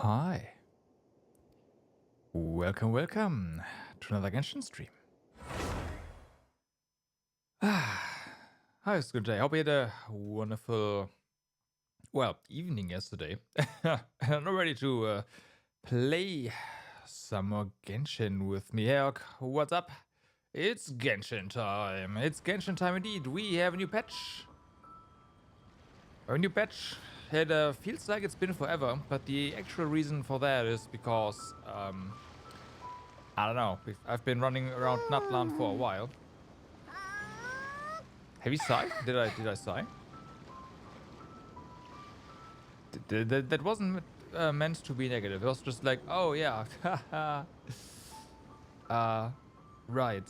Hi. Welcome to another Genshin stream. Hi, it's good day. Hope you had a wonderful, evening yesterday. And I'm ready to play some more Genshin with me. Hey, what's up? It's Genshin time. It's Genshin time indeed. We have a new patch. It feels like it's been forever, but the actual reason for that is because, I don't know, I've been running around Nutland for a while. Have you sighed? Did I sigh? That wasn't meant to be negative. It was just like, oh yeah, right.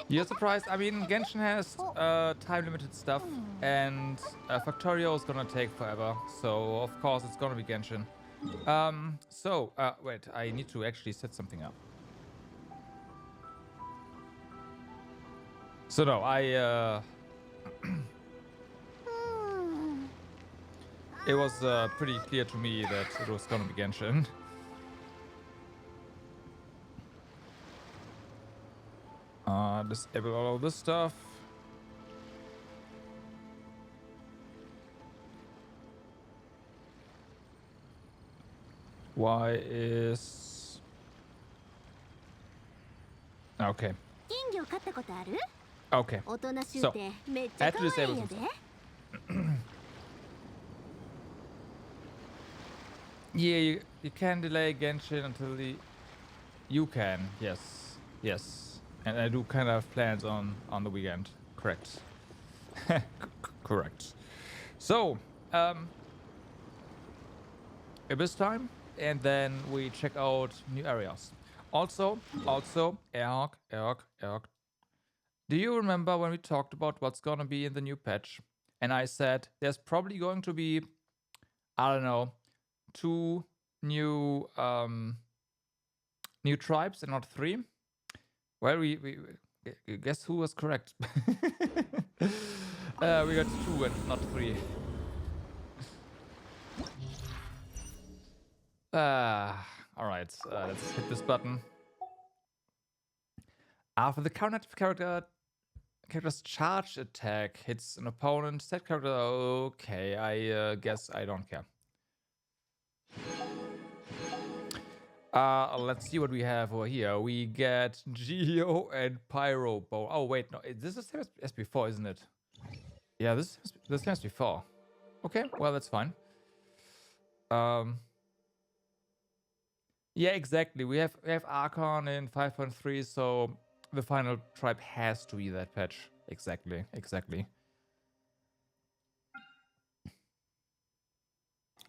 You're surprised? I mean, Genshin has time-limited stuff, and Factorio is gonna take forever, so of course it's gonna be Genshin. Wait, I need to actually set something up. So no, it was pretty clear to me that it was gonna be Genshin. Disable all of this stuff. Why is... Okay. Okay. So, I had to disable some stuff. Yeah, you can delay Genshin until the... You can, yes. Yes. And I do kind of have plans on the weekend. Correct. Correct. So, Abyss time, and then we check out new areas. Also, Erg. Do you remember when we talked about what's gonna be in the new patch? And I said there's probably going to be, I don't know, 2 new new tribes and not 3. Well, we guess who was correct. We got 2 and not 3. All right, let's hit this button. After the counter character's charge attack hits an opponent, that character. Okay, I guess I don't care. Let's see what we have over here. We get Geo and Pyro Bow. Oh wait, no, this is the same as before, isn't it? Yeah, this is the same as before. Okay, well that's fine. Yeah, exactly. We have Archon in 5.3, so the final tribe has to be that patch. Exactly.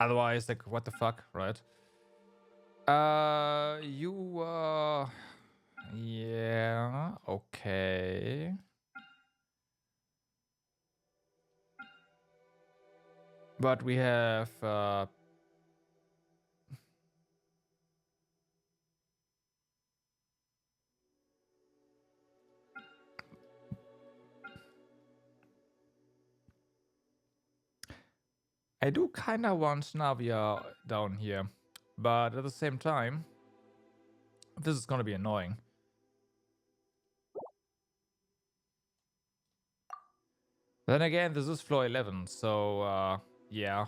Otherwise, like, what the fuck, right? Yeah, okay. But we have, I do kind of want Navia down here, but at the same time, this is gonna be annoying. Then again, this is floor 11, so yeah.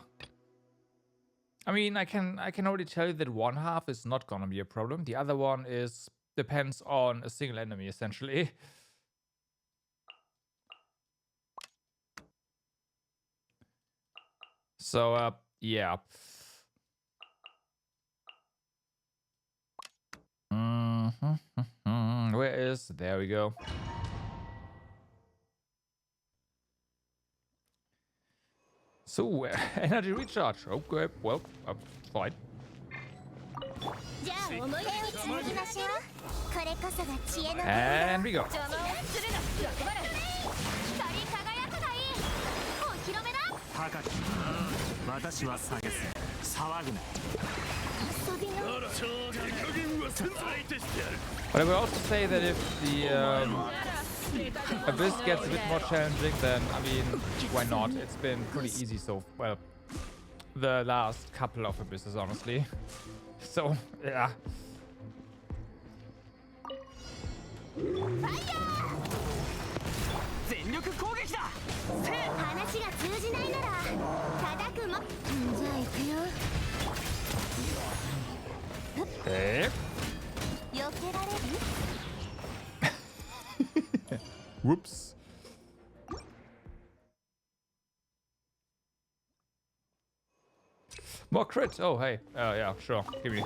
I mean, I can already tell you that one half is not gonna be a problem. The other one depends on a single enemy essentially. So yeah. Where is? There we go. So, energy recharge. Okay, well, fine. And we go. But I would also say that if the Abyss gets a bit more challenging, then, I mean, why not? It's been pretty easy so, well, the last couple of Abysses, honestly. So, yeah. Okay. Whoops. More crit. Oh, hey. Yeah, sure. Give me.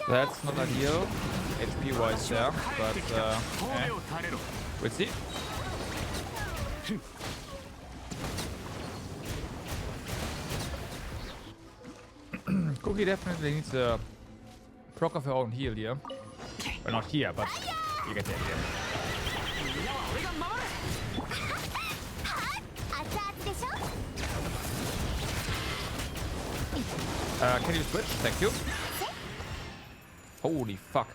That's not ideal, HP wise there, but we'll see. Cookie definitely needs a proc of her own heal here. Well, not here, but you get the idea. Can you switch? Thank you. Holy fuck.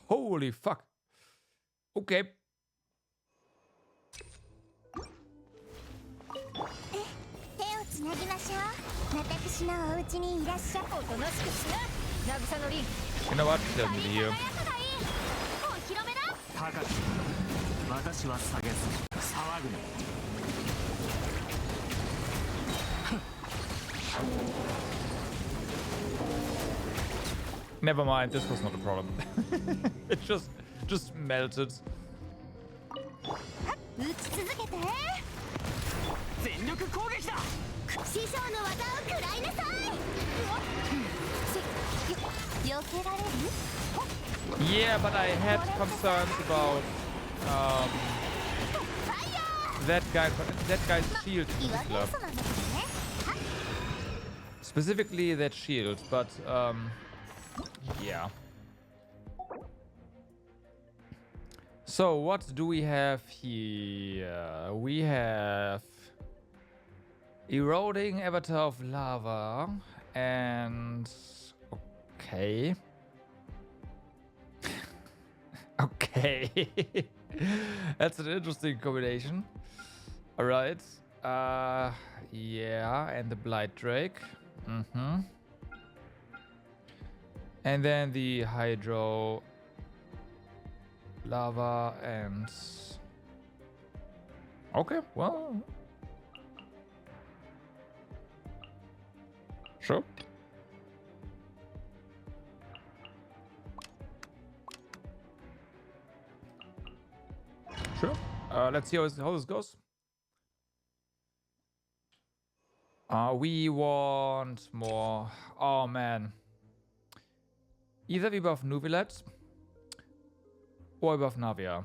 Holy fuck. Okay. You know what? Tell me here. Never mind, this was not a problem. It just melted. Yeah, but I had concerns about that guy's shield in particular. Specifically that shield, but yeah. So what do we have here? We have eroding avatar of lava and okay. Okay. That's an interesting combination. All right. Yeah, and the Blight Drake. And then the Hydro Lava and okay, well, sure. Sure. Let's see how this goes. We want more. Oh man. Either we buff Nuvilet or we buff Navia.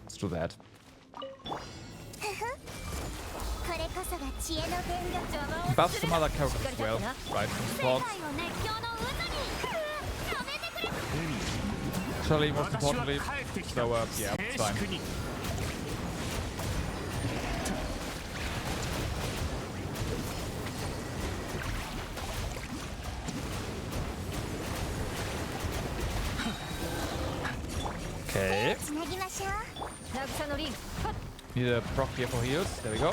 Let's do that. Buff some other characters as well, right? Some spots. Actually, most importantly, so yeah, it's fine. Okay. Need a proc here for heals. There we go.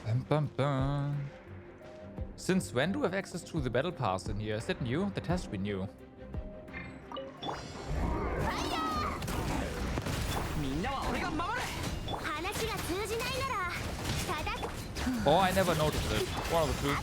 Bum, bum, bum. Since when do we have access to the battle pass in here? Is that new? That has to be new. Oh, I never noticed it. One of the two.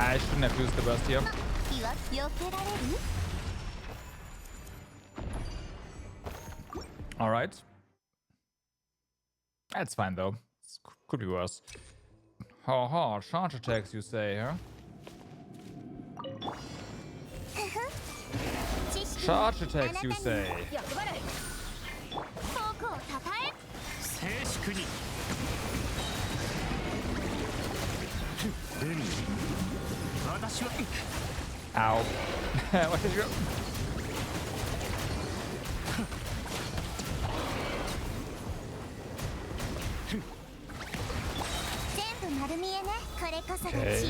I shouldn't have used the burst here. Alright. That's fine though. Could be worse. Ha, charge attacks, you say, huh? Charge attacks, you say. Ow. What did you... Okay.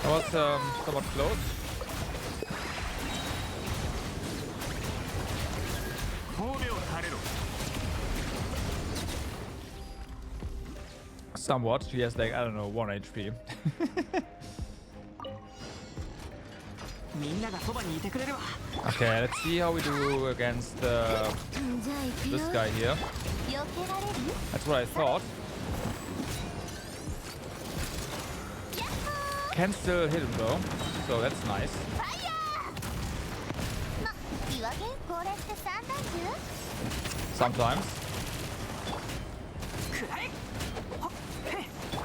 That was somewhat close. Somewhat. She has like, I don't know, 1 HP. Okay, let's see how we do against this guy here. That's what I thought. Can still hit him though, so that's nice. Sometimes.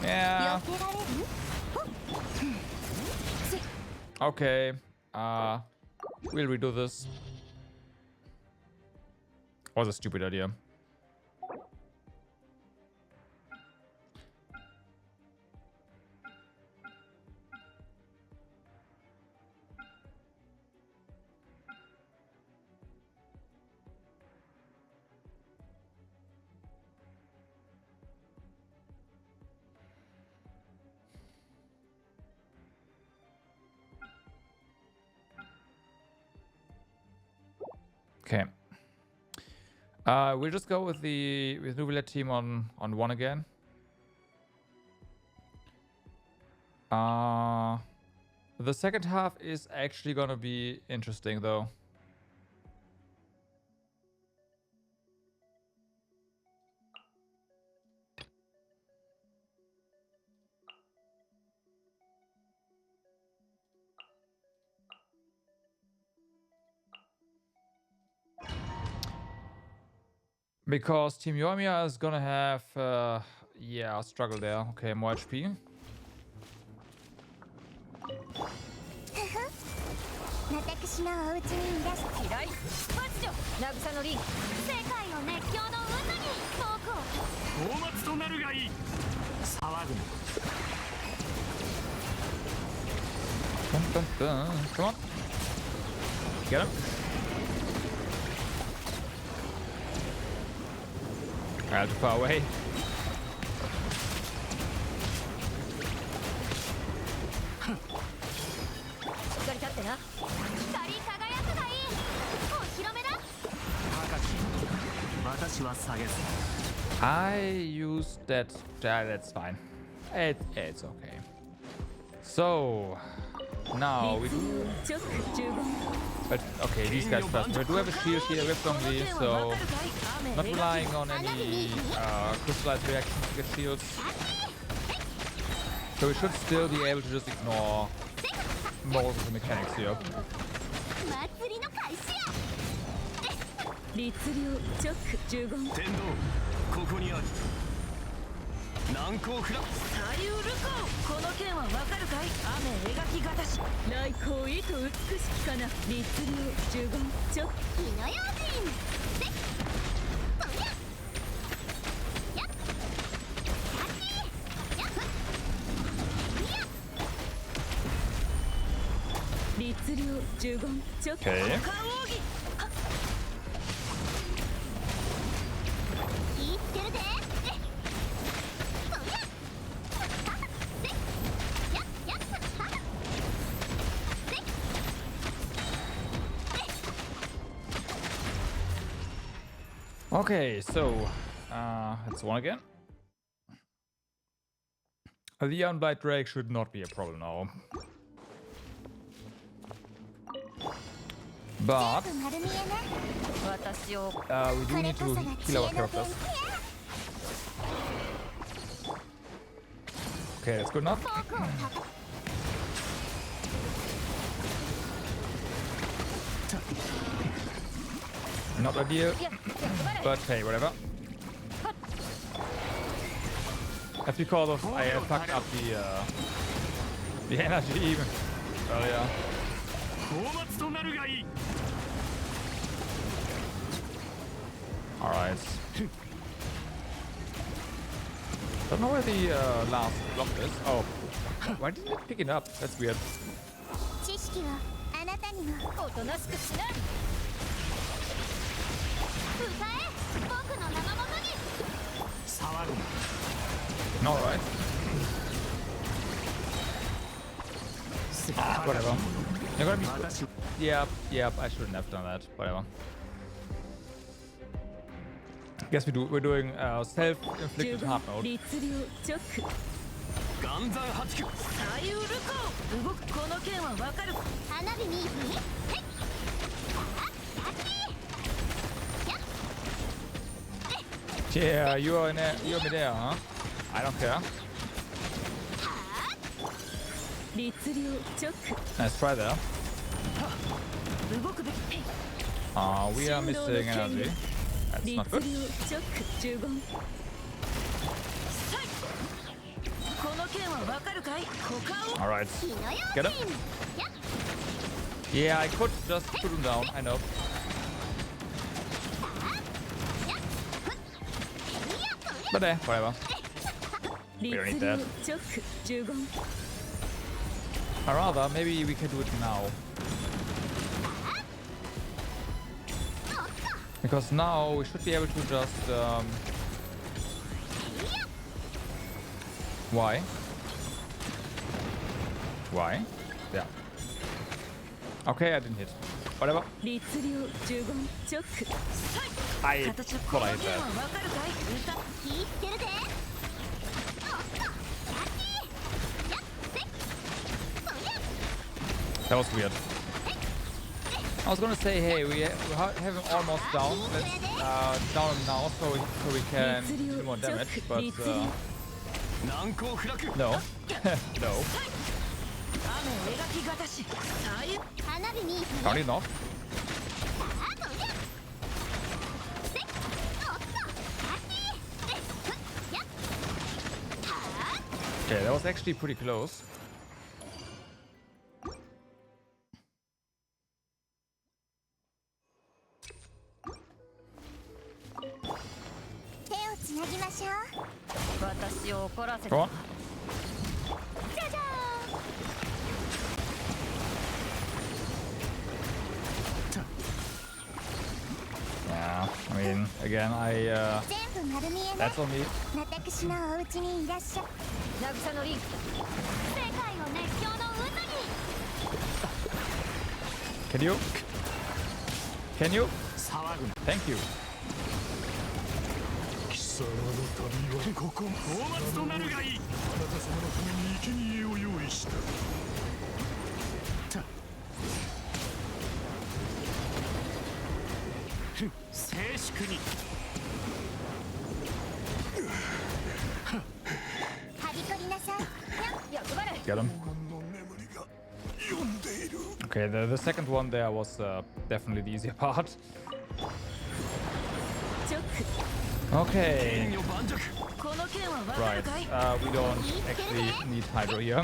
Yeah. Okay. We'll redo this. Was a stupid idea. Okay. We'll just go with the Nuvilla team on 1 again. The second half is actually gonna be interesting though. Because Team Yoimiya is gonna have, yeah, a struggle there. Okay, more HP. Dun, dun, dun. Come on. Get him. Too far away. I used that. That's fine. It's okay. So now we do. But okay, these guys first. We do have a shield here with Zongli, so not relying on any crystallized reactions to get shields. So we should still be able to just ignore most of the mechanics here. Okay. Okay, so that's 1 again. The Unblight Drake should not be a problem now. But we do need to heal our characters. Okay, that's good enough. Not ideal, but hey, whatever. That's because of I fucked up the energy even earlier. Alright. Don't know where the last block is. Oh, why didn't it pick it up? That's weird. Alright. Whatever. You're gonna be. Yep, I shouldn't have done that. Whatever. Guess we're doing self-inflicted hard mode. Yeah, you're midair, huh? I don't care. Nice try there. We are missing energy. That's not good. Alright. Get him. Yeah, I could just put him down. I know. But whatever. We don't need that. Or rather, maybe we can do it now. Because now we should be able to just Why? Yeah. Okay, I didn't hit. Whatever. I thought I hit that. That was weird. I was gonna say, hey, we have him almost down. Let's down him now so we can do more damage, but no. No. Apparently not. Okay, that was actually pretty close. Go on. Yeah, I mean, again, that's on me. Can you? Thank you. Get him. Okay, the second one there was definitely the easier part. Okay. Right, we don't actually need Hydro here.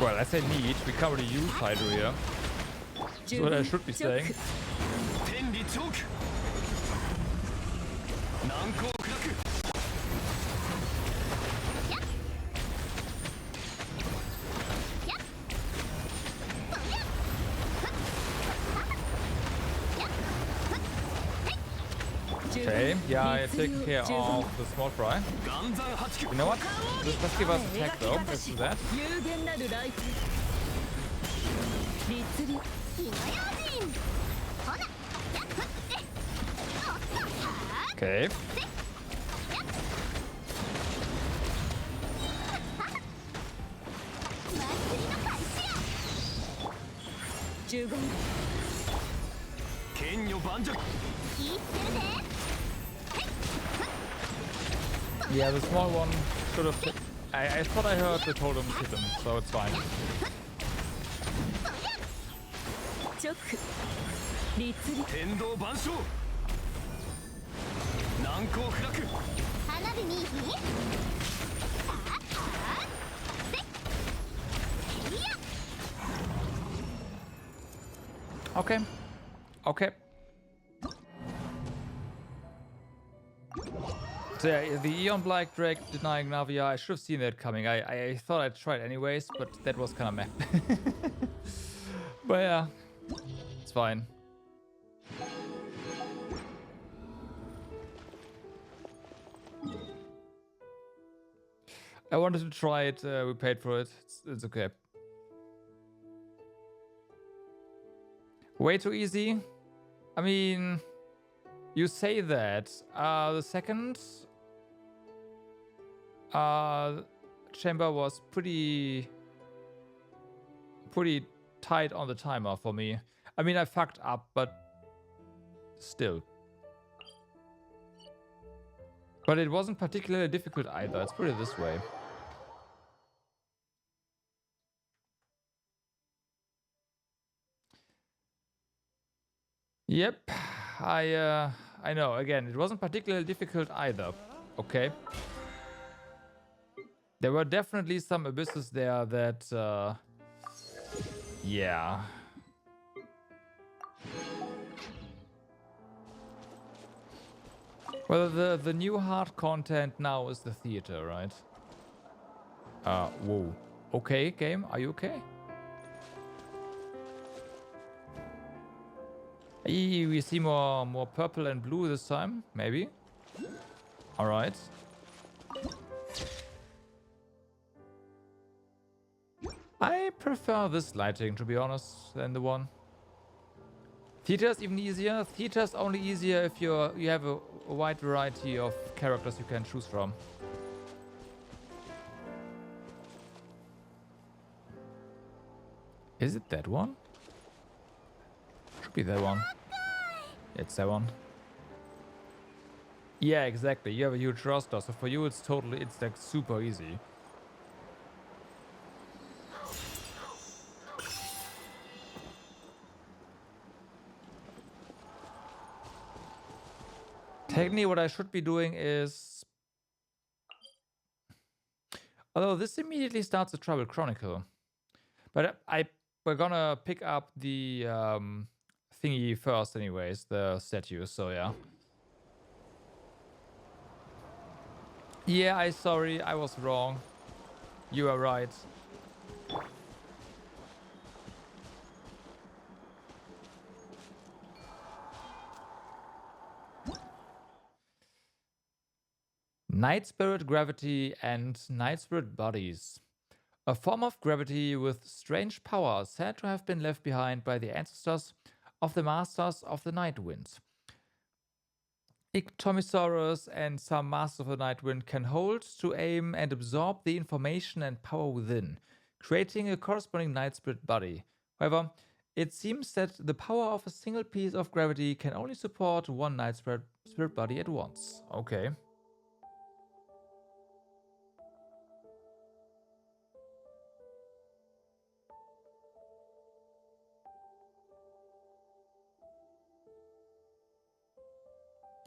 Well, I say need, we can't really use Hydro here. That's what I should be saying. Okay, yeah, I taken care of the small fry. You know what? Let's give us attack though. Let's do that. Okay. Yeah, the small one should have hit. I thought I heard the totems hit him, so it's fine. Okay. Okay. So yeah, the Eon Black Drake denying Navia, I should have seen that coming. I thought I'd try it anyways, but that was kind of meh. But yeah, it's fine. I wanted to try it, we paid for it. It's okay. Way too easy? I mean, you say that. The second chamber was pretty tight on the timer for me. I mean, I fucked up, but still. But it wasn't particularly difficult either, let's put it this way. Yep, I know. Again, it wasn't particularly difficult either. Okay. There were definitely some abysses there that, yeah. Well, the new hard content now is the theater, right? Whoa. Okay, game, are you okay? We see more purple and blue this time, maybe. All right. I prefer this lighting, to be honest, than the one. Theater's even easier. Theater's only easier if you have a wide variety of characters you can choose from. Is it that one? Should be that one. It's that one. Yeah, exactly. You have a huge roster, so for you it's like super easy. Technically, what I should be doing is... Although this immediately starts the Trouble Chronicle. But we're gonna pick up the thingy first anyways, the statue, so yeah. Yeah, sorry, I was wrong. You are right. Night Spirit Gravity and Night Spirit Bodies. A form of gravity with strange power said to have been left behind by the ancestors of the Masters of the Night Wind. Ictomisaurus and some Masters of the Night Wind can hold to aim and absorb the information and power within, creating a corresponding Night Spirit body. However, it seems that the power of a single piece of gravity can only support one Night Spirit body at once. Okay.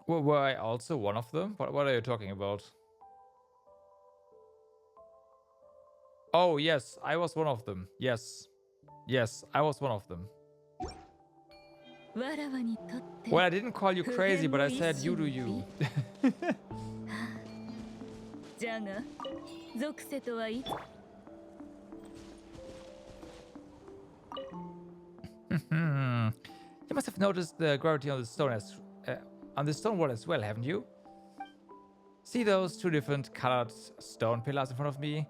Well, were I also one of them? What are you talking about? Oh, yes, I was one of them. Yes. Yes, I was one of them. Well, I didn't call you crazy, but I said you do you. You must have noticed the gravity on the stone on the stone wall as well, haven't you? See those two different colored stone pillars in front of me?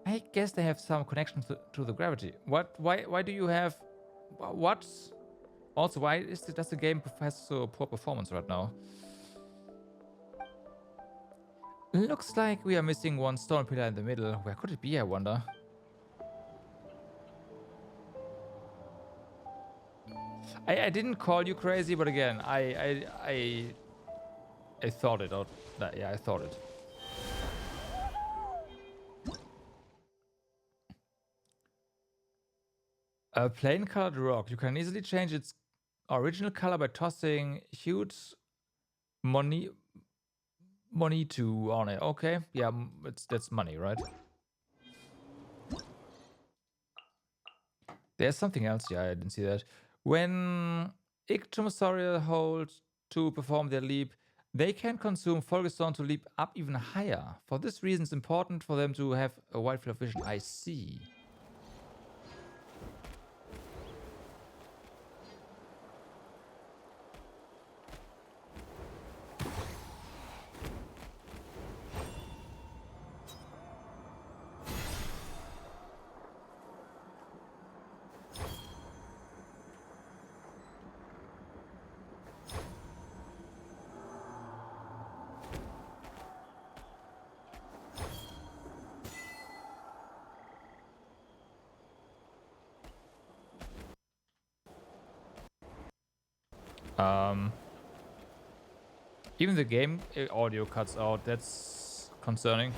I guess they have some connection to the gravity. What? Why do you have... What? Also, why does the game have so poor performance right now? Looks like we are missing one stone pillar in the middle. Where could it be, I wonder? I didn't call you crazy, but again, I thought it out. Yeah, I thought it. A plain colored rock. You can easily change its original color by tossing huge money to on it. Okay, yeah, that's money, right? There's something else. Yeah, I didn't see that. When Ictomosaurians hold to perform their leap, they can consume Folgestone to leap up even higher. For this reason, it's important for them to have a wide field of vision. I see. Even the game audio cuts out. That's concerning.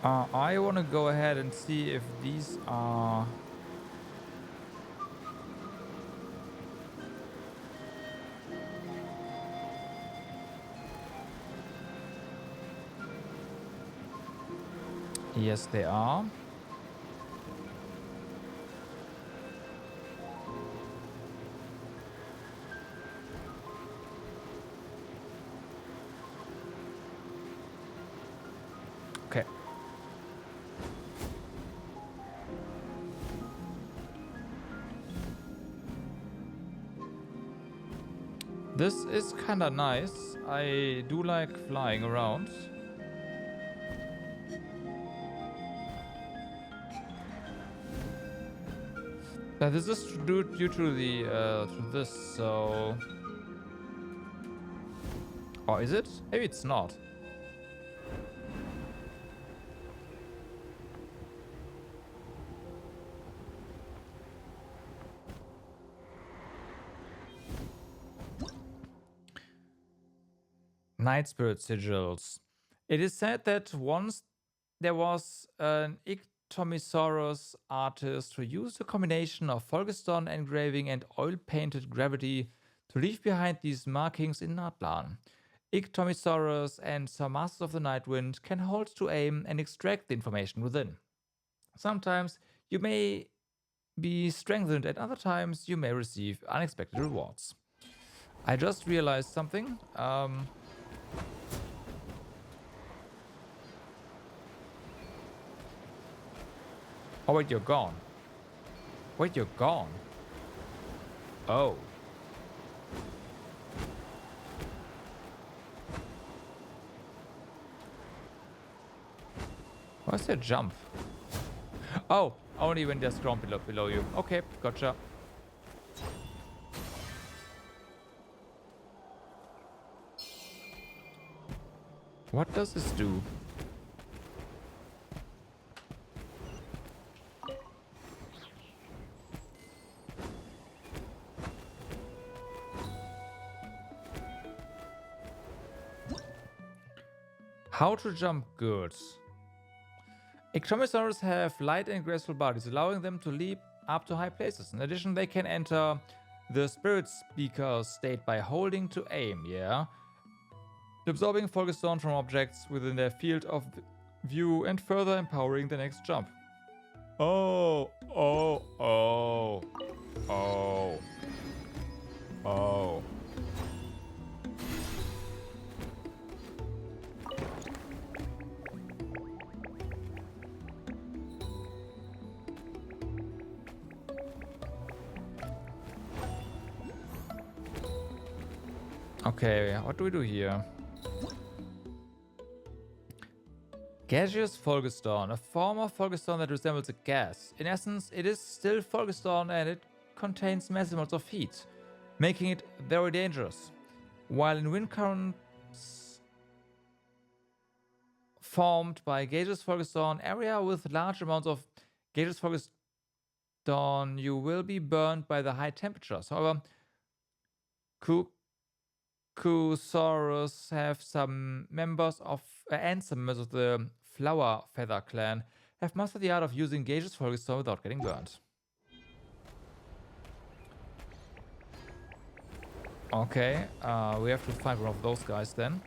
I want to go ahead and see if these are... Yes, they are. Okay. This is kind of nice. I do like flying around. But this is due to the to this, so... Or is it? Maybe it's not. Night Spirit Sigils. It is said that once there was an Ictomisaurus artist who used a combination of Folgestone engraving and oil-painted gravity to leave behind these markings in Natlan. Ictomisaurus and some Masters of the Nightwind can hold to aim and extract the information within. Sometimes you may be strengthened, and other times you may receive unexpected rewards. I just realized something. Oh, wait, you're gone. Wait, you're gone. Oh. Where's that jump? Oh, only when there's ground below you. Okay, gotcha. What does this do? How to jump good. Ictomisaurus have light and graceful bodies, allowing them to leap up to high places. In addition, they can enter the Spirit Speaker state by holding to aim, yeah? Absorbing Folgestone from objects within their field of view and further empowering the next jump. Oh, oh, oh, oh, oh. Okay, what do we do here? Gaseous Folgestone, a form of Folgestone that resembles a gas. In essence, it is still Folgestone and it contains massive amounts of heat, making it very dangerous. While in wind currents formed by gaseous Folgestone, area with large amounts of gaseous Folgestone dawn, you will be burned by the high temperatures. However, Kusaurus have some members of and some members of the Flower Feather clan have mastered the art of using gaseous Folgestorm without getting burned. Okay, we have to find one of those guys then.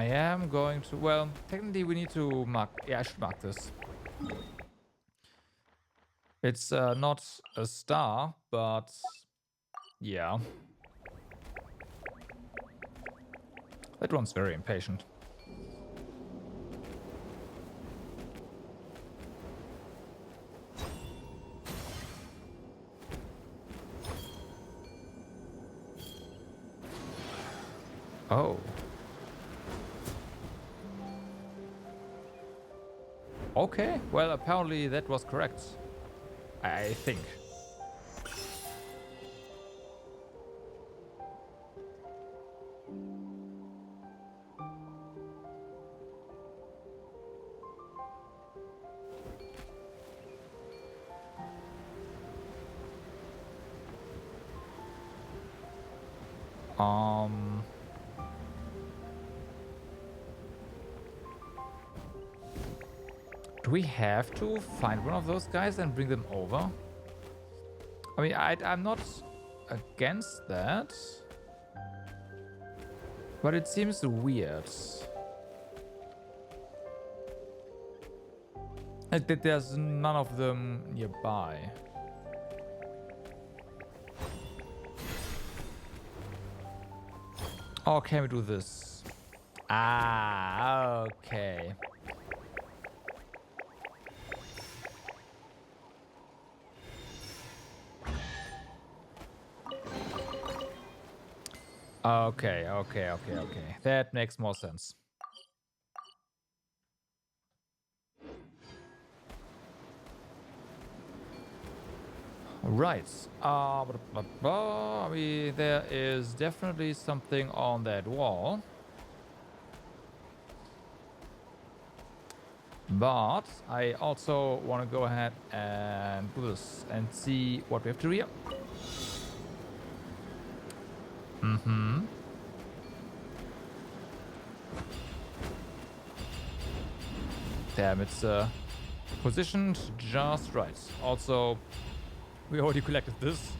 I am going to... Well, technically we need to mark... Yeah, I should mark this. It's not a star, but... Yeah. That one's very impatient. Oh. Okay, well, apparently that was correct. I think. Do we have to find one of those guys and bring them over? I mean, I'm not against that, but it seems weird. Like that there's none of them nearby. Oh, can we do this? Ah, okay. Okay. That makes more sense. Right. I mean, there is definitely something on that wall. But I also want to go ahead and do this and see what we have to do here. Damn, it's positioned just right. Also, we already collected this.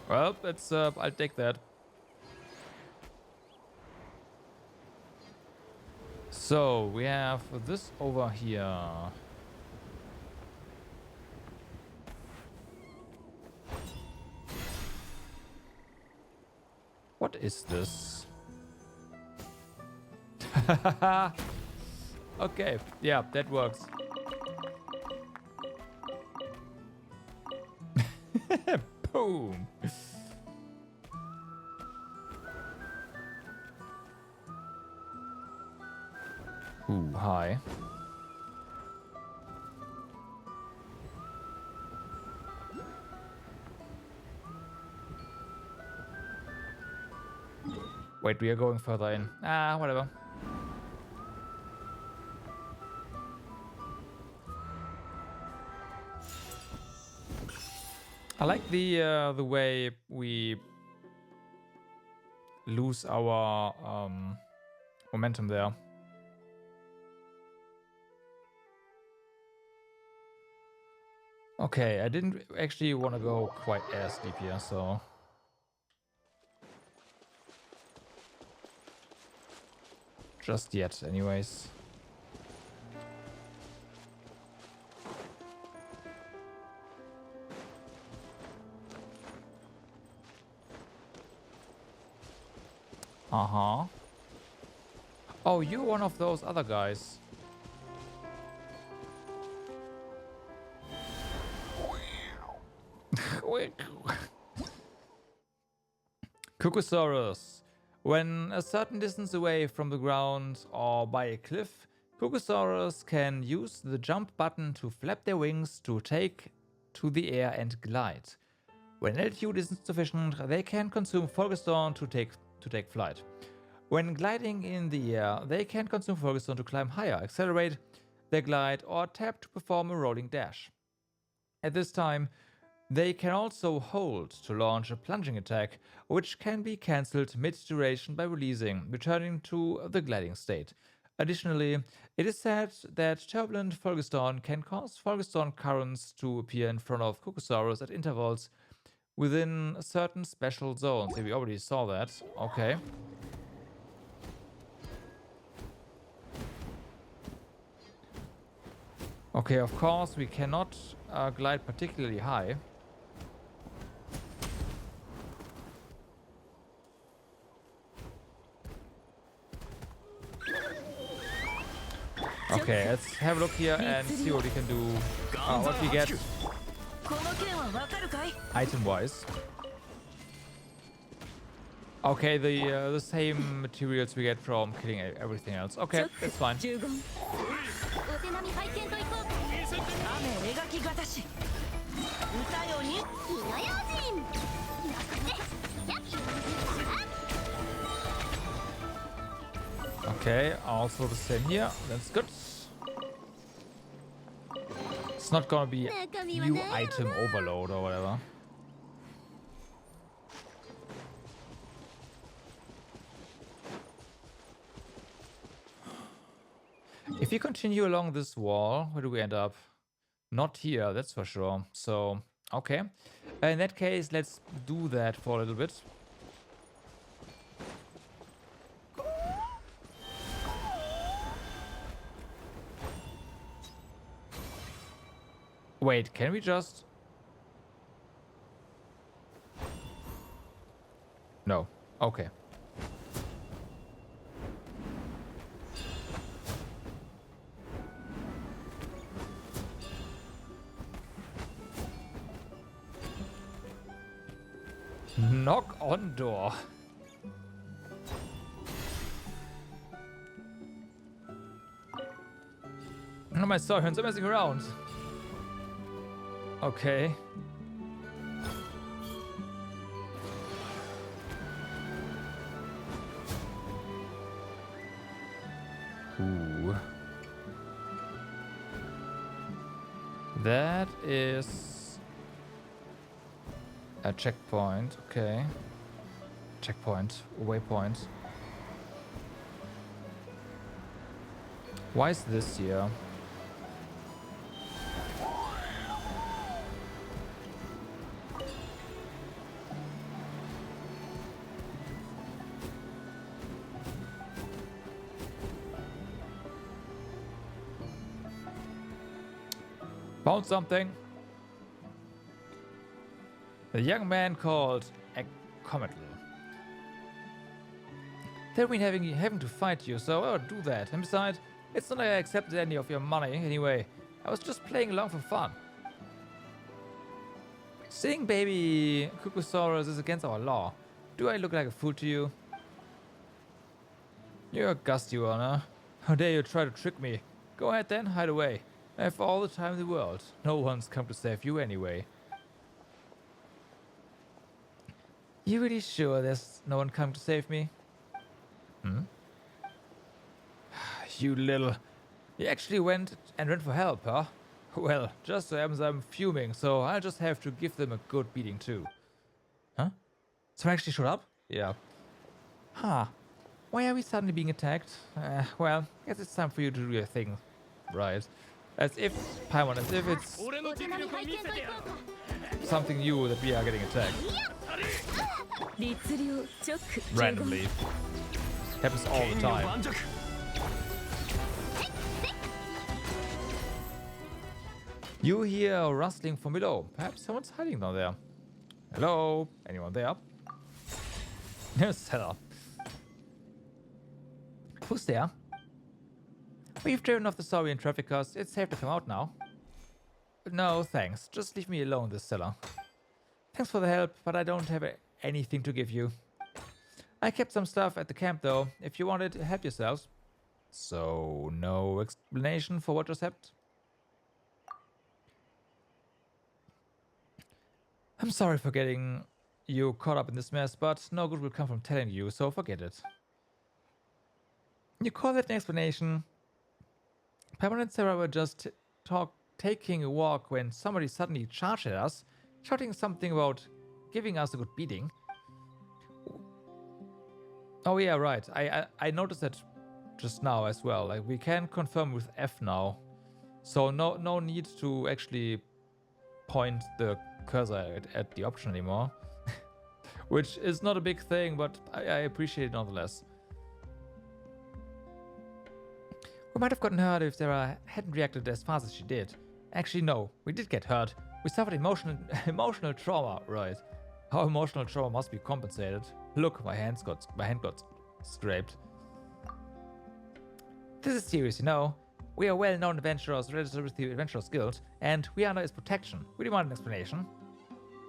Well, it's I'll take that. So we have this over here. What is this? Okay, yeah, that works. Boom. Ooh, hi. Wait, we are going further in. Ah, whatever. I like the way we lose our momentum there. Okay, I didn't actually want to go quite as deep here, so... Just yet, anyways. Uh-huh. Oh, you're one of those other guys. Kukusaurus. When a certain distance away from the ground or by a cliff, Kukusaurus can use the jump button to flap their wings to take to the air and glide. When altitude isn't sufficient, they can consume Folgestone to take flight. When gliding in the air, they can consume Folgestone to climb higher, accelerate their glide, or tap to perform a rolling dash. At this time, they can also hold to launch a plunging attack, which can be cancelled mid-duration by releasing, returning to the gliding state. Additionally, it is said that turbulent Folgestone can cause Folgestone currents to appear in front of Kukusaurus at intervals within certain special zones. Yeah, we already saw that. Okay. Okay, of course, we cannot glide particularly high. Okay, let's have a look here and see what we can do, what we get item-wise. Okay, the same materials we get from killing everything else. Okay, that's fine. Okay, also the same here. That's good. It's not gonna be new item overload or whatever. If we continue along this wall, where do we end up? Not here, that's for sure. So, okay. In that case, let's do that for a little bit. Wait, can we just... No. Okay. Knock on door. Oh, my Saurians are messing around. Okay. Ooh. That is a checkpoint. Okay. Checkpoint. Waypoint. Why is this here? Found something. A young man called Cometl. They've been having to fight you, so I'll do that. And besides, it's not like I accepted any of your money anyway. I was just playing along for fun. Seeing baby Kukusaurus is against our law. Do I look like a fool to you? You're a gust, you are, huh? How dare you try to trick me? Go ahead then, hide away. I have all the time in the world. No one's come to save you anyway. You really sure there's no one come to save me? Hmm? You little... You actually went for help, huh? Well, just so happens I'm fuming, so I'll just have to give them a good beating too. Huh? Someone actually showed up? Yeah. Huh. Why are we suddenly being attacked? Well, I guess it's time for you to do your thing. Right. As if, Paimon, as if it's something new that we are getting attacked. Randomly. Happens all the time. You hear rustling from below. Perhaps someone's hiding down there. Hello? Anyone there? Seller. Who's there? We've driven off the Saurian traffickers. It's safe to come out now. No, thanks. Just leave me alone, this seller. Thanks for the help, but I don't have anything to give you. I kept some stuff at the camp, though. If you want it, help yourselves. So, no explanation for what just happened? I'm sorry for getting you caught up in this mess, but no good will come from telling you, so forget it. You call that an explanation? Pepper and Sarah were just taking a walk when somebody suddenly charged at us, shouting something about giving us a good beating. Oh yeah, right. I noticed that just now as well. Like, we can confirm with F now, so no need to actually point the cursor at the option anymore, which is not a big thing, but I appreciate it nonetheless. We might have gotten hurt if Sarah hadn't reacted as fast as she did. Actually, no, we did get hurt. We suffered emotional trauma, right? Our emotional trauma must be compensated. Look, my hand got scraped. This is serious, you know. We are well-known adventurers registered with the Adventurers Guild, and we are under its protection. We demand an explanation.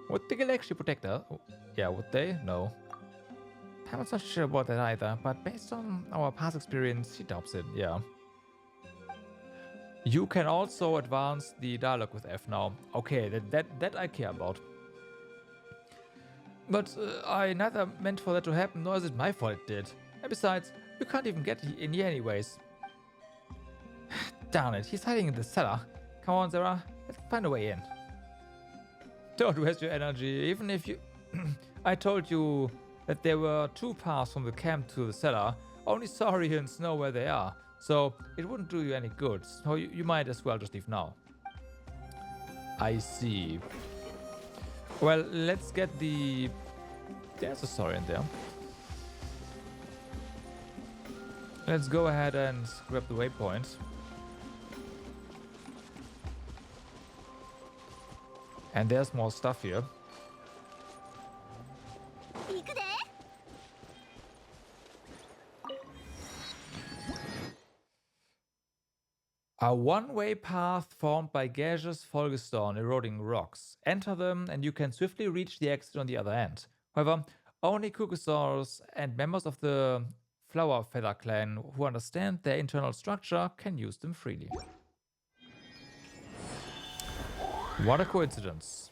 Would the guild actually protect us? Yeah, would they? No. I'm not sure about that either, but based on our past experience, she doubts it, yeah. You can also advance the dialogue with F now. Okay, that I care about. But I neither meant for that to happen, nor is it my fault it did. And besides, you can't even get in here anyways. Darn it, he's hiding in the cellar. Come on, Sarah, let's find a way in. Don't waste your energy, even if you... I told you that there were 2 paths from the camp to the cellar. Only saurians know where they are, so it wouldn't do you any good. So you might as well just leave now. I see. Well, let's get the... There's a saurian there. Let's go ahead and grab the waypoint. And there's more stuff here. A one-way path formed by gaseous folgestone eroding rocks. Enter them and you can swiftly reach the exit on the other end. However, only Kukusaurs and members of the Flower Feather clan who understand their internal structure can use them freely. What a coincidence.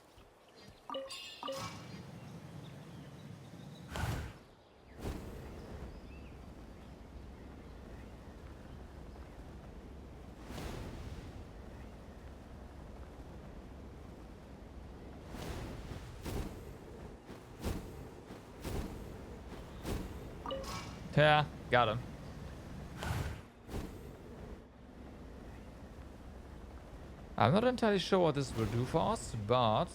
Yeah, got him. I'm not entirely sure what this will do for us, but...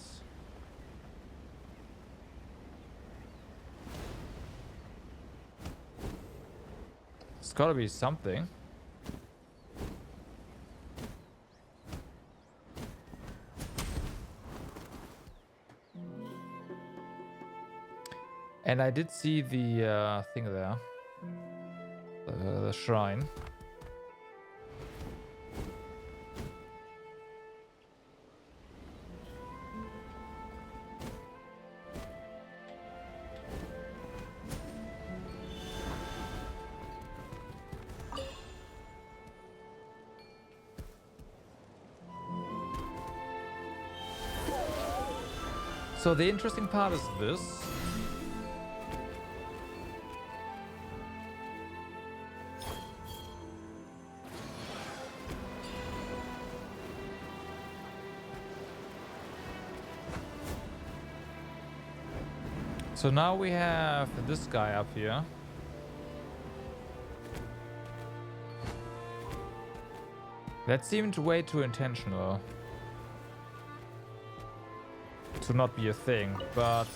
it's gotta be something. And I did see the thing there. The shrine. So the interesting part is this. So now we have this guy up here. That seemed way too intentional to not be a thing, but...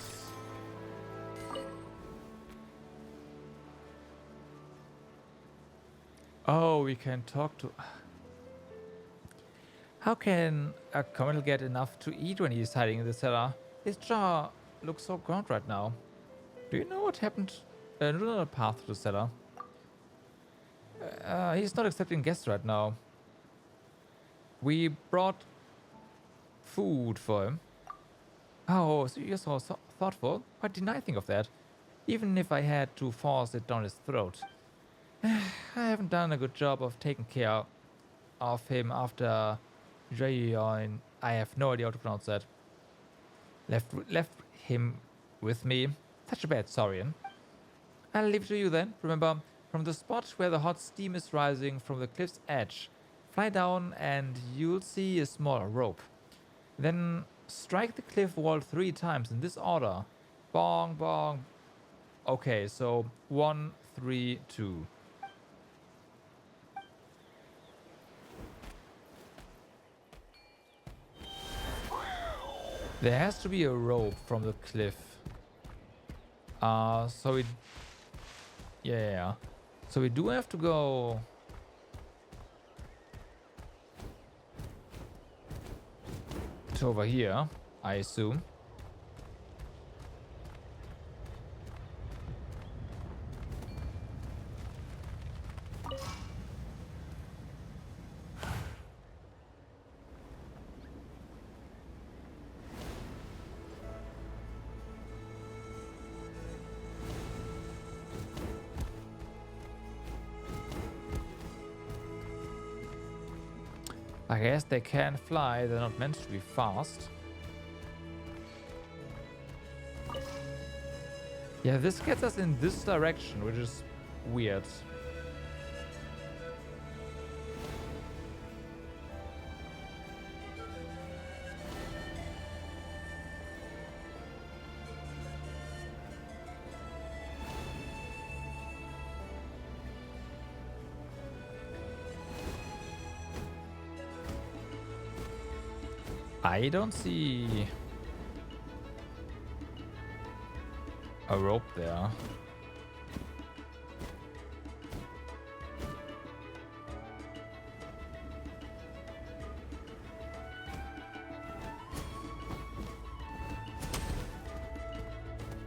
oh, we can talk to... how can a commoner get enough to eat when he's hiding in the cellar? His jaw looks so gaunt right now. Do you know what happened? Another path to the cellar. He's not accepting guests right now. We brought food for him. Oh, so you're so thoughtful. Why didn't I think of that? Even if I had to force it down his throat. I haven't done a good job of taking care of him after Jayon. I have no idea how to pronounce that. Left him with me. Such a bad Saurian. I'll leave it to you then. Remember, from the spot where the hot steam is rising from the cliff's edge, fly down and you'll see a small rope. Then strike the cliff wall 3 times in this order. Bong, bong. Okay, so 1, 3, 2. There has to be a rope from the cliff. So we... Yeah. So we do have to go... to over here, I assume. I guess they can fly, they're not meant to be fast. Yeah, this gets us in this direction, which is weird. I don't see a rope there.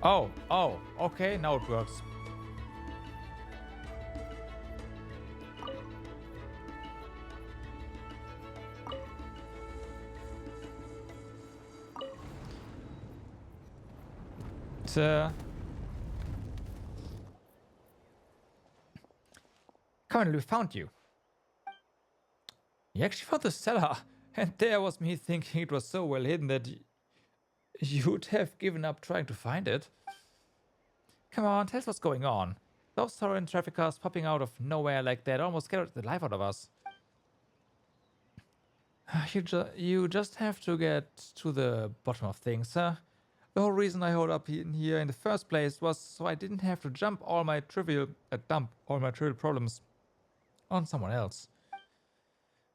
Oh, okay, now it works. Come on, we found you. You actually found the cellar. And there was me thinking it was so well hidden that you'd have given up trying to find it. Come on, tell us what's going on. Those Saurian traffickers popping out of nowhere like that almost scared the life out of us. You just have to get to the bottom of things, huh? The whole reason I hold up here in the first place was so I didn't have to dump all my trivial problems on someone else.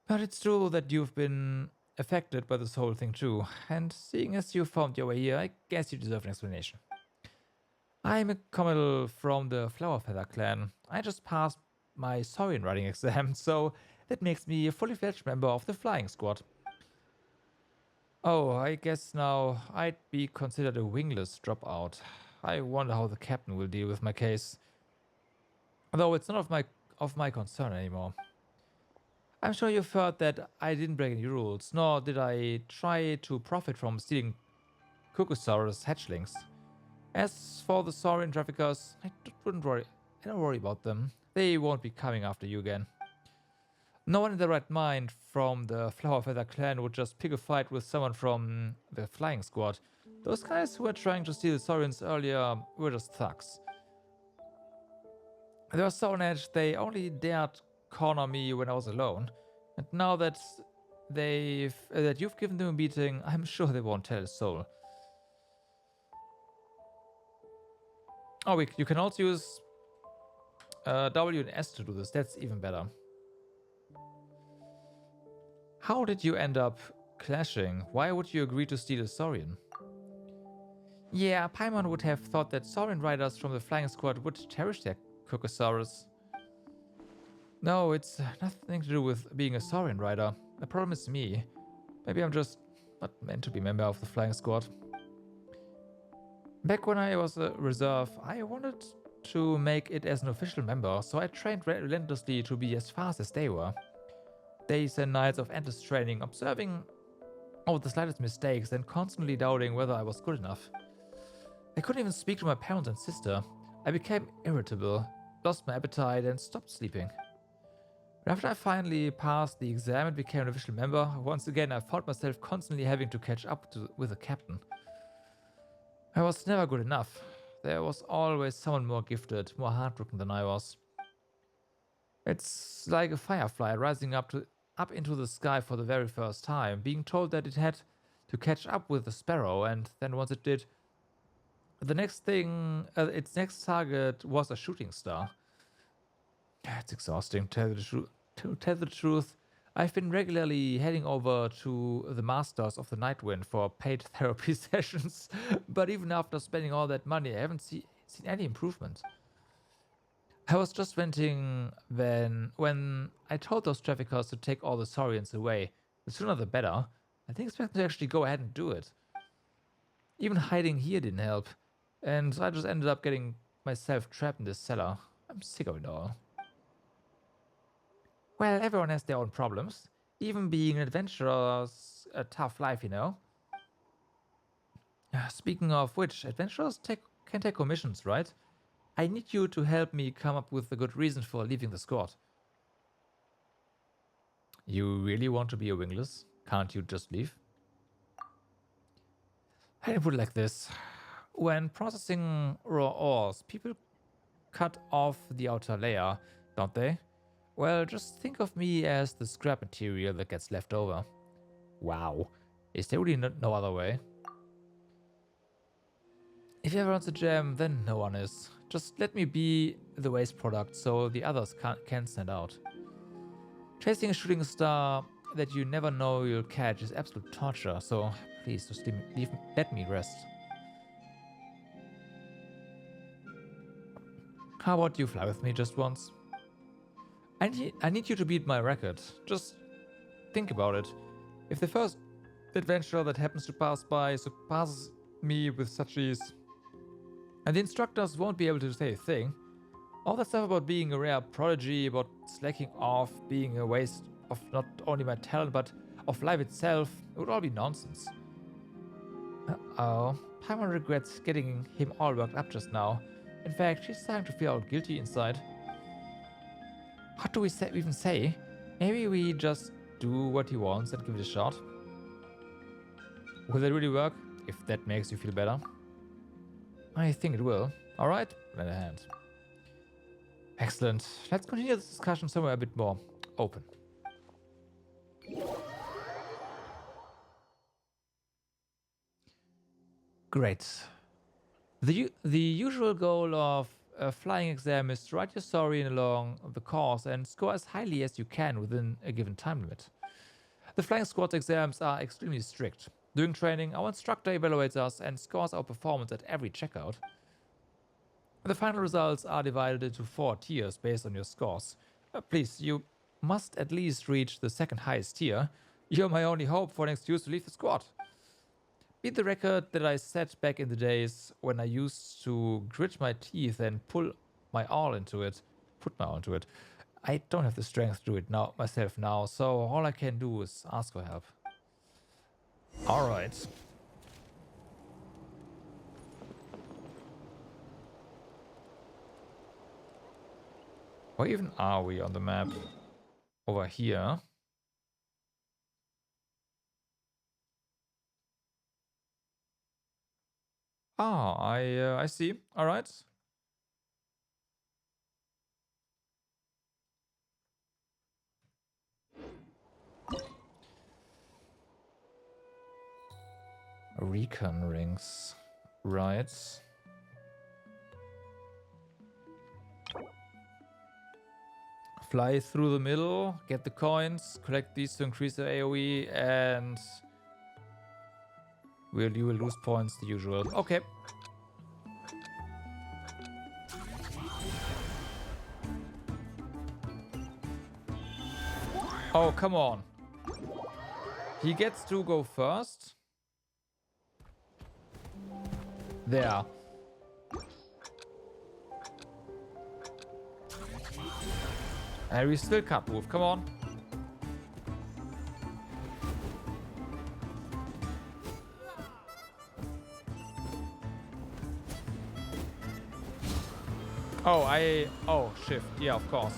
But it's true that you've been affected by this whole thing too, and seeing as you found your way here, I guess you deserve an explanation. I'm a commodore from the Flower Feather clan. I just passed my Saurian riding exam, so that makes me a fully fledged member of the flying squad. Oh, I guess now I'd be considered a wingless dropout. I wonder how the captain will deal with my case. Though it's none of my concern anymore. I'm sure you've heard that I didn't break any rules, nor did I try to profit from stealing Kukusaurus hatchlings. As for the Saurian traffickers, I don't worry about them. They won't be coming after you again. No one in their right mind from the Flower Feather clan would just pick a fight with someone from the flying squad. Those guys who were trying to steal the Saurians earlier were just thugs. They were so on edge, they only dared corner me when I was alone. And now that you've given them a beating, I'm sure they won't tell a soul. Oh, you can also use W and S to do this. That's even better. How did you end up clashing? Why would you agree to steal a Saurian? Yeah, Paimon would have thought that Saurian riders from the flying squad would cherish their Kukusaurus. No, it's nothing to do with being a Saurian rider. The problem is me. Maybe I'm just not meant to be a member of the flying squad. Back when I was a reserve, I wanted to make it as an official member, so I trained relentlessly to be as fast as they were. Days and nights of endless training, observing all the slightest mistakes and constantly doubting whether I was good enough. I couldn't even speak to my parents and sister. I became irritable. lost my appetite, and stopped sleeping. After I finally passed the exam and became an official member, once again I found myself constantly having to catch up with the captain. I was never good enough. There was always someone more gifted, more hardworking than I was. It's like a firefly rising up into the sky for the very first time, being told that it had to catch up with the sparrow, and then once it did, its next target was a shooting star. It's exhausting, to tell the truth. I've been regularly heading over to the Masters of the Nightwind for paid therapy sessions, but even after spending all that money, I haven't seen any improvement. I was just venting when I told those traffickers to take all the Saurians away. The sooner the better. I didn't expect them to actually go ahead and do it. Even hiding here didn't help, and I just ended up getting myself trapped in this cellar. I'm sick of it all. Well, everyone has their own problems. Even being an adventurer's a tough life, you know. Speaking of which, adventurers can take commissions, right? I need you to help me come up with a good reason for leaving the squad. You really want to be a wingless? Can't you just leave? I didn't put it like this. When processing raw ores, people cut off the outer layer, don't they? Well, just think of me as the scrap material that gets left over. Wow. Is there really no other way? If everyone's a gem, then no one is. Just let me be the waste product so the others can't stand out. Chasing a shooting star that you never know you'll catch is absolute torture, so please just let me rest. How about you fly with me just once? I need you to beat my record. Just think about it. If the first adventurer that happens to pass by surpasses me with such ease, and the instructors won't be able to say a thing, all that stuff about being a rare prodigy, about slacking off, being a waste of not only my talent but of life itself, it would all be nonsense. Uh-oh. Paimon regrets getting him all worked up just now. In fact, she's starting to feel all guilty inside. What do we even say? Maybe we just do what he wants and give it a shot. Will that really work? If that makes you feel better. I think it will. Alright, lend a hand. Excellent. Let's continue this discussion somewhere a bit more open. Great. The usual goal of a flying exam is to write your story along the course and score as highly as you can within a given time limit. The flying squad exams are extremely strict. During training, our instructor evaluates us and scores our performance at every checkout. The final results are divided into 4 tiers based on your scores. Please, you must at least reach the second highest tier. You're my only hope for an excuse to leave the squad. Beat the record that I set back in the days when I used to grit my teeth and put my all into it. I don't have the strength to do it myself now, so all I can do is ask for help. Alright. Where even are we on the map? Over here. Ah, I see. All right. Recon rings. Right. Fly through the middle, get the coins, collect these to increase the AoE, and you will lose points, the usual. Okay. Oh, come on. He gets to go first. There. And we still can't move. Come on. Oh, shift. Yeah, of course.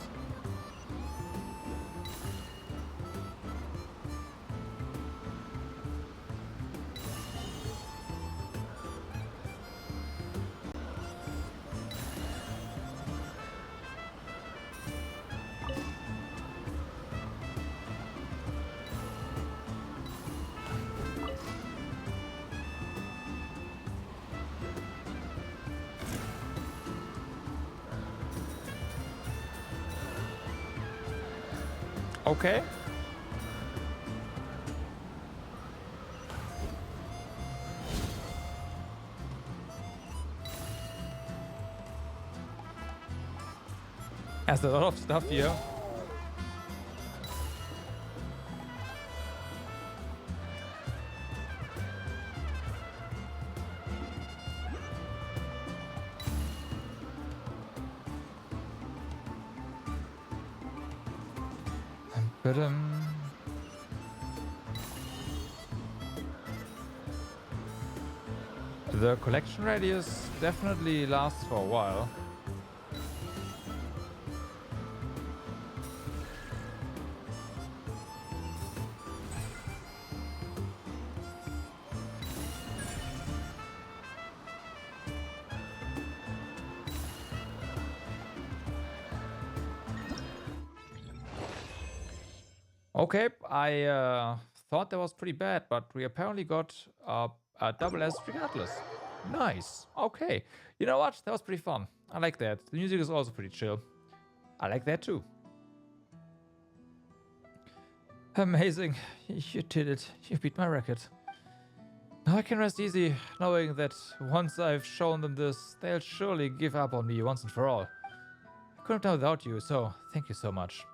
Okay. There's a lot of stuff here. The collection radius definitely lasts for a while. Okay, I thought that was pretty bad, but we apparently got a double S regardless. Nice. Okay. You know what? That was pretty fun. I like that. The music is also pretty chill. I like that too. Amazing. You did it. You beat my record. Now I can rest easy, knowing that once I've shown them this, they'll surely give up on me once and for all. I couldn't have done without you, so thank you so much.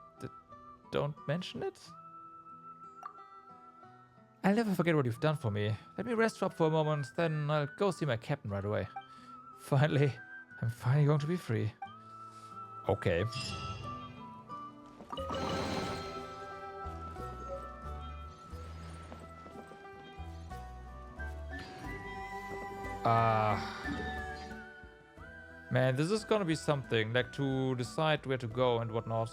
Don't mention it? I'll never forget what you've done for me. Let me rest up for a moment, then I'll go see my captain right away. Finally, I'm finally going to be free. Okay. Man, this is gonna be something, like to decide where to go and whatnot.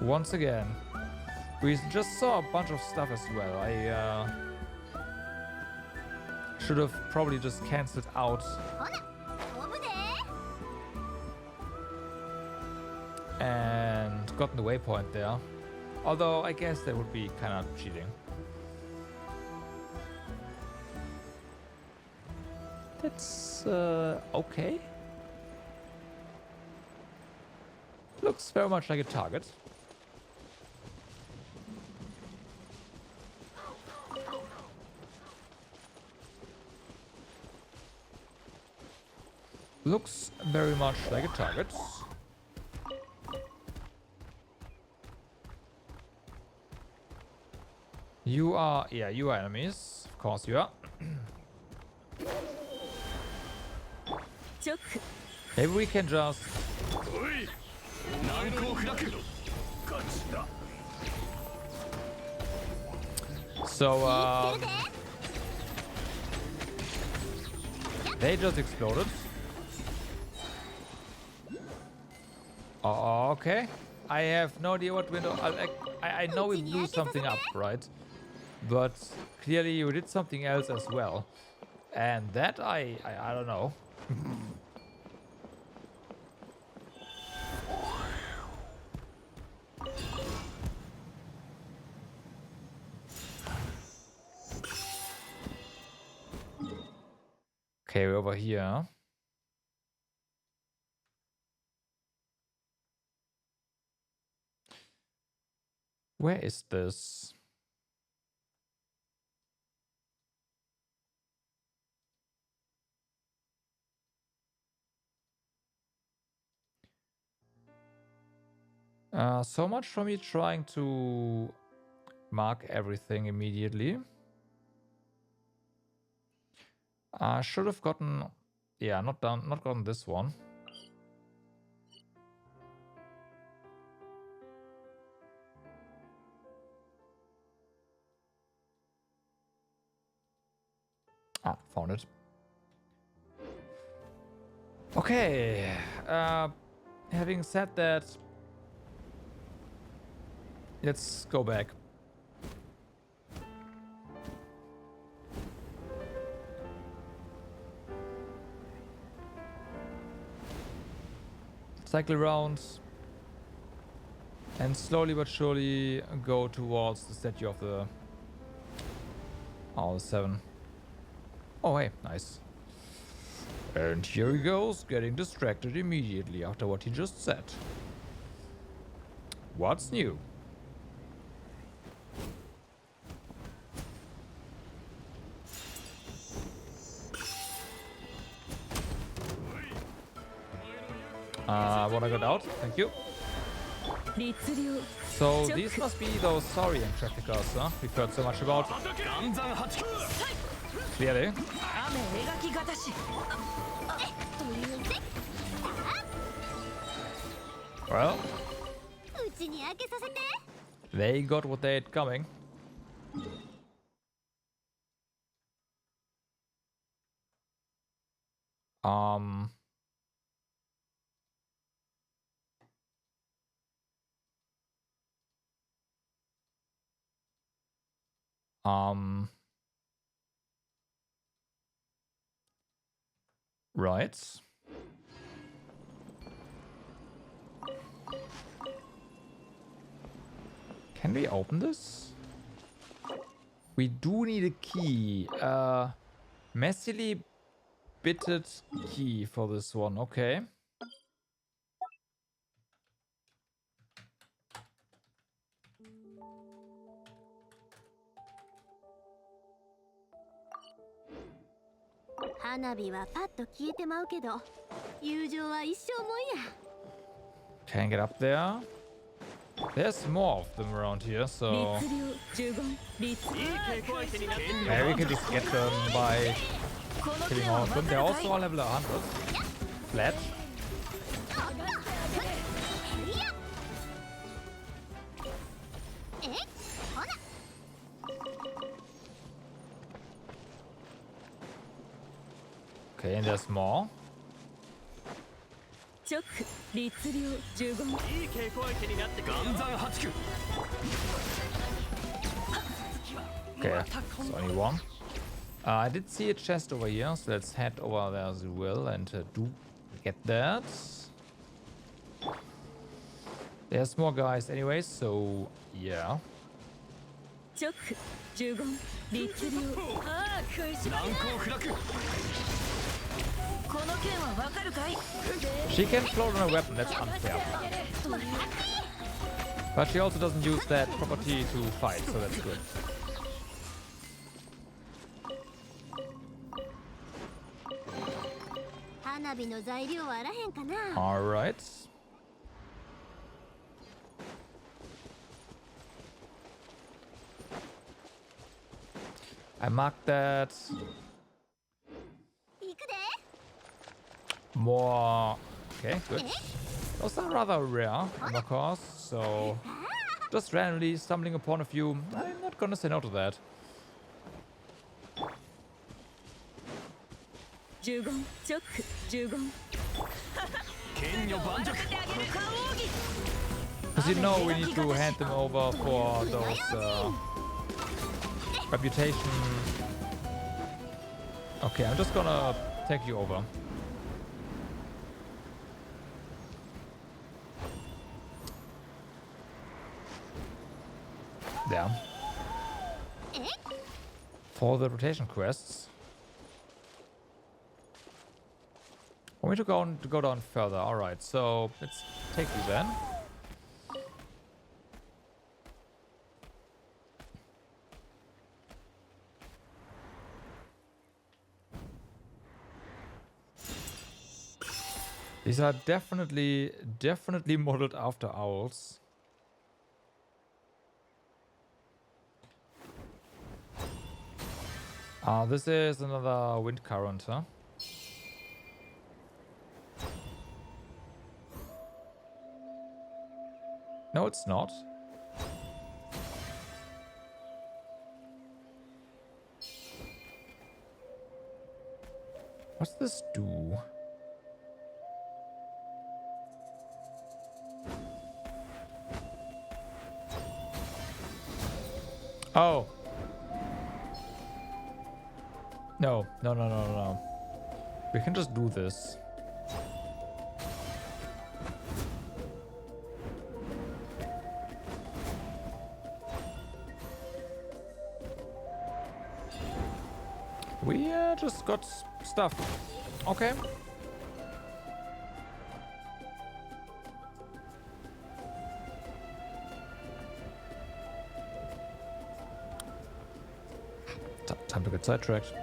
Once again, we just saw a bunch of stuff as well. I should have probably just cancelled out and gotten the waypoint there. Although I guess that would be kind of cheating. That's okay. Looks very much like a target. Looks very much like a target. You are, yeah, you are enemies. Of course you are. Maybe we can just... So, they just exploded. Okay. I have no idea what window... I know we blew something up, right? But clearly you did something else as well. And that I don't know. Okay, we're over here. Where is this? So much for me trying to mark everything immediately. I should have gotten, yeah, not gotten this one. Ah, found it. Okay. Having said that, let's go back. Cycle around. And slowly but surely go towards the statue of the... Oh, the 7. Oh, hey, nice. And here he goes, getting distracted immediately after what he just said. What's new? What I got out, thank you. So these must be those Saurian traffickers, huh? We've heard so much about. Clearly. Well, they got what they had coming. Right. Can we open this? We do need a key. Messily bitted key for this one. Okay. Can't get up there. There's more of them around here, so maybe we can just get them by killing all of them. They're also all level 100. Flat. Okay, and there's more. Okay, it's only one. I did see a chest over here, so let's head over there as well and do get that. There's more guys anyway, so yeah. She can float on a weapon, that's unfair. But she also doesn't use that property to fight, so that's good. Alright. I marked that. More. Okay, good. Those are rather rare, of course, so just randomly stumbling upon a few, I'm not gonna say no to that. Because you know we need to hand them over for those reputation. Okay, I'm just gonna take you over. There. For the rotation quests. Want me to go down further? Alright, so let's take you then. These are definitely modeled after owls. This is another wind current, huh? No, it's not. What's this do? Oh. No, no, no, no, no. We can just do this. We just got stuff. Okay. Time to get sidetracked.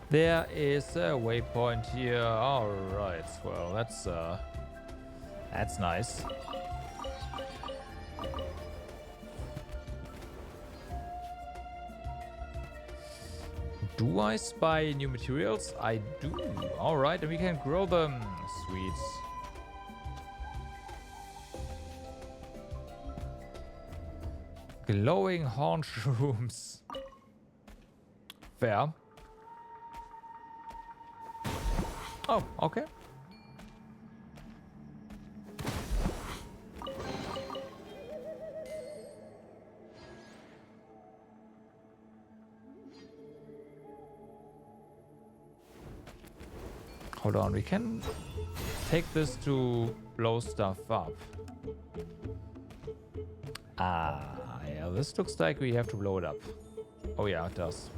There is a waypoint here. All right. Well, that's nice. Do I spy new materials? I do. All right, and we can grow them. Sweet. Glowing horn shrooms. Fair. Oh, okay. Hold on, we can take this to blow stuff up. Ah, yeah, this looks like we have to blow it up. Oh yeah, it does.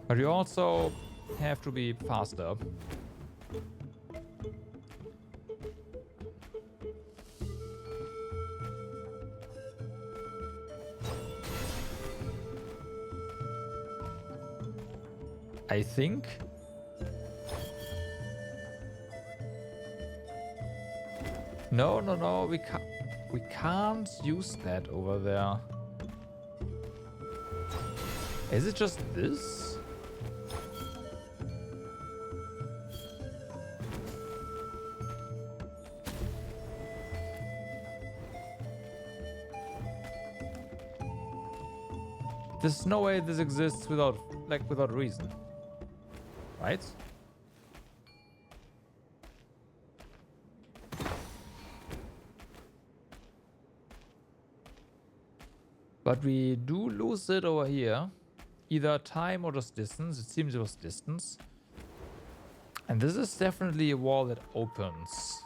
But we also have to be faster. I think. No, no, no, we can't use that over there. Is it just this? There's no way this exists without reason. Right? But we do lose it over here. Either time or just distance. It seems it was distance. And this is definitely a wall that opens.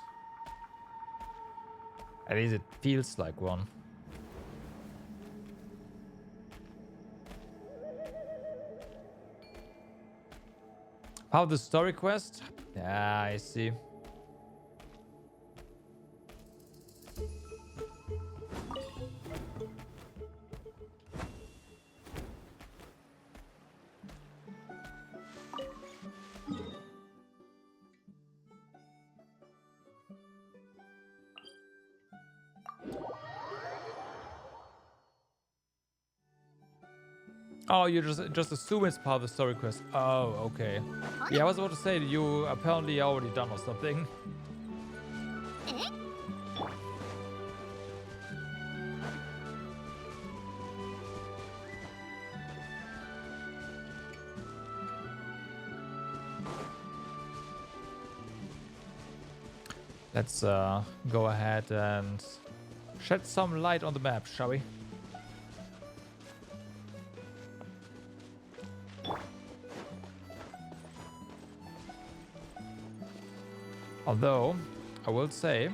At least it feels like one. How the story quest? Yeah, I see. Oh, you just assume it's part of the story quest. Oh, okay. Yeah, I was about to say you apparently already done or something. Let's go ahead and shed some light on the map, shall we? Although, I will say...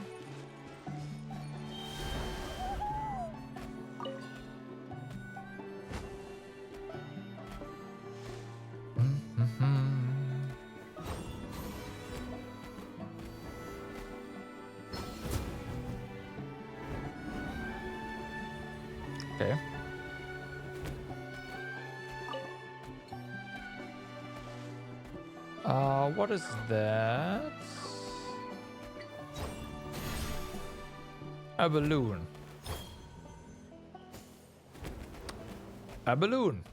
Okay. What is that? A balloon. A balloon.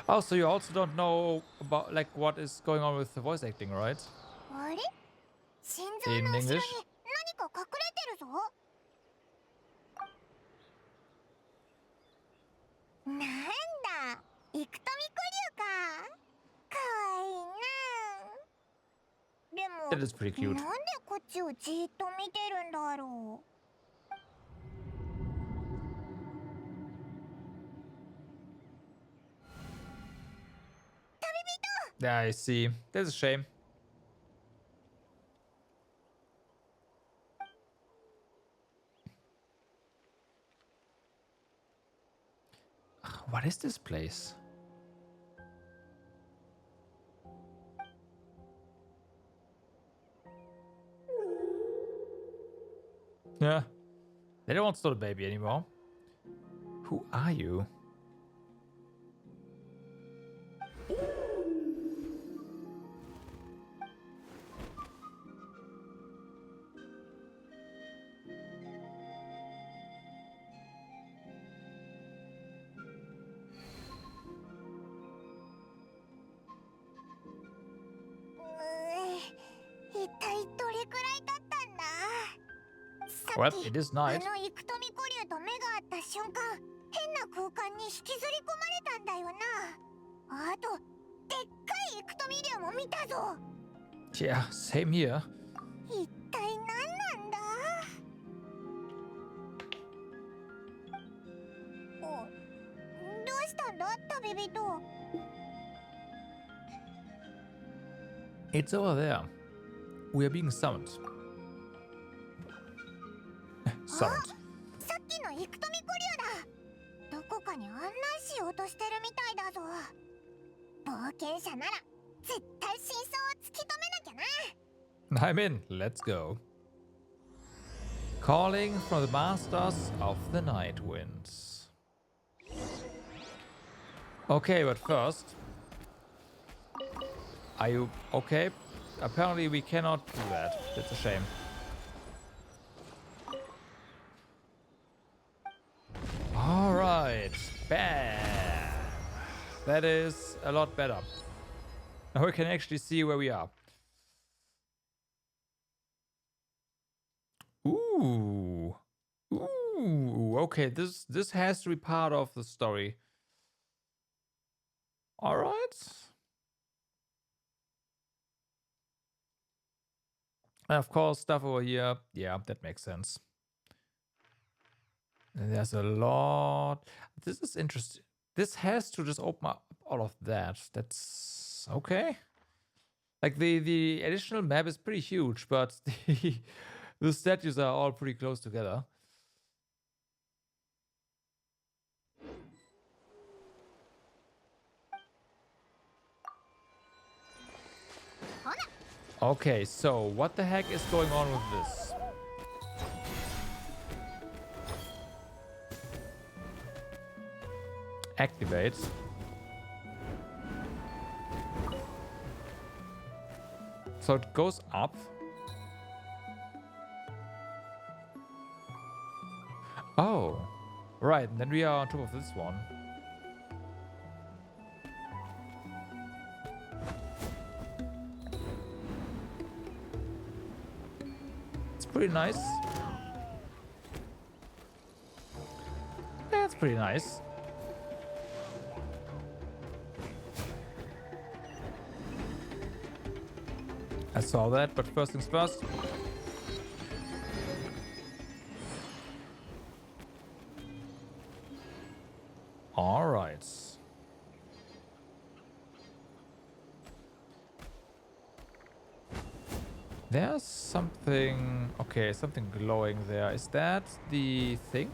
Oh, so you also don't know about like what is going on with the voice acting, right? In English? That is pretty cute. なんでこっちをじーっと見てるんだろう。 Yeah, I see. That's a shame. What is this place? Yeah. They don't want to start a baby anymore. Who are you? Well, it is night. あのイクトミコ竜と目が合った瞬間、変な空間に引きずり込まれたんだよな。あと、でっかいイクトミ竜も見たぞ。Yeah, same here. 一体何なんだ？どうしたんだ、旅人？ It's over there. We are being summoned. Summoned. さっきのイクトミコ竜だ。どこかに案内しようとしてるみたいだぞ。冒険者なら絶対真相を突き止めなきゃな。 I'm in. Let's go. Calling from the masters of the night winds. Okay, but first, are you okay? Apparently we cannot do that. That's a shame. Alright, bam! That is a lot better. Now we can actually see where we are. Ooh. Ooh, okay, this has to be part of the story. Alright. And of course, stuff over here. Yeah, that makes sense. And there's a lot. This is interesting. This has to just open up all of that. That's okay. Like the additional map is pretty huge, but the statues are all pretty close together. Okay, so what the heck is going on with this? Activate. So it goes up. Oh, right. And then we are on top of this one. It's pretty nice. That's pretty nice. I saw that, but first things first. All right. There's something... Okay, something glowing there. Is that the thing?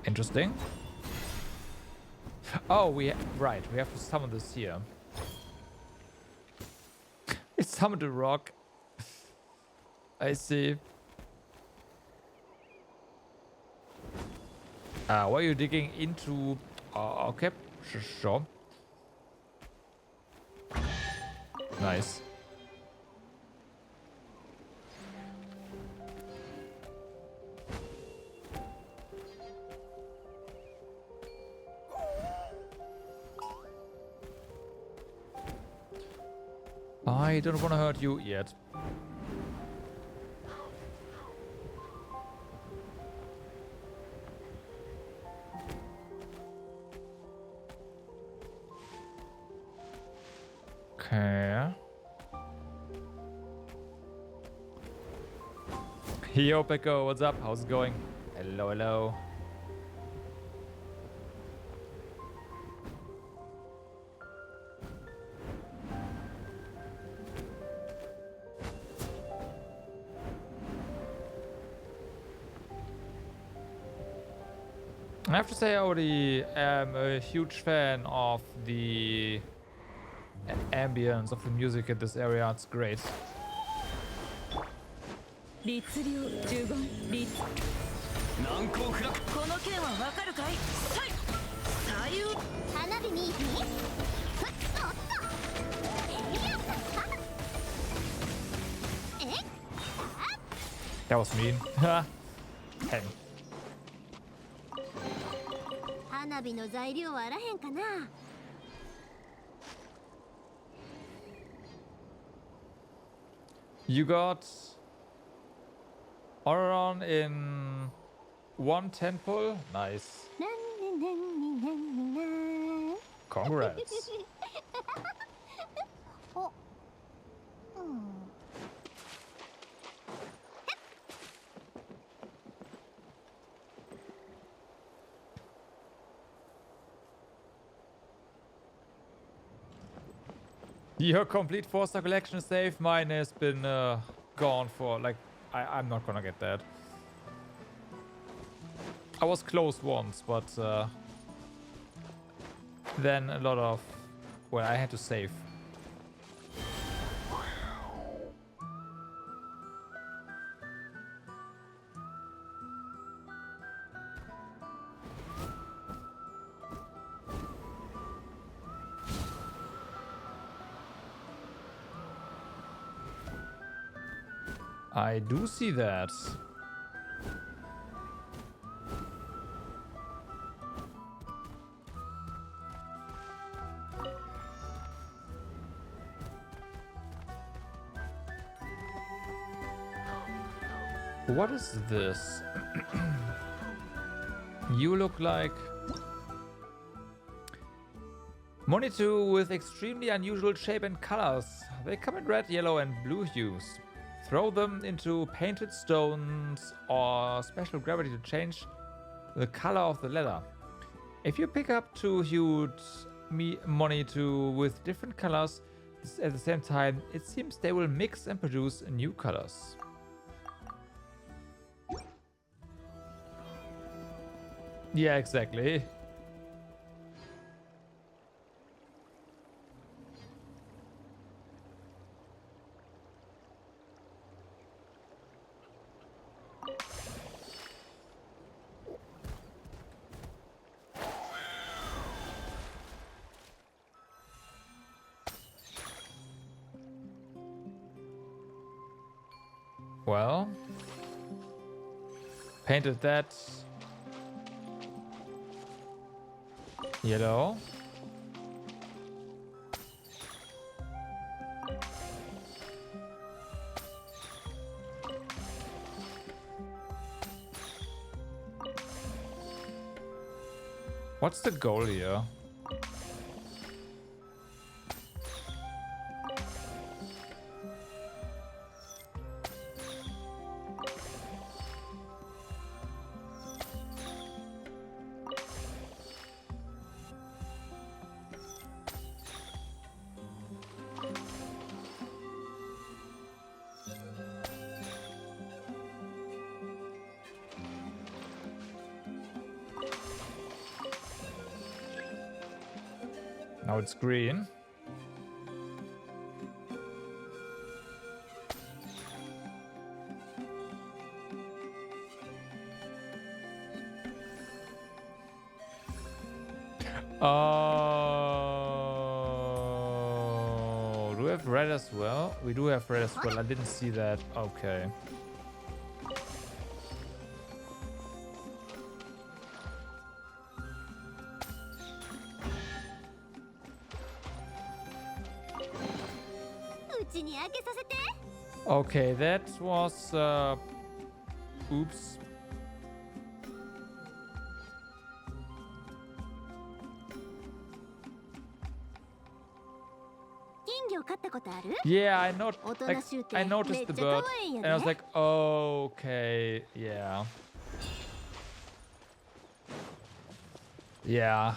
Interesting. Oh, right. We have to summon this here. It summoned a rock. I see. Why are you digging into... okay, sure. Nice. I don't want to hurt you yet. Yo, Peko, what's up? How's it going? Hello, hello. I have to say I already am a huge fan of the ambience of the music in this area. It's great. 律令十言律難攻不落この剣はわかるかい左右花火にThat was mean. 10. 花火の材料はあらへんかな。You got Auron in one temple? Nice. Congrats. Your complete 4-star collection is safe. Mine has been gone for like I'm not gonna get that. I was close once, but then a lot of well, I had to save. I do see that. What is this? You look like Monitu with extremely unusual shape and colors. They come in red, yellow, and blue hues. Throw them into painted stones or special gravity to change the color of the leather. If you pick up two hued Monitu with different colors at the same time, it seems they will mix and produce new colors. Yeah, exactly. Well, painted that yellow. What's the goal here? Now it's green. Oh, do we have red as well? We do have red as well. I didn't see that. Okay. Okay, that was oops. Yeah, I noticed the bird, and I was like, okay, yeah. Yeah.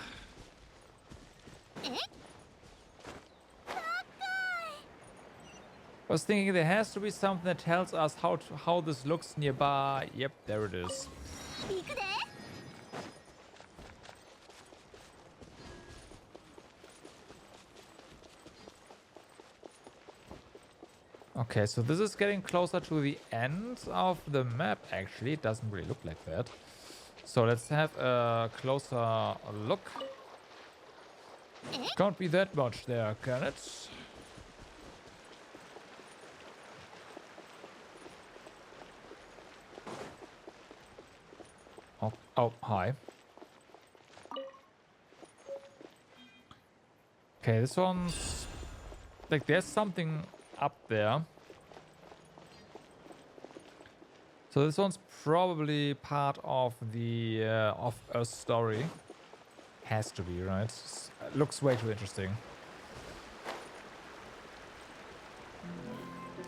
I was thinking there has to be something that tells us how this looks nearby. Yep, there it is. Okay, so this is getting closer to the end of the map, actually. It doesn't really look like that. So let's have a closer look. Can't be that much there, can it? Oh, hi. Okay, this one's... like, there's something up there. So this one's probably part of the of a story. Has to be, right? It looks way too interesting.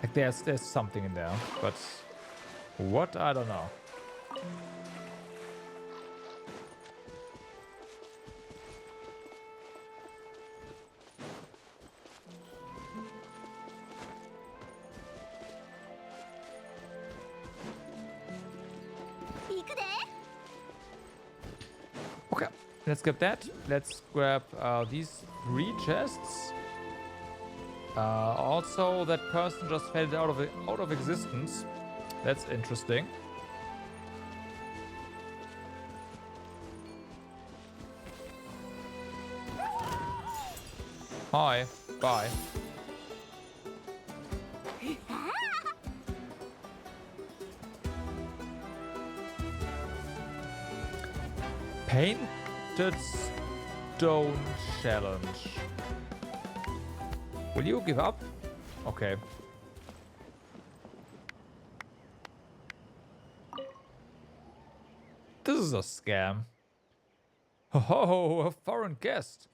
Like there's something in there, but what? I don't know. Okay, let's grab that. Let's grab these 3 chests. Also, that person just faded out of existence. That's interesting. Hi. Bye. Painted Stone Challenge. Will you give up? Okay. This is a scam. Oh, a foreign guest.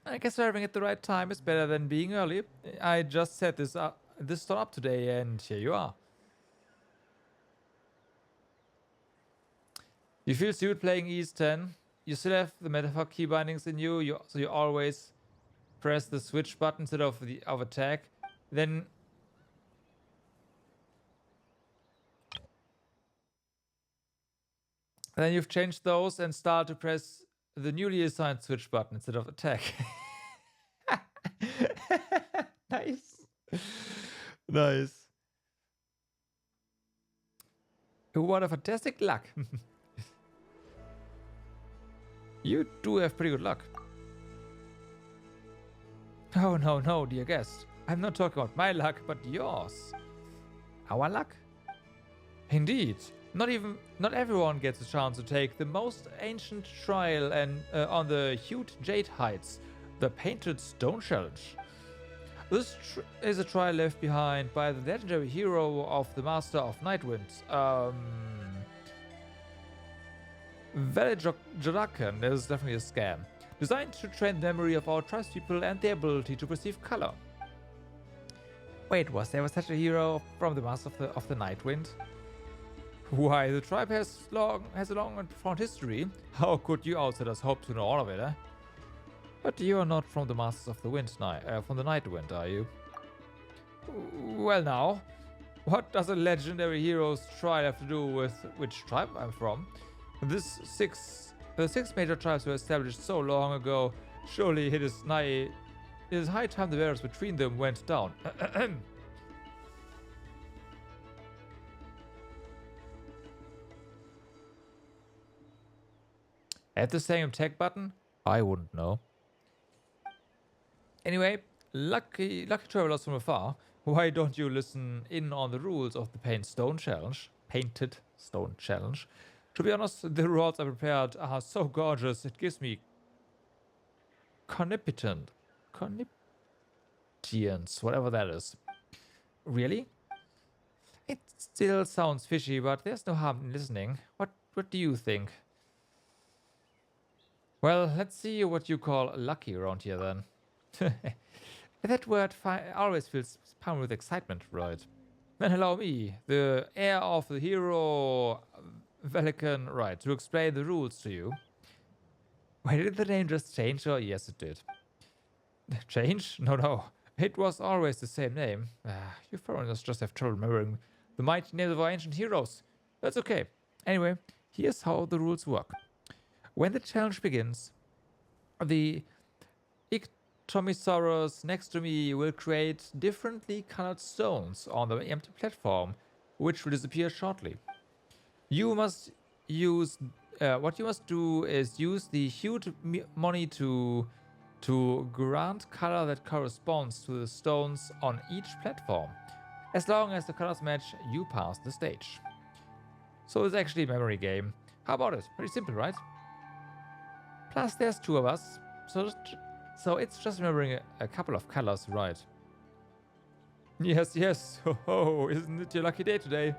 I guess arriving at the right time is better than being early. I just set this store up today, and here you are. You feel stupid playing East 10. You still have the metaphor key bindings in you, so you always press the switch button instead of attack. Then you've changed those and start to press the newly assigned switch button instead of attack. Nice. Nice. What a fantastic luck. You do have pretty good luck. Oh, no, dear guest. I'm not talking about my luck, but yours. Our luck? Indeed. Not everyone gets a chance to take the most ancient trial and on the huge Jade Heights, the Painted Stone Challenge. This is a trial left behind by the legendary hero of the Master of Nightwind, Velijorakan. Is definitely a scam. Designed to train the memory of our tribespeople and their ability to perceive color. Wait, was there such a hero from the Master of the Nightwind? Why, the tribe has a long and profound history. How could you outsiders hope to know all of it, eh? But you are not from the Masters of the Wind, from the Nightwind, are you? Well now, what does a legendary hero's trial have to do with which tribe I'm from? The 6 major tribes were established so long ago. Surely it is high time the barriers between them went down. At the same attack button? I wouldn't know. Anyway, lucky travelers from afar, why don't you listen in on the rules of the Painted Stone Challenge? To be honest, the rules I prepared are so gorgeous, it gives me conniptions, whatever that is. Really? It still sounds fishy, but there's no harm in listening. What do you think? Well, let's see what you call lucky around here then. That word always fills palm with excitement, right? Then allow me, the heir of the hero Velikan, right, to explain the rules to you. Wait, did the name just change? Or yes, it did. Change? No. It was always the same name. You foreigners just have trouble remembering the mighty names of our ancient heroes. That's okay. Anyway, here's how the rules work. When the challenge begins, the Ictomisaurus next to me will create differently colored stones on the empty platform, which will disappear shortly. You must use what you must do is use the hued money to grant color that corresponds to the stones on each platform. As long as the colors match, you pass the stage. So it's actually a memory game. How about it? Pretty simple, right? Plus there's 2 of us, so it's just remembering a couple of colors, right? Yes. Oh, isn't it your lucky day today?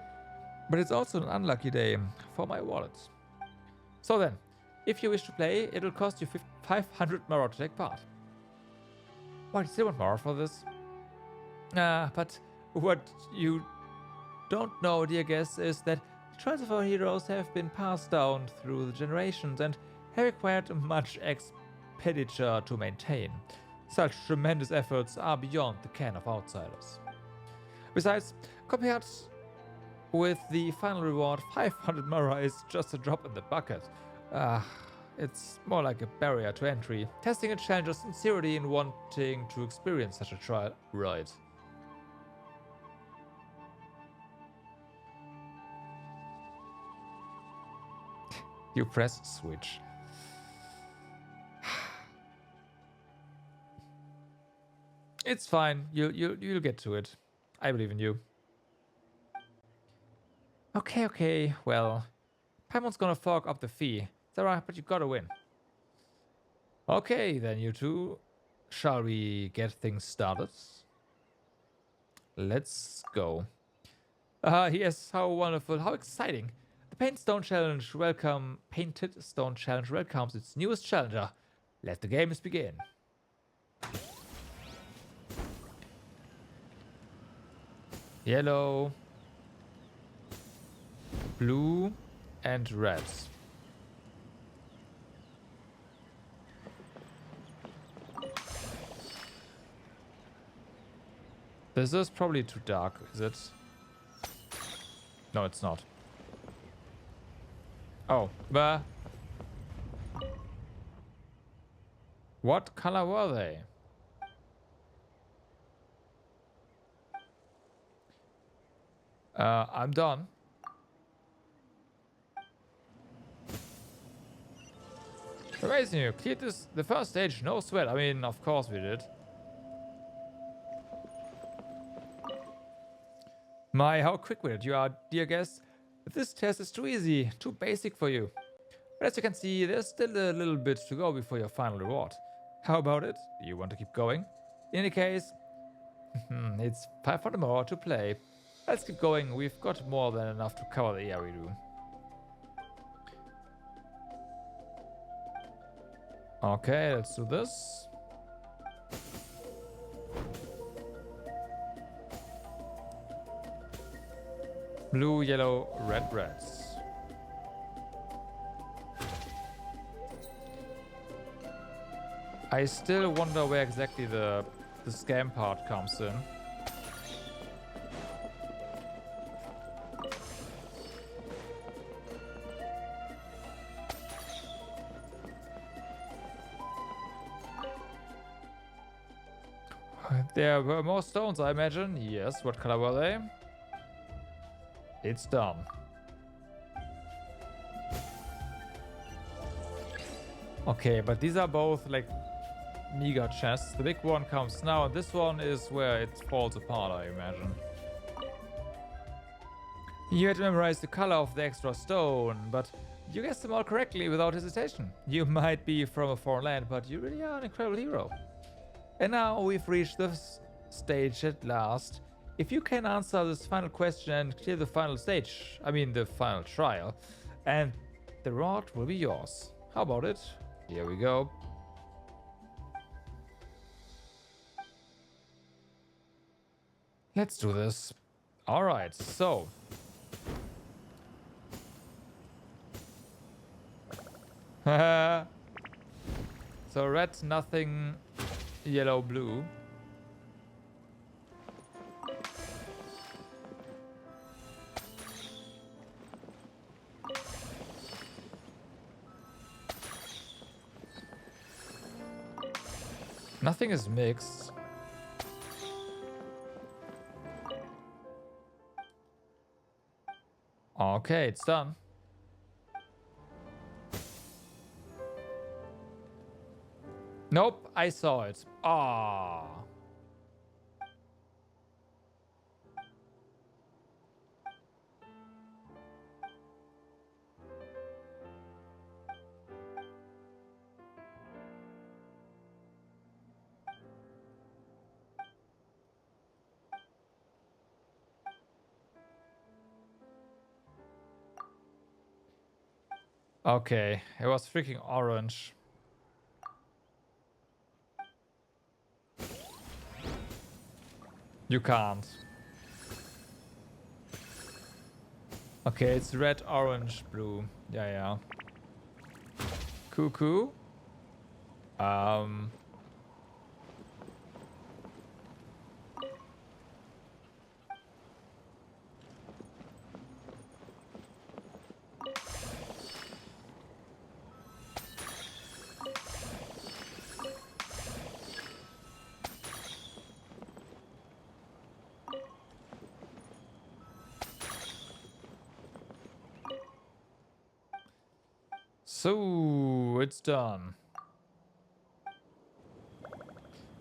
But it's also an unlucky day for my wallet. So then, if you wish to play, it'll cost you 500 Mara to take part. Why, you still want Mara for this? But what you don't know, dear guests, is that the traits of our heroes have been passed down through the generations and have required much expenditure to maintain. Such tremendous efforts are beyond the ken of outsiders. Besides, compared with the final reward, 500 Mara is just a drop in the bucket. It's more like a barrier to entry, testing a challenger's sincerity in wanting to experience such a trial ride. You press switch. It's fine. You'll get to it. I believe in you. Okay. Well, Paimon's gonna fork up the fee. It's alright, but you gotta win. Okay, then you two. Shall we get things started? Let's go. Yes, how wonderful, how exciting. The Painted Stone Challenge welcomes its newest challenger. Let the games begin. Yellow, blue, and red. This is probably too dark, is it? No, it's not. Oh, but what color were they? I'm done. Amazing, you cleared the first stage, no sweat. I mean, of course we did. My, how quick-witted you are, dear guest. This test is too easy, too basic for you. But as you can see, there's still a little bit to go before your final reward. How about it? You want to keep going? In any case, it's 500 more to play. Let's keep going. We've got more than enough to cover the area we do. Okay, let's do this. Blue, yellow, red, reds. I still wonder where exactly the scam part comes in. There were more stones, I imagine. Yes, what color were they? It's done. Okay, but these are both like meager chests. The big one comes now, and this one is where it falls apart, I imagine. You had to memorize the color of the extra stone, but you guessed them all correctly without hesitation. You might be from a foreign land, but you really are an incredible hero. And now we've reached this stage at last. If you can answer this final question and clear the final stage, I mean the final trial, and the reward will be yours. How about it? Here we go. Let's do this. All right, so. So red, nothing, yellow, blue. Nothing is mixed. Okay, it's done. Nope, I saw it. Ah. Okay, it was freaking orange. You can't. Okay, it's red, orange, blue. Yeah. Cuckoo. So it's done.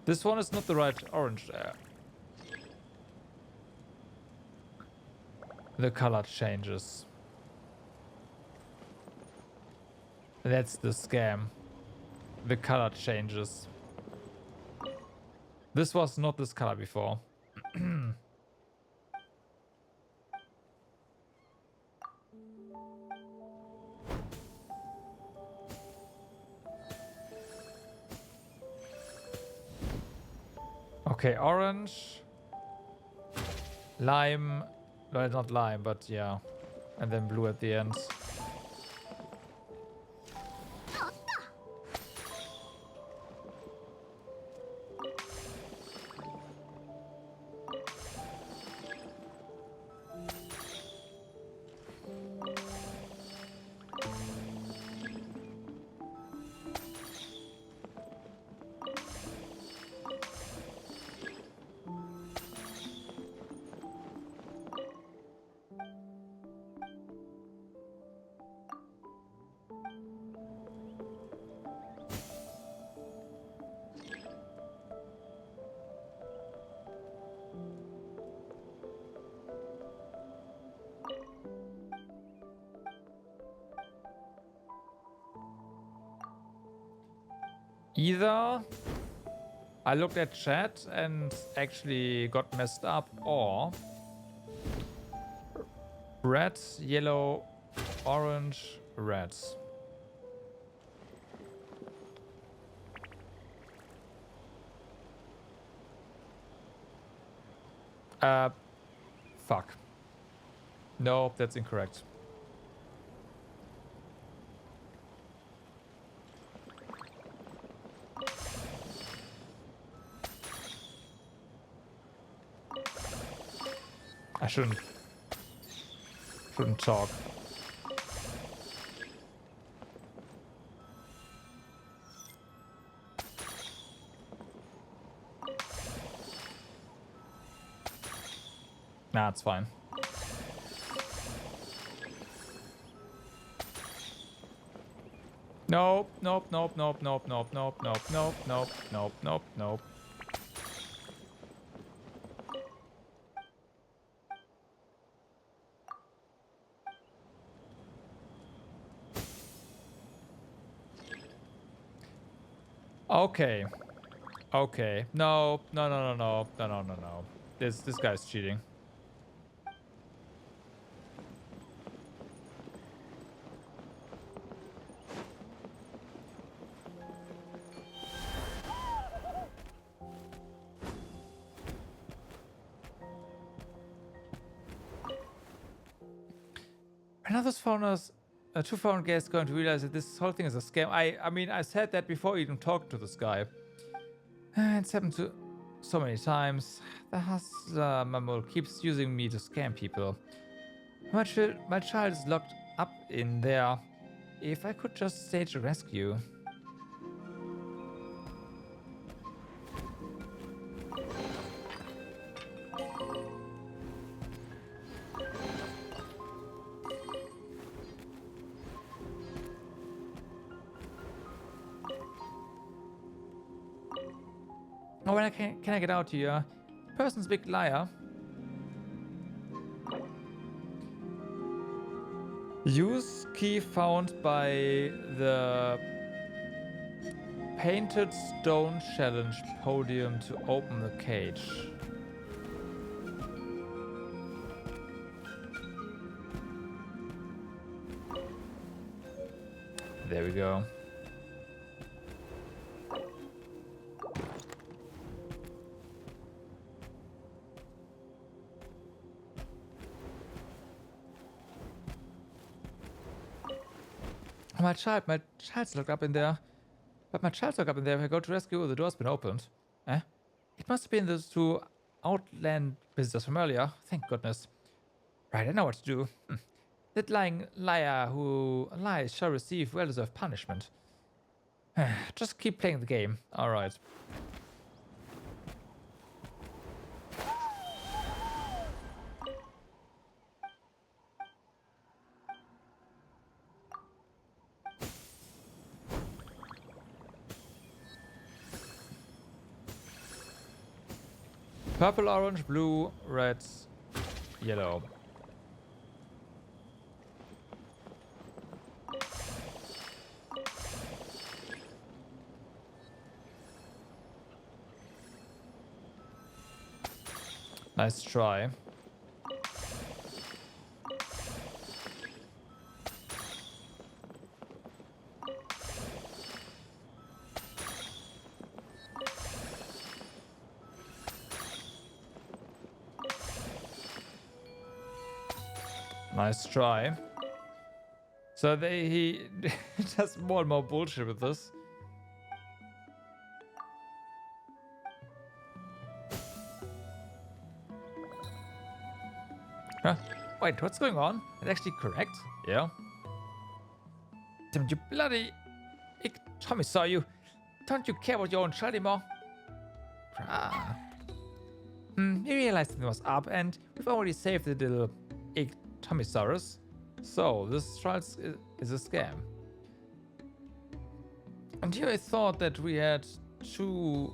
This one is not the right orange there. The color changes. That's the scam. The color changes. This was not this color before. Okay, orange, lime, no, not lime, but yeah, and then blue at the end. Either I looked at chat and actually got messed up, or red, yellow, orange, red. Fuck. No, that's incorrect. I shouldn't talk. Nah, it's fine. Nope, nope, nope, nope, nope, nope, nope, nope, nope, nope, nope, nope, nope. Okay. Okay. No, no, no, no, no, no, no, no, no. This guy's cheating. Another foreigners, two foreign guests going to realize that this whole thing is a scam. I mean, I said that before even talking to this guy. It's happened to so many times. The hustler mammal keeps using me to scam people. My child is locked up in there. If I could just stage a rescue. Oh, when can I get out here? Person's big liar. Use key found by the painted stone challenge podium to open the cage. There we go. My child's locked up in there. But my child's locked up in there. If I go to rescue, the door's been opened. Eh? It must have been those two outland visitors from earlier. Thank goodness. Right, I know what to do. That lying liar who lies shall receive well-deserved punishment. Just keep playing the game. Alright. Purple, orange, blue, red, yellow. Nice try. Nice try. So he does more and more bullshit with this. Huh? Wait, what's going on? Is actually correct? Yeah. Damn you bloody... Tommy saw you. Don't you care about your own child anymore? Ah. He realized something was up and we've already saved the little Tomisaurus. So, this trial is a scam. And here I thought that we had two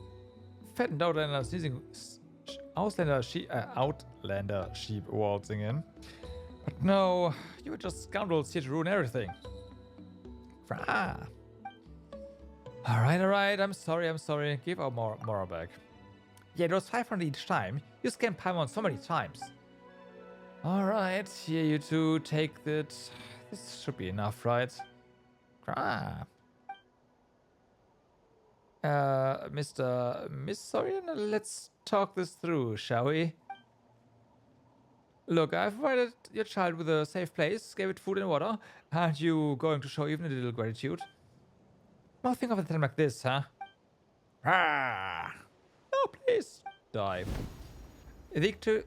fattened outlanders using Outlander sheep waltzing in. But no, you were just scoundrels here to ruin everything. Ah. Alright, I'm sorry. Give our Mora back. Yeah, it was 500 each time. You scammed Paimon so many times. Alright, here you two, take that. This should be enough, right? Ah. Miss Sorian, let's talk this through, shall we? Look, I've provided your child with a safe place, gave it food and water. Aren't you going to show even a little gratitude? Nothing of a time like this, huh? Ah! Oh, please. Die. The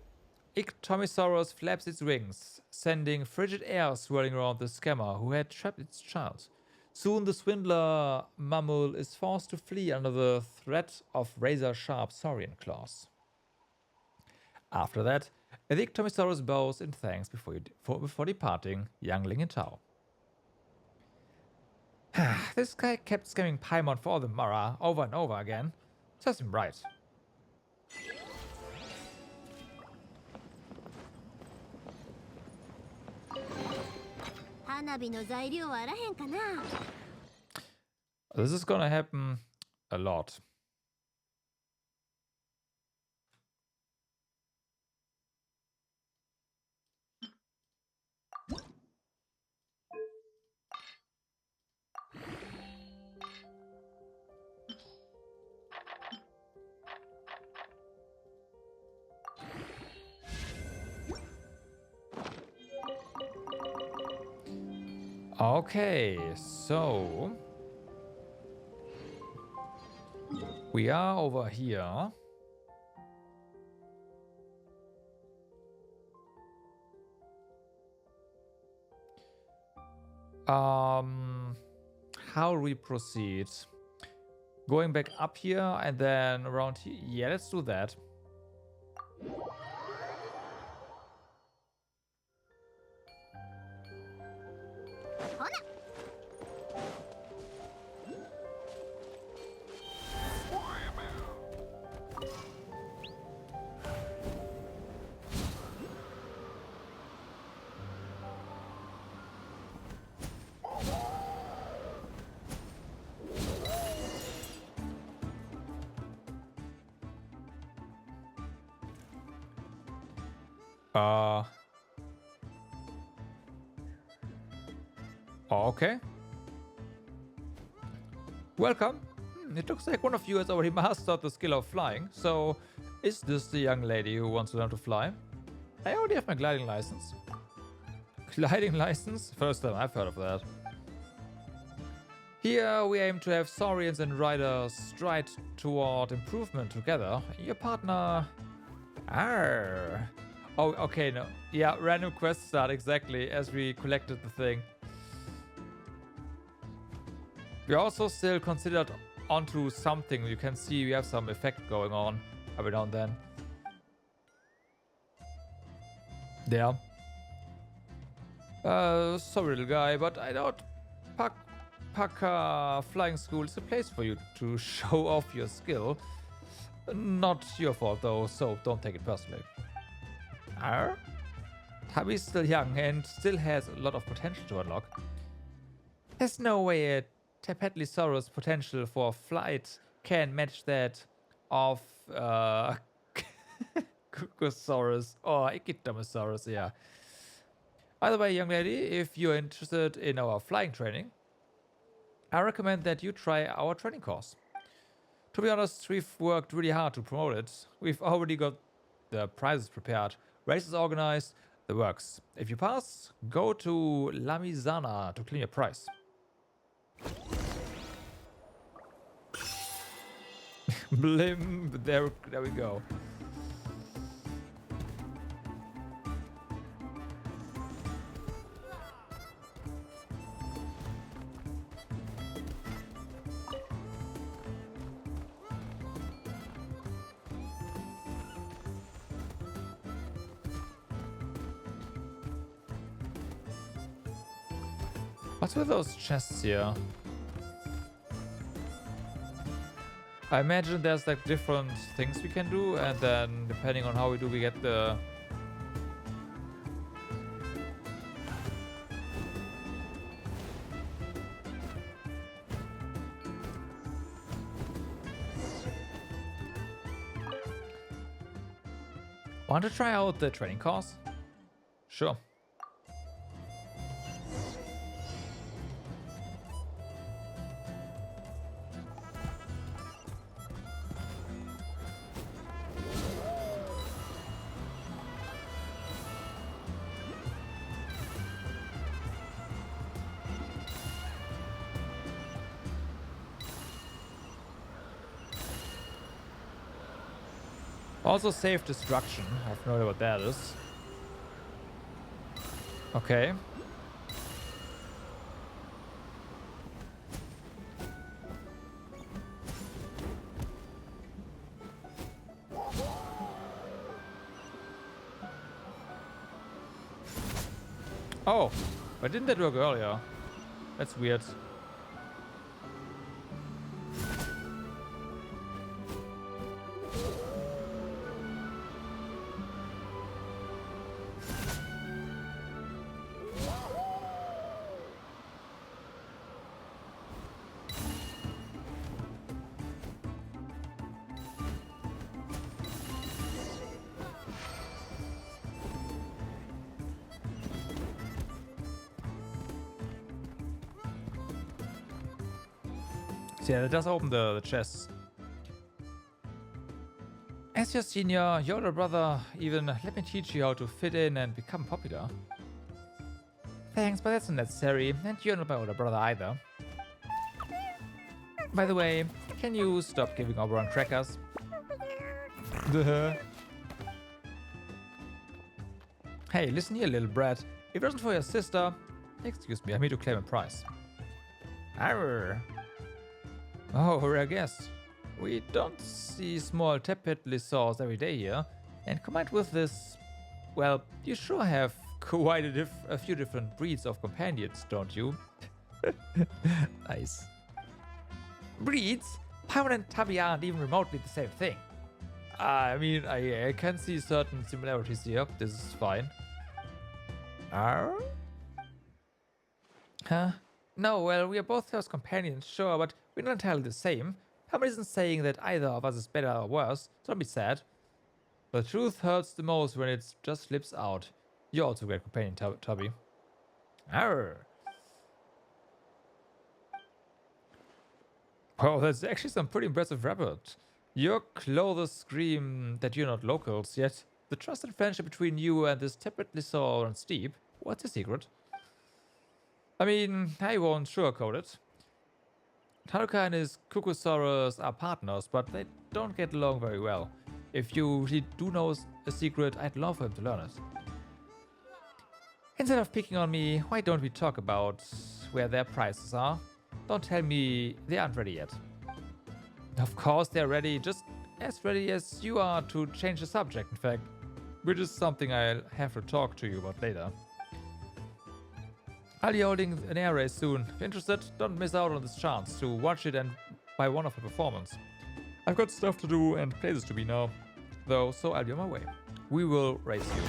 Ictomisaurus flaps its wings, sending frigid air swirling around the scammer who had trapped its child. Soon the swindler mammal is forced to flee under the threat of razor-sharp saurian claws. After that, the Ictomisaurus bows in thanks before departing youngling and Tau. This guy kept scamming Paimon for all the Mara over and over again. Serves him right. This is gonna happen a lot. Okay, so we are over here. How do we proceed? Going back up here and then around here. Yeah, let's do that. Okay. Welcome. It looks like one of you has already mastered the skill of flying. So, is this the young lady who wants to learn to fly? I already have my gliding license. Gliding license? First time I've heard of that. Here we aim to have saurians and riders stride toward improvement together. Your partner... Arr. Oh, okay, no. Yeah, random quest start, exactly, as we collected the thing. We are also still considered onto something. You can see we have some effect going on every now and then. There. Sorry, little guy, but I doubt Paka Flying School is a place for you to show off your skill. Not your fault, though, so don't take it personally. Arr? Tabby's still young and still has a lot of potential to unlock. There's no way a Tepetlisaurus' potential for flight can match that of Kukosaurus or Echidnosaurus, yeah. Either way, young lady, if you're interested in our flying training, I recommend that you try our training course. To be honest, we've worked really hard to promote it. We've already got the prizes prepared, races organized, the works. If you pass, go to Lamizana to claim your prize. Blim, there we go. What's with those chests here? I imagine there's like different things we can do, and then depending on how we do, we get the... Want to try out the training course? Sure. Also safe destruction. I have no idea what that is. Okay. Oh, but didn't that work earlier? That's weird. Yeah, that does open the chests. As your senior, your older brother even let me teach you how to fit in and become popular. Thanks, but that's not necessary, and you're not my older brother either. By the way, can you stop giving Oberon crackers? Hey, listen here, little brat. If it wasn't for your sister... Excuse me, I need to claim a price. Arr. Oh, rare guest. We don't see small Teyvat lizards every day here. And combined with this... Well, you sure have quite a few different breeds of companions, don't you? Nice. Breeds? Paimon and Tabi aren't even remotely the same thing. I mean, I can see certain similarities here. This is fine. Huh? No, well, we are both first companions, sure, but we're not entirely the same. Paimon isn't saying that either of us is better or worse, so don't be sad. The truth hurts the most when it just slips out. You're also a great companion, Tabi. Arr. Oh, that's actually some pretty impressive rapport. Your clothes scream that you're not locals, yet the trust and friendship between you and this Teyvat lizard runs deep. What's the secret? I mean, I won't sugarcoat it. Haruka and his Kukusaurus are partners, but they don't get along very well. If you really do know a secret, I'd love for him to learn it. Instead of picking on me, why don't we talk about where their prices are? Don't tell me they aren't ready yet. Of course they're ready, just as ready as you are to change the subject, in fact. Which is something I'll have to talk to you about later. I'll be holding an air race soon. If you're interested, don't miss out on this chance to watch it and buy one of the performance. I've got stuff to do and places to be now, though, so I'll be on my way. We will race you.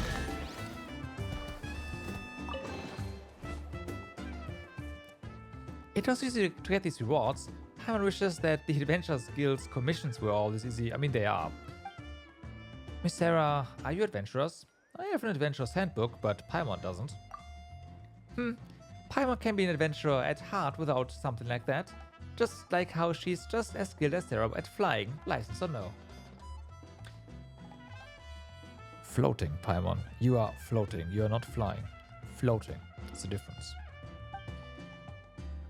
It was easy to get these rewards. Paimon wishes that the Adventurers Guild's commissions were all this easy. I mean, they are. Miss Sarah, are you adventurous? I have an adventurer's handbook, but Paimon doesn't. Paimon can be an adventurer at heart without something like that. Just like how she's just as skilled as Sarah at flying, license or no. Floating, Paimon. You are floating. You are not flying. Floating. It's the difference.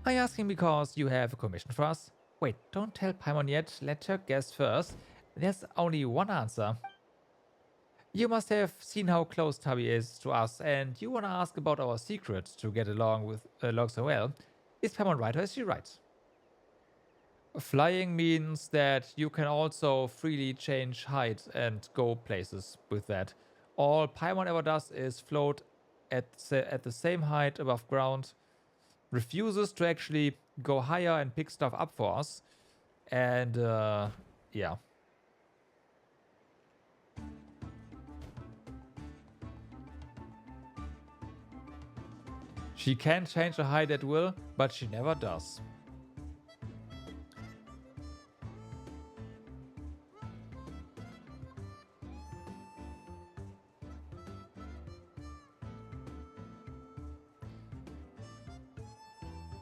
Are you asking because you have a commission for us? Wait, don't tell Paimon yet. Let her guess first. There's only one answer. You must have seen how close Tabi is to us, and you want to ask about our secret to get along so well. Is Paimon right or is she right? Flying means that you can also freely change height and go places with that. All Paimon ever does is float at the same height above ground, refuses to actually go higher and pick stuff up for us, and yeah. She can change her height at will, but she never does.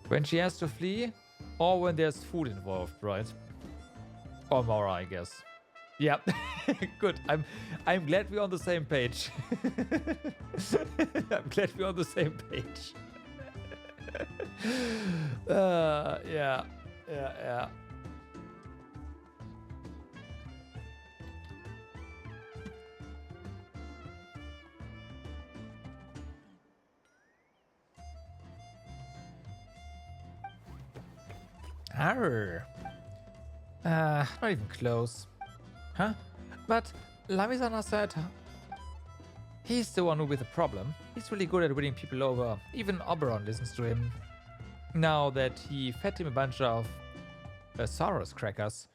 When she has to flee, or when there's food involved, right? Or Mora, I guess. Yeah, good. I'm glad we're on the same page. I'm glad we're on the same page. Yeah. Arr. Not even close. Huh? But Lamizana said he's the one with the problem. He's really good at winning people over. Even Oberon listens to him. Now that he fed him a bunch of Saurus crackers.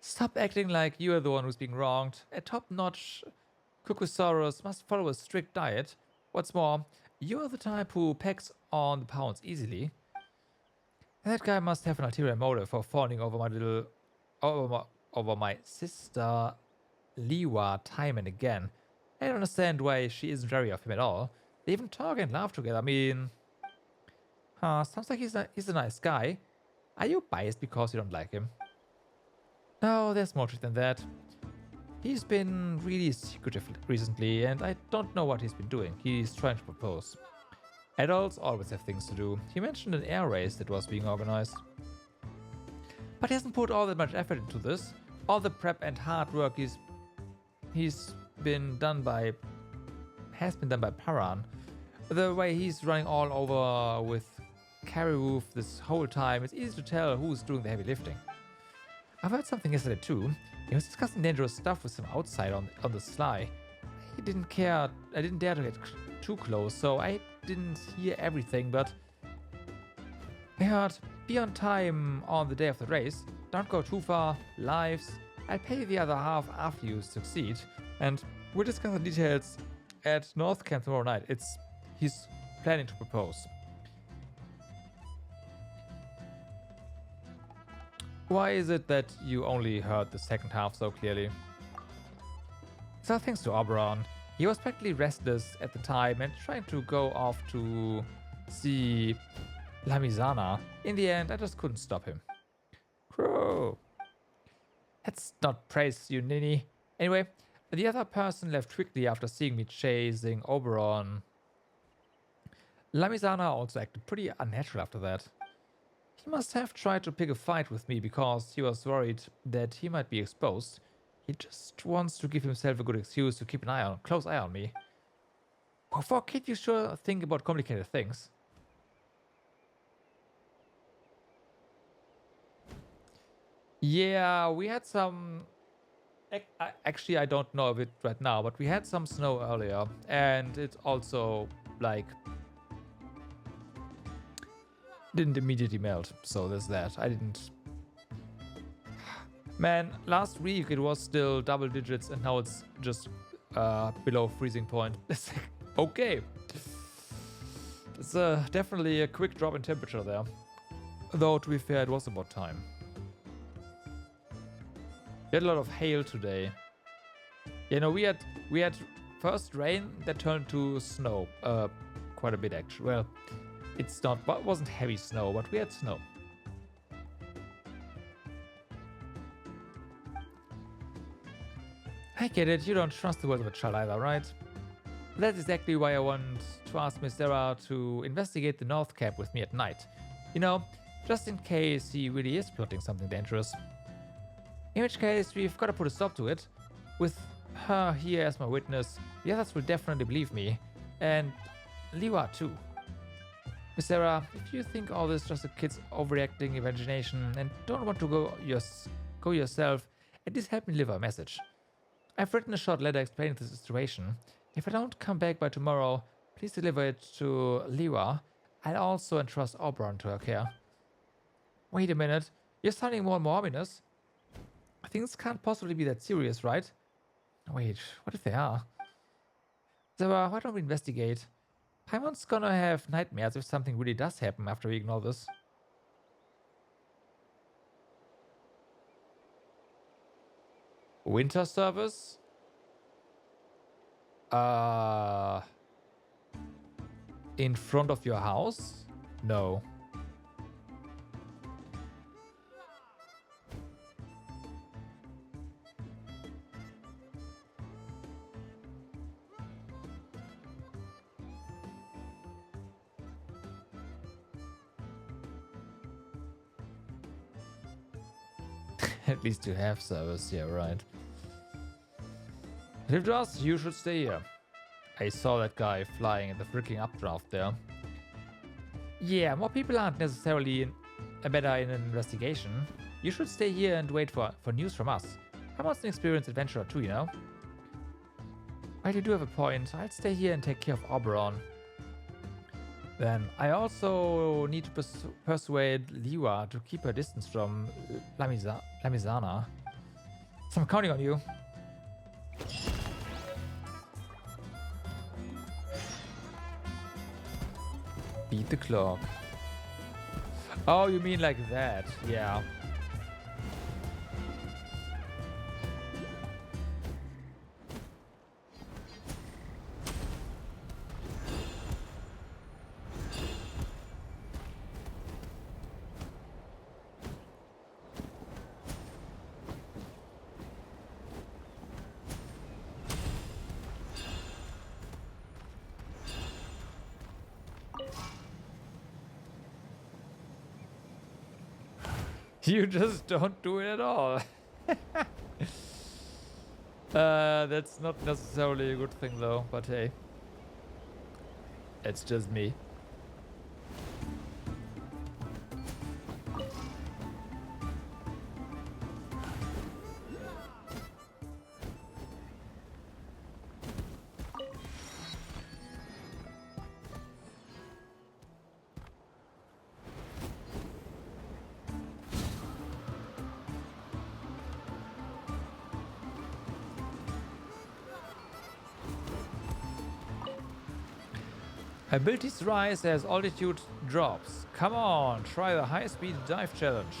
Stop acting like you're the one who's being wronged. A top-notch Kukusaurus must follow a strict diet. What's more, you're the type who packs on the pounds easily. That guy must have an ulterior motive for fawning over my sister Liwa time and again. I don't understand why she isn't wary of him at all. They even talk and laugh together. I mean, sounds like he's a nice guy. Are you biased because you don't like him? No, there's more to it than that. He's been really secretive recently, and I don't know what he's been doing. He's trying to propose. Adults always have things to do. He mentioned an air race that was being organized. But he hasn't put all that much effort into this. All the prep and hard work has been done by Paran. The way he's running all over with Carry Roof this whole time, it's easy to tell who's doing the heavy lifting. I've heard something yesterday too. He was discussing dangerous stuff with some outside on the sly. I didn't dare to get too close, so I didn't hear everything, but I heard, be on time on the day of the race, don't go too far, lives, I'll pay the other half after you succeed, and we'll discuss the details at North Camp tomorrow night. He's planning to propose. Why is it that you only heard the second half so clearly? So thanks to Oberon. He was practically restless at the time and trying to go off to see Lamizana. In the end, I just couldn't stop him. Crow. Let's not praise you, Ninny. Anyway, the other person left quickly after seeing me chasing Oberon. Lamizana also acted pretty unnatural after that. He must have tried to pick a fight with me because he was worried that he might be exposed. He just wants to give himself a good excuse to keep an close eye on me. For a kid, you sure think about complicated things. Yeah, we had some... Actually, I don't know of it right now, but we had some snow earlier. And it also, like... didn't immediately melt, so there's that. I didn't... Man, last week it was still double digits and now it's just below freezing point. Okay. It's definitely a quick drop in temperature there. Though, to be fair, it was about time. We had a lot of hail today. You know, we had first rain that turned to snow. Quite a bit, actually. Well... it wasn't heavy snow, but we had snow. I get it, you don't trust the word of a child either, right? That's exactly why I want to ask Miss Sarah to investigate the North Cap with me at night. You know, just in case he really is plotting something dangerous. In which case, we've got to put a stop to it. With her here as my witness, the others will definitely believe me. And Liwa too. Miss Sarah, if you think all this is just a kid's overreacting imagination and don't want to go yourself, at least help me deliver a message. I've written a short letter explaining the situation. If I don't come back by tomorrow, please deliver it to Liwa. I'll also entrust Oberon to her care. Wait a minute, you're sounding more and more ominous. Things can't possibly be that serious, right? Wait, what if they are? Sarah, why don't we investigate? Paimon's gonna have nightmares if something really does happen after we ignore this. Winter service? In front of your house? No. At least you have service, yeah, right. If it does, you should stay here. I saw that guy flying in the freaking updraft there. Yeah, more people aren't necessarily better in an investigation. You should stay here and wait for news from us. I'm also an experienced adventurer too, you know? Well, you do have a point. I'll stay here and take care of Oberon. Then I also need to persuade Liwa to keep her distance from Lamizana. So I'm counting on you. Beat the clock. Oh, you mean like that? Yeah. You just don't do it at all. That's not necessarily a good thing though, but hey. It's just me. Abilities rise as altitude drops. Come on, try the high-speed dive challenge.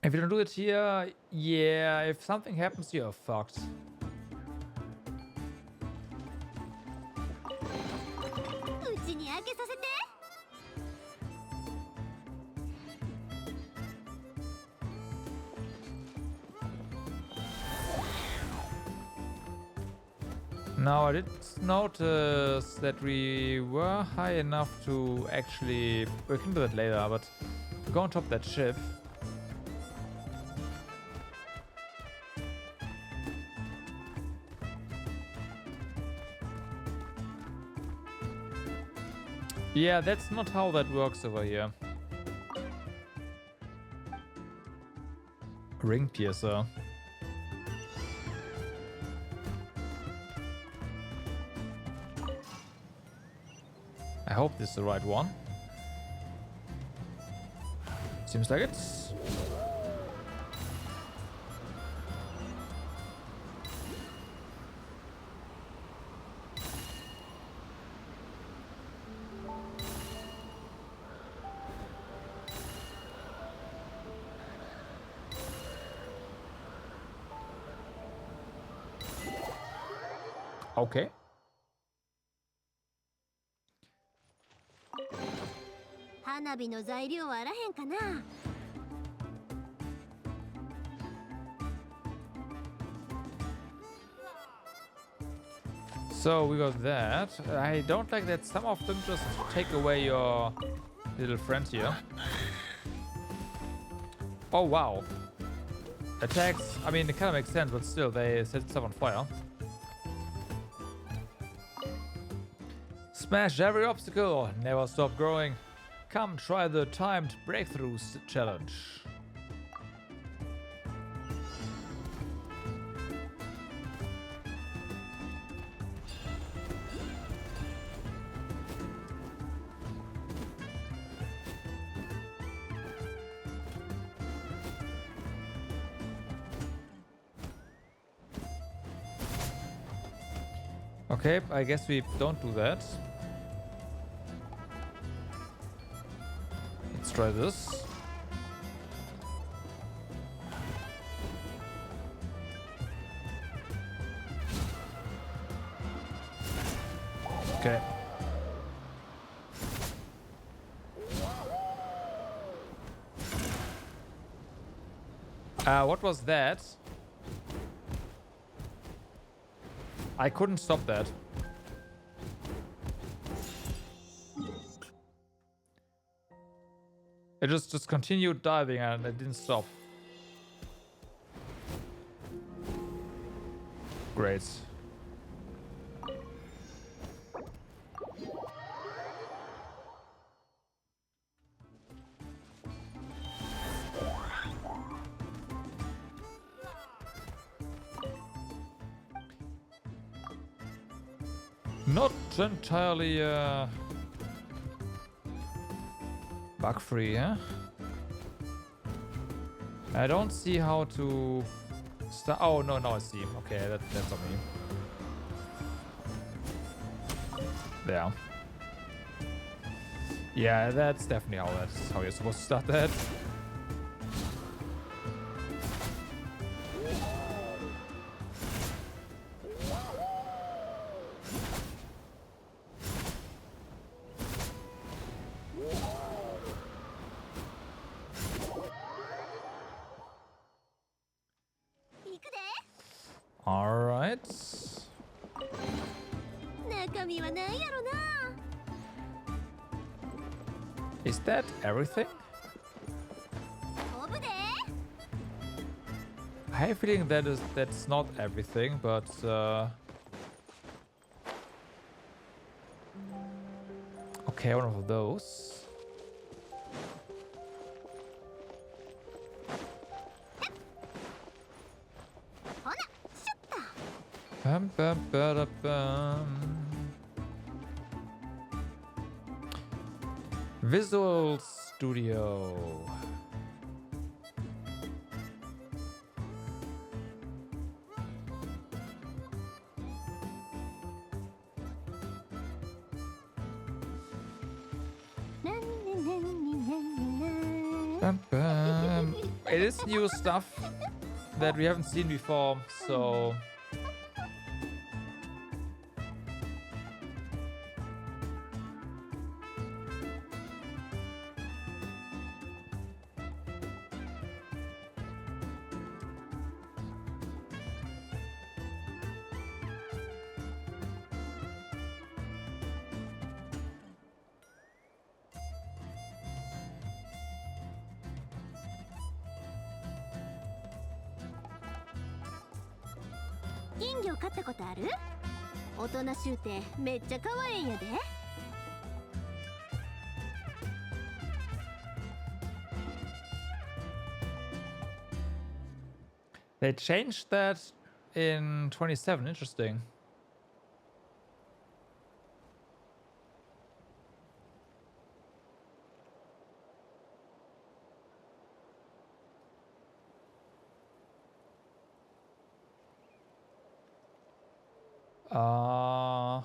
If you don't do it here, yeah, if something happens, you're fucked. Now I did notice that we were high enough to actually, we can do that later, but go on top of that ship. Yeah, that's not how that works over here. Ring piercer. I hope this is the right one. Seems like it's. Okay. So we got that. I don't like that some of them just take away your little friend here. Oh wow. Attacks, I mean it kind of makes sense, but still they set stuff on fire. Smash every obstacle, never stop growing. Come try the timed breakthroughs challenge. Okay, I guess we don't do that. Let's try this. Okay. What was that? I couldn't stop that. It just continued diving and it didn't stop. Great. Not entirely bug-free, huh? I don't see how to start. Oh, no, I see. Okay, that's on me. There. Yeah, that's definitely how you're supposed to start that. All right. Is that everything? I have a feeling that's not everything, but okay, one of those. Bum, bum, ba, bum. Visual Studio. Bum, bum. It is new stuff that we haven't seen before, so they changed that in 27. Interesting. Uh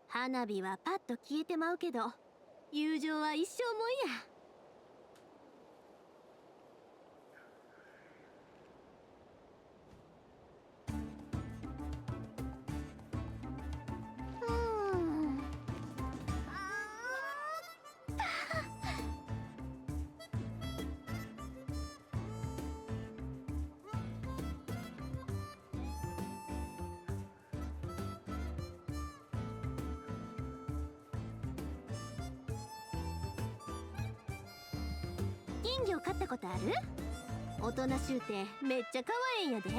花火はパッと消えてまうけど、友情は一生もんや。金魚飼ったことある？大人しゅうてめっちゃ可愛いんやで。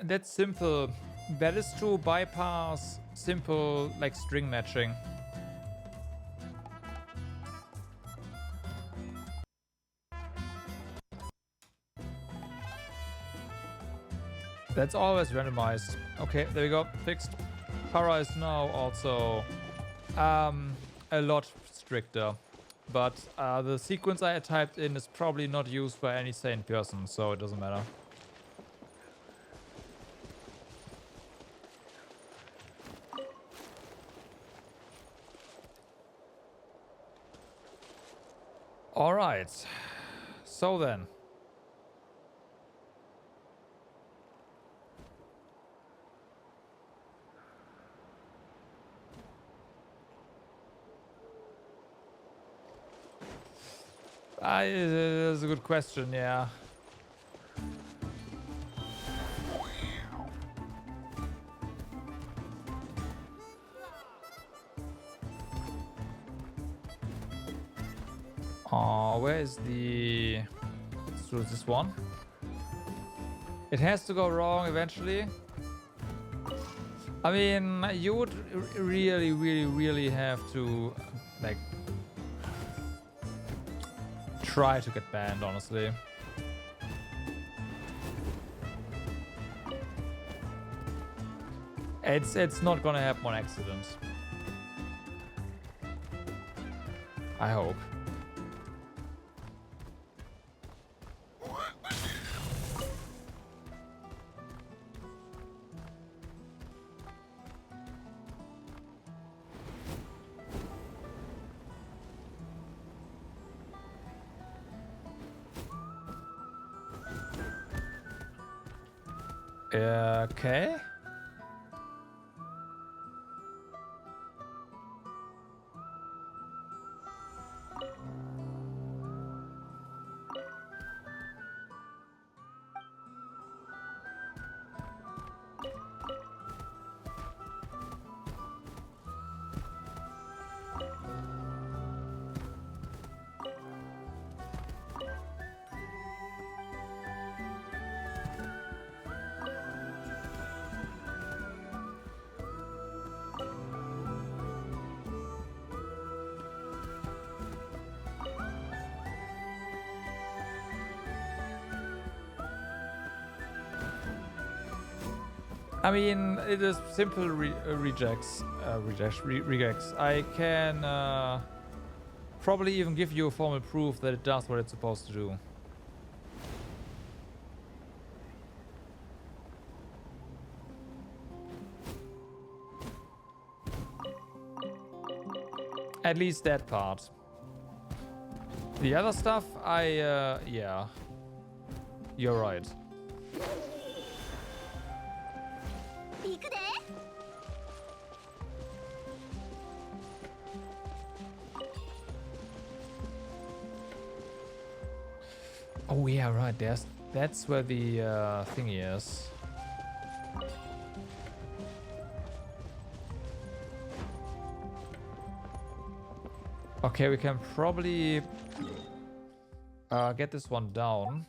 That's simple. That is to bypass simple like string matching. That's always randomized. Okay, there we go. Fixed. Para is now also a lot stricter. But the sequence I typed in is probably not used by any sane person, so it doesn't matter. All right. So then. That's a good question, yeah. Where is the... Let's do this one. It has to go wrong eventually. I mean, you would really have to, like, try to get banned, honestly. It's not gonna happen on accident. I hope. Okay. I mean, it is simple rejects. I can probably even give you a formal proof that it does what it's supposed to do. At least that part. The other stuff, yeah. You're right. Oh yeah, right. That's where the thingy is. Okay, we can probably get this one down.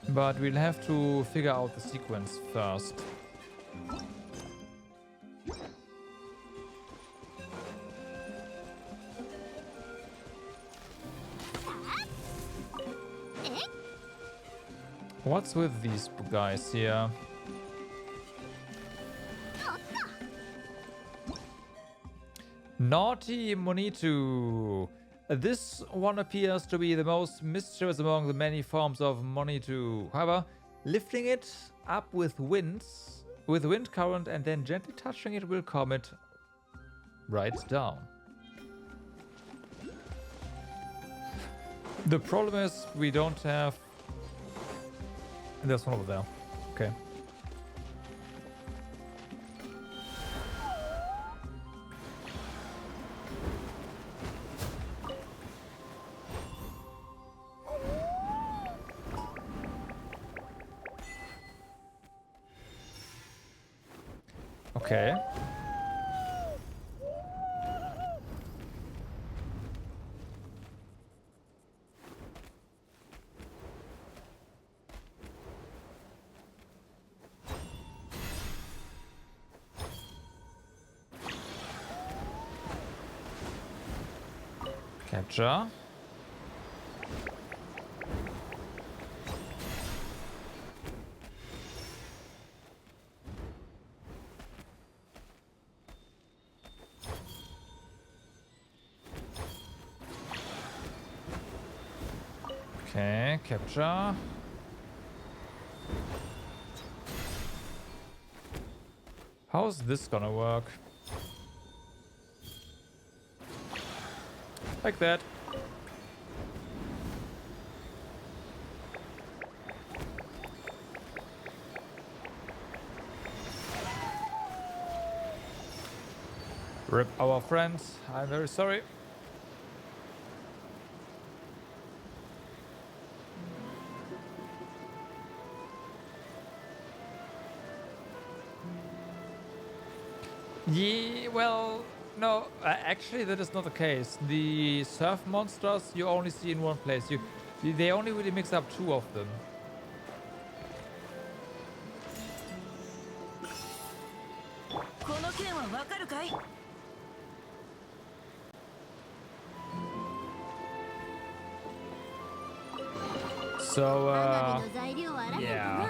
But we'll have to figure out the sequence first. What's with these guys here? Naughty Monitu. This one appears to be the most mischievous among the many forms of Monitu. However, lifting it up with wind current and then gently touching it will calm it right down. The problem is we don't have... There's one over there. Okay. Okay. Capture. Okay, capture. How's this gonna work? Like that. Rip our friends. I'm very sorry. Yeah, well, no, actually that is not the case. The surf monsters you only see in one place. They only really mix up 2 of them. So, yeah.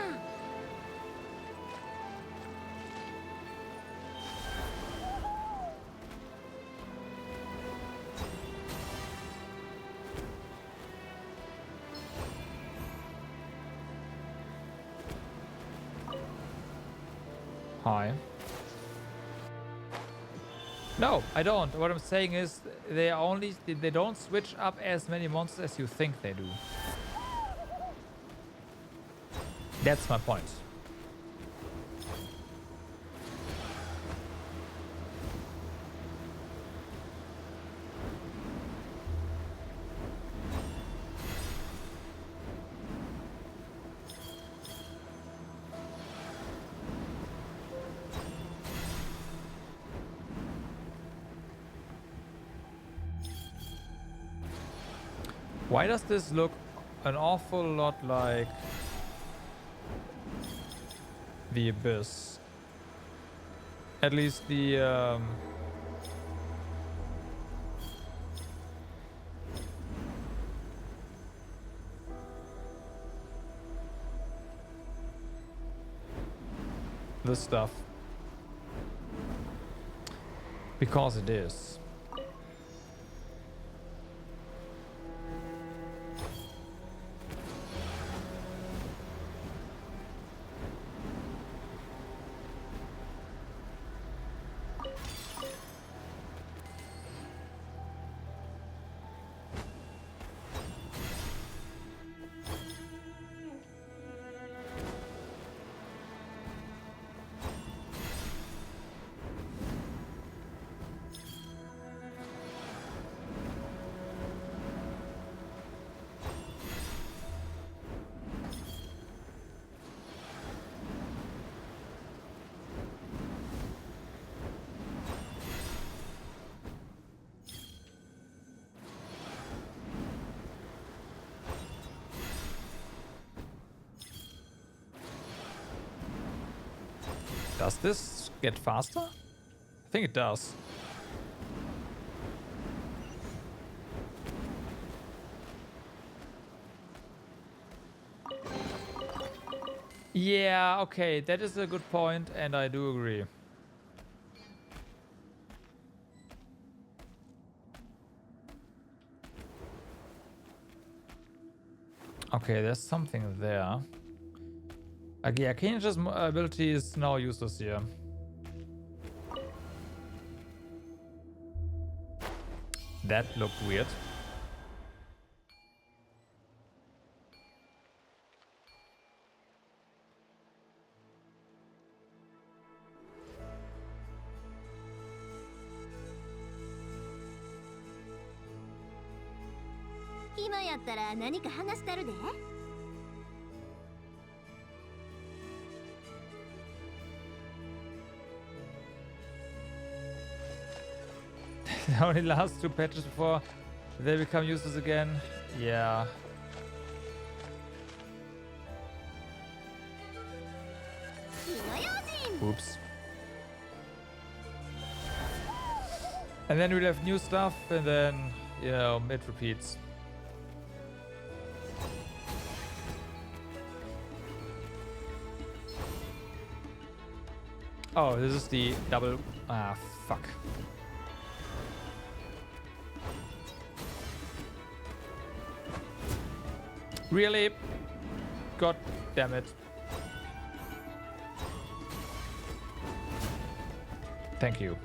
Hi. No, I don't. What I'm saying is they don't switch up as many monsters as you think they do. That's my point. Why does this look an awful lot like the Abyss? At least the stuff. Because it is. Does this get faster? I think it does. Yeah, okay, that is a good point, and I do agree. Okay, there's something there. Yeah, Kenja's ability is now useless here. That looked weird. It only lasts 2 patches before they become useless again. Yeah. Oops. And then we'll have new stuff, and then, you know, it repeats. Oh, this is the double... Ah, fuck. Really? God damn it. Thank you.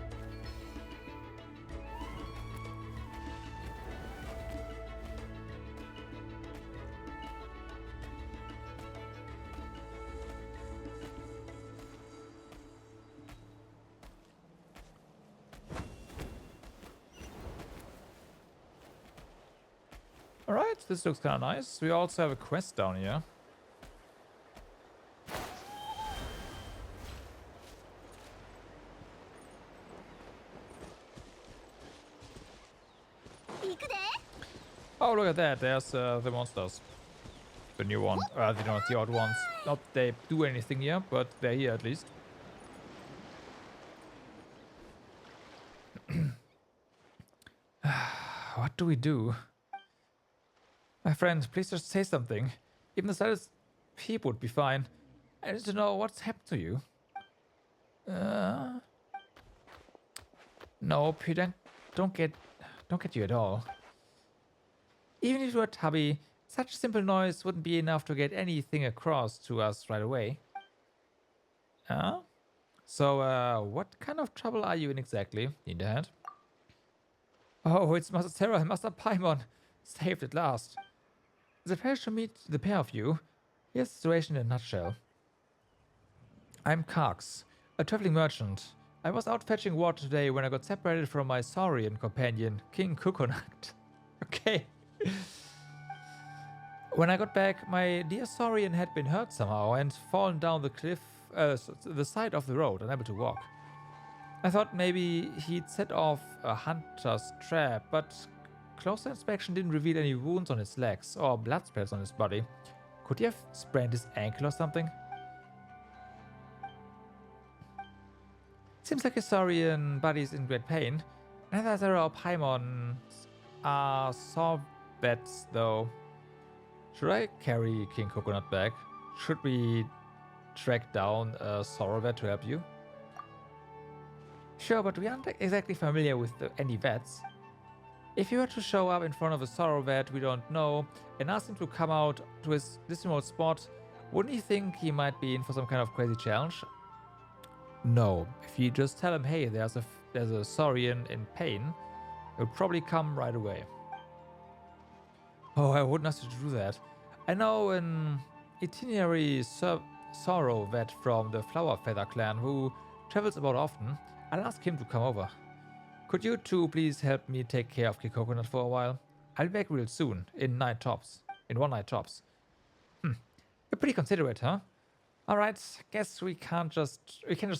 Alright, this looks kind of nice. We also have a quest down here. Oh, look at that. There's the monsters. The new one. They're not the odd ones. Not they do anything here, but they're here at least. What do we do? My friend, please just say something. Even the slightest peep would be fine. I need to know what's happened to you. No, Peter, don't get you at all. Even if you were Tubby, such simple noise wouldn't be enough to get anything across to us right away. So, what kind of trouble are you in exactly, Needlehead? Oh, it's Master Terra and Master Paimon. Saved at last. It's a pleasure to meet the pair of you. Here's the situation in a nutshell. I'm Karx, a traveling merchant. I was out fetching water today when I got separated from my Saurian companion, King Coconut. Okay. When I got back, my dear Saurian had been hurt somehow and fallen down the cliff, the side of the road, unable to walk. I thought maybe he'd set off a hunter's trap, but closer inspection didn't reveal any wounds on his legs or blood splatters on his body. Could he have sprained his ankle or something? Seems like his Saurian body's in great pain. Neither Terra or Paimon are Sorbets, though. Should I carry King Coconut back? Should we track down a Sorbet to help you? Sure, but we aren't exactly familiar with any vets. If you were to show up in front of a sorrow vet we don't know and ask him to come out to this remote spot, wouldn't you think he might be in for some kind of crazy challenge? No. If you just tell him, hey, there's a Saurian in pain, he'll probably come right away. Oh, I wouldn't ask you to do that. I know an itinerary sorrow vet from the Flower Feather clan who travels about often. I'll ask him to come over. Could you two please help me take care of King Coconut for a while? I'll be back real soon, in 1 night tops. You're pretty considerate, huh? Alright, guess we can just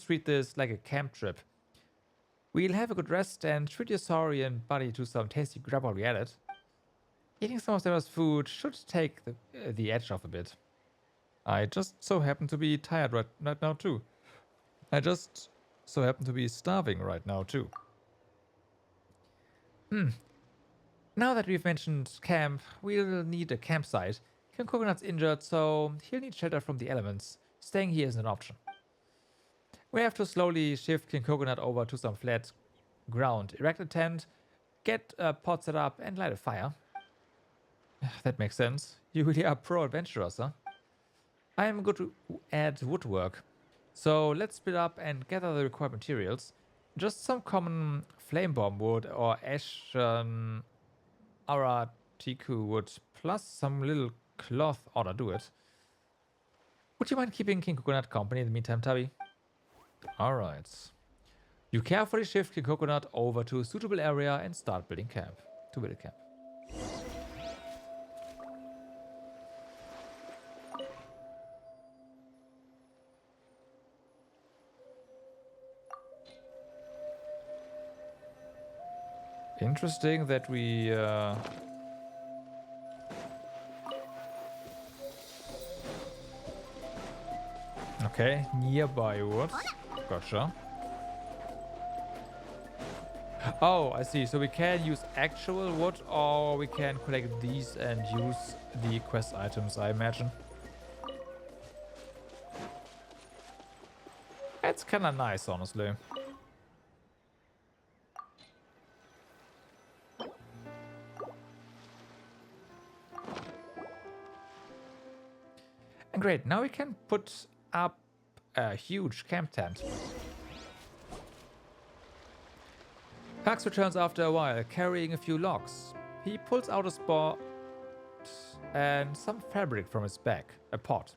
treat this like a camp trip. We'll have a good rest and treat your Saurian buddy to some tasty grub while we're at it. Eating some of Sarah's food should take the edge off a bit. I just so happen to be tired right now too. I just so happen to be starving right now too. Now that we've mentioned camp, we'll need a campsite. King Coconut's injured, so he'll need shelter from the elements. Staying here isn't an option. We have to slowly shift King Coconut over to some flat ground, erect a tent, get a pot set up, and light a fire. That makes sense. You really are pro-adventurers, huh? I am good at woodwork, so let's split up and gather the required materials. Just some common flame bomb wood or ashen aratiku wood, plus some little cloth ought to do it. Would you mind keeping King Coconut company in the meantime, Tubby? Alright. You carefully shift King Coconut over to a suitable area and start building camp. To build a camp. Interesting that we okay, nearby wood. Gotcha. Oh, I see. So we can use actual wood or we can collect these and use the quest items, I imagine. It's kind of nice, honestly. And great, now we can put up a huge camp tent. Pax returns after a while, carrying a few logs. He pulls out a spot and some fabric from his bag, a pot.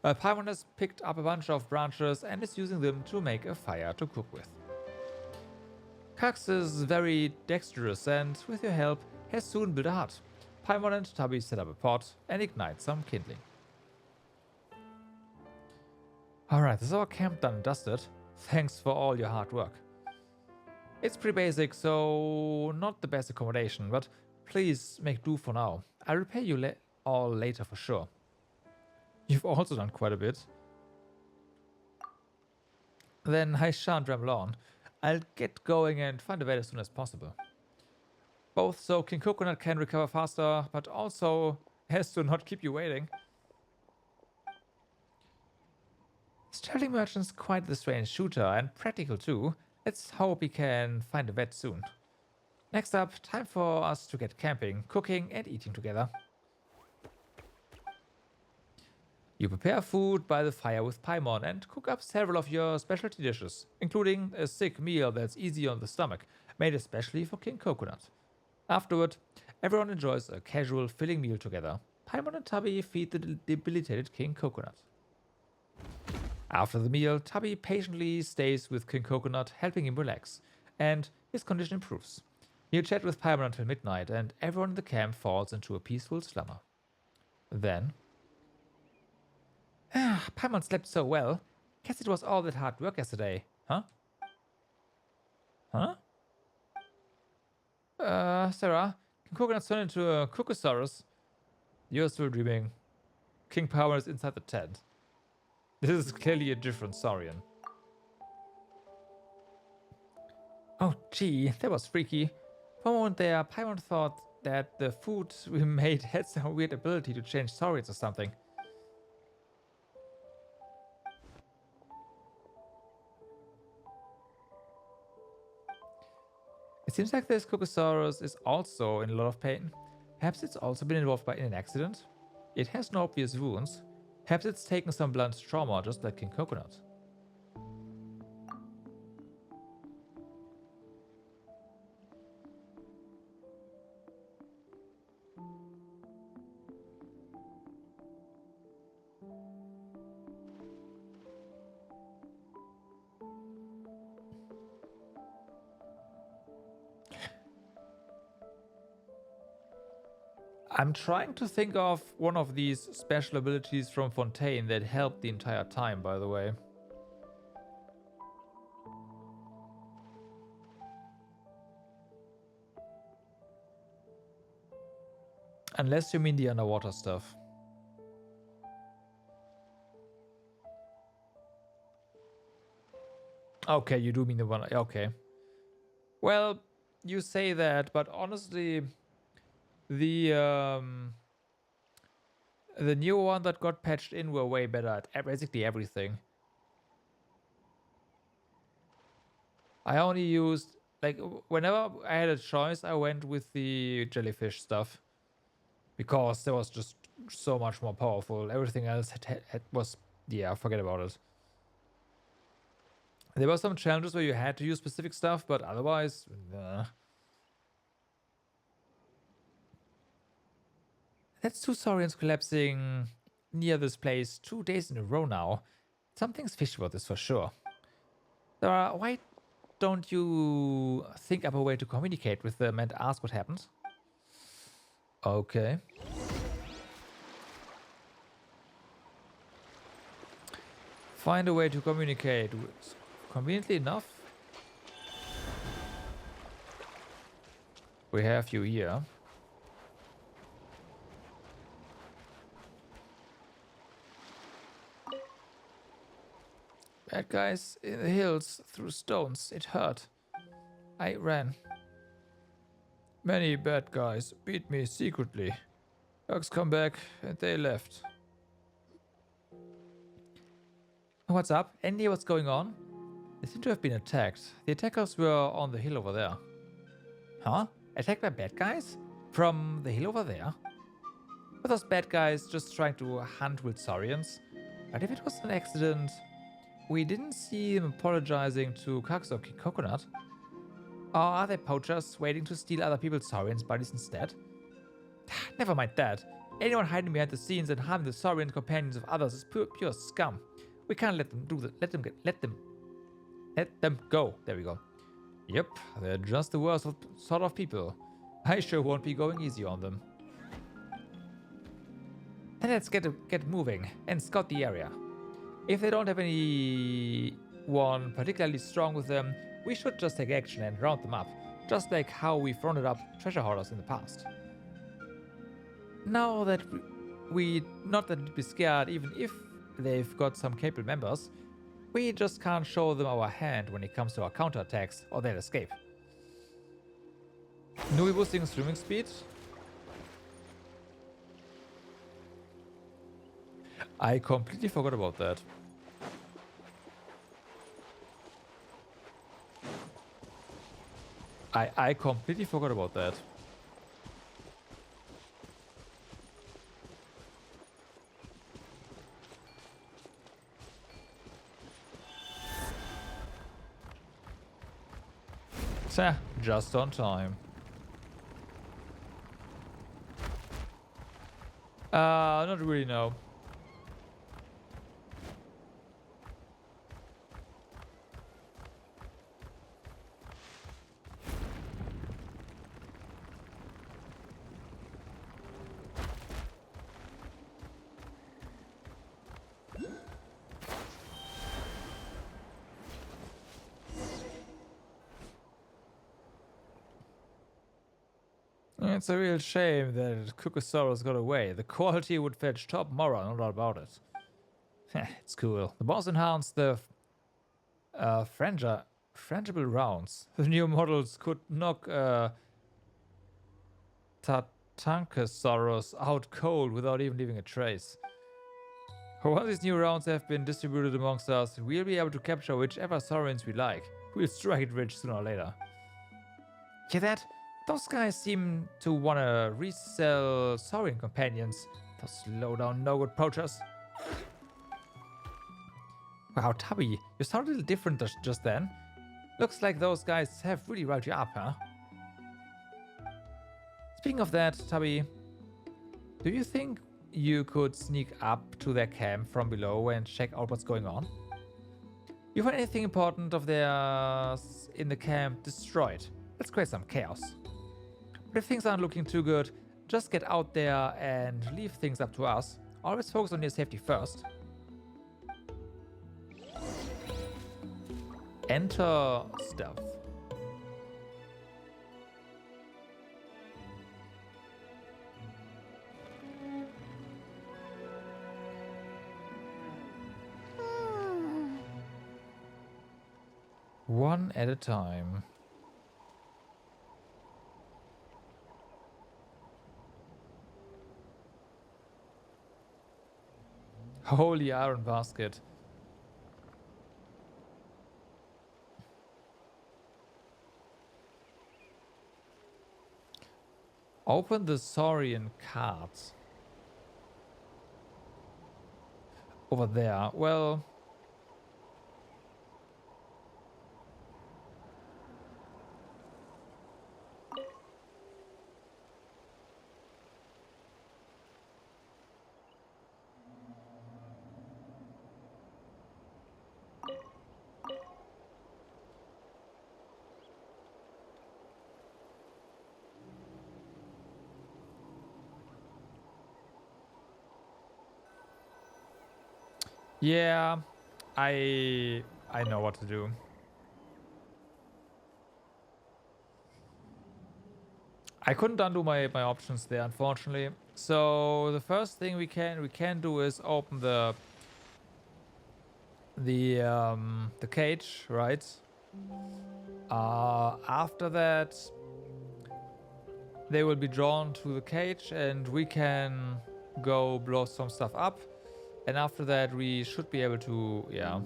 Paimon has picked up a bunch of branches and is using them to make a fire to cook with. Pax is very dexterous and, with your help, has soon built a hut. Paimon and Tubby set up a pot and ignite some kindling. Alright, this is our camp done and dusted. Thanks for all your hard work. It's pretty basic, so not the best accommodation, but please make do for now. I'll repay you all later for sure. You've also done quite a bit. Then I shan't ramble on. I'll get going and find a vet as soon as possible. Both so King Coconut can recover faster, but also has to not keep you waiting. This traveling merchant's quite the strange shooter and practical too. Let's hope he can find a vet soon. Next up, time for us to get camping, cooking and eating together. You prepare food by the fire with Paimon and cook up several of your specialty dishes, including a sick meal that's easy on the stomach, made especially for King Coconut. Afterward, everyone enjoys a casual, filling meal together. Paimon and Tubby feed the debilitated King Coconut. After the meal, Tubby patiently stays with King Coconut, helping him relax, and his condition improves. You chat with Paimon until midnight, and everyone in the camp falls into a peaceful slumber. Then... Paimon slept so well. Guess it was all that hard work yesterday, huh? Huh? Sarah, King Coconut turned into a Cookosaurus. You're still dreaming. King Paimon is inside the tent. This is clearly a different Saurian. Oh gee, that was freaky. For a moment there, Paimon thought that the food we made had some weird ability to change Saurians or something. It seems like this Cookosaurus is also in a lot of pain. Perhaps it's also been involved in an accident. It has no obvious wounds. Perhaps it's taken some blunt trauma, just like King Coconut. I'm trying to think of one of these special abilities from Fontaine that helped the entire time, by the way. Unless you mean the underwater stuff. Okay, you do mean the one. Okay. Well, you say that, but honestly... The new one that got patched in were way better at basically everything. I only used, like, whenever I had a choice, I went with the jellyfish stuff. Because that was just so much more powerful. Everything else was, yeah, forget about it. There were some challenges where you had to use specific stuff, but otherwise, That's 2 Saurians collapsing near this place 2 days in a row now. Something's fishy about this for sure. Sarah, why don't you think up a way to communicate with them and ask what happened? Okay. Find a way to communicate. Conveniently enough, we have you here. Bad guys in the hills threw stones. It hurt. I ran. Many bad guys beat me secretly. Dogs come back and they left. What's up? Any idea what's going on? They seem to have been attacked. The attackers were on the hill over there. Huh? Attacked by bad guys? From the hill over there? Were those bad guys just trying to hunt wild Saurians? But if it was an accident... We didn't see him apologizing to Kax or King Coconut. Or are they poachers waiting to steal other people's Saurians' bodies instead? Never mind that. Anyone hiding behind the scenes and harming the Saurian companions of others is pure scum. We can't let them do that. Let them go. There we go. Yep, they're just the worst sort of people. I sure won't be going easy on them. Then let's get moving and scout the area. If they don't have anyone particularly strong with them, we should just take action and round them up, just like how we've rounded up treasure hoarders in the past. now that we not that we'd be scared, even if they've got some capable members, we just can't show them our hand when it comes to our counterattacks, or they'll escape. Nui boosting swimming speed. I completely forgot about that. I completely forgot about that. Just on time. Not really, no. It's a real shame that Kukusaurus got away. The quality would fetch top Mora, no doubt about it. It's cool. The boss enhanced the frangible rounds. The new models could knock Tatankasaurus out cold without even leaving a trace. Once these new rounds have been distributed amongst us, we'll be able to capture whichever saurians we like. We'll strike it rich sooner or later. Hear that? Those guys seem to want to resell saurian companions. Those low-down no-good poachers. Wow, Tubby, you sound a little different just then. Looks like those guys have really riled you up, huh? Speaking of that, Tubby, do you think you could sneak up to their camp from below and check out what's going on? You find anything important of theirs in the camp destroyed? Let's create some chaos. But if things aren't looking too good, just get out there and leave things up to us. Always focus on your safety first. Enter stealth. One at a time. Holy iron basket. Open the saurian cards. Over there. Well... yeah, I know what to do. I couldn't undo my options there, unfortunately. So the first thing we can do is open the cage, right? After that, they will be drawn to the cage, and we can go blow some stuff up. And after that, we should be able to, yeah.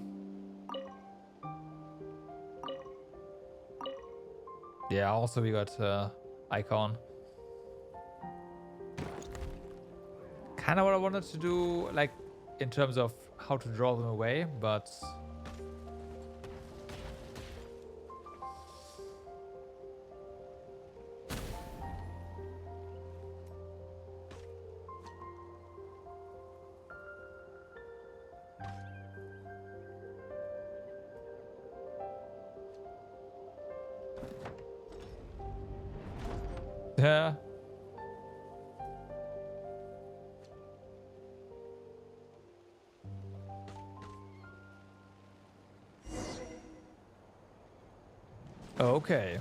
Yeah, also we got icon. Kind of what I wanted to do, like, in terms of how to draw them away, but... yeah. Okay.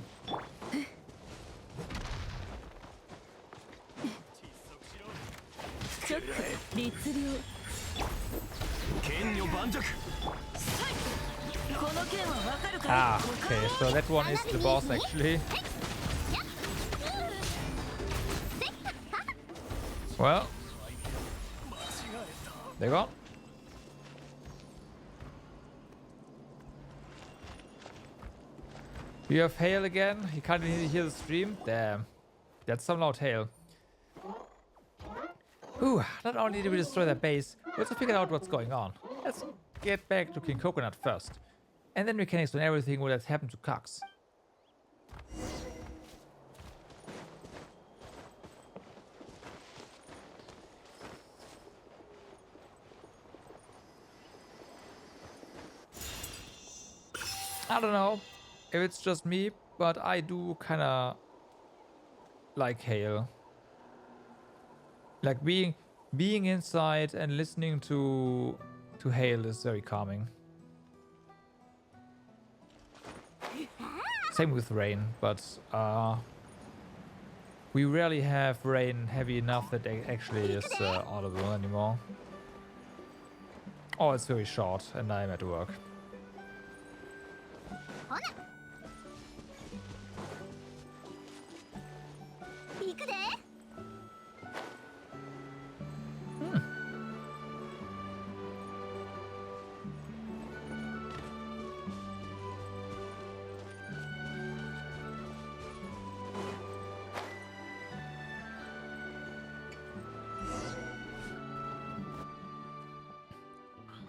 ショック律令剣女盤石この剣はわかるかい Ah, okay, so that one is the boss actually. Well, there you go. We have hail again. You can't even hear the stream. Damn. That's some loud hail. Ooh, not only did we destroy their base, we also figured out what's going on. Let's get back to King Coconut first. And then we can explain everything what has happened to Cox. I don't know if it's just me, but I do kinda like hail. Like being inside and listening to hail is very calming. Same with rain, but we rarely have rain heavy enough that it actually is audible anymore. Oh, it's very short and I'm at work.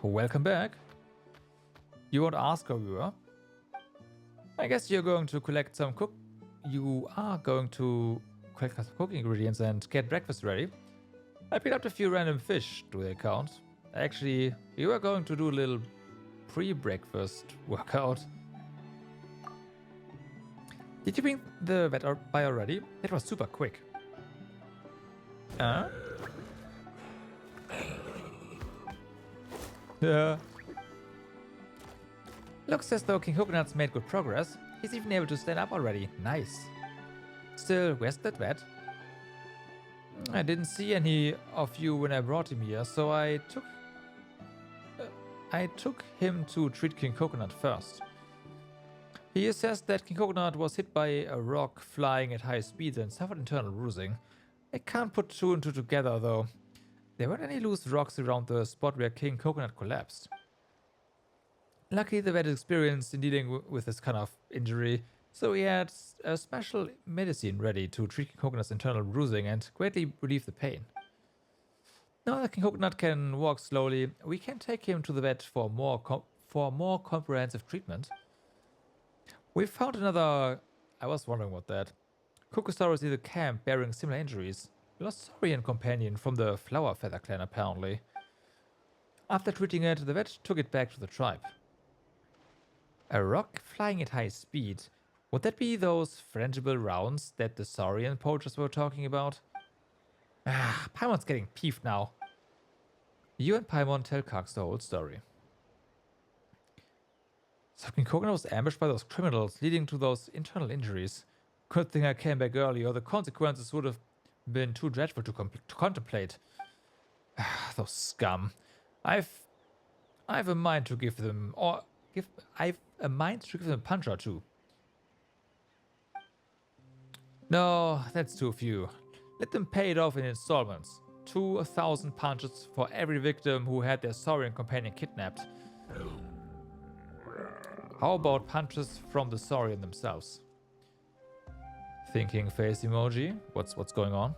Welcome back. You won't ask how we were. I guess you're going to collect some You are going to collect some cooking ingredients and get breakfast ready. I picked up a few random fish. Do they count? Actually, you are going to do a little pre-breakfast workout. Did you bring the vet by already? That was super quick. Yeah. Looks as though King Coconut's made good progress. He's even able to stand up already. Nice. Still, where's that vet? I didn't see any of you when I brought him here, so I took him to treat King Coconut first. He assessed that King Coconut was hit by a rock flying at high speeds and suffered internal bruising. I can't put two and two together though. There weren't any loose rocks around the spot where King Coconut collapsed. Luckily, the vet is experienced in dealing with this kind of injury, so he had a special medicine ready to treat King Coconut's internal bruising and greatly relieve the pain. Now that King Coconut can walk slowly, we can take him to the vet for more comprehensive treatment. We found another... I was wondering what that... Kokosaurus in the camp bearing similar injuries. Lost Saurian companion from the Flower Feather clan apparently. After treating it, the vet took it back to the tribe. A rock flying at high speed. Would that be those frangible rounds that the Saurian poachers were talking about? Ah, Paimon's getting peeved now. You and Paimon tell Cox the whole story. So King Coconut was ambushed by those criminals, leading to those internal injuries. Good thing I came back earlier. The consequences would have been too dreadful to contemplate. Those scum. I've a mind to give them, I've a mind to give them a punch or two. No, that's too few. Let them pay it off in installments. 2,000 punches for every victim who had their Saurian companion kidnapped. How about punches from the Saurian themselves? Thinking face emoji. What's going on?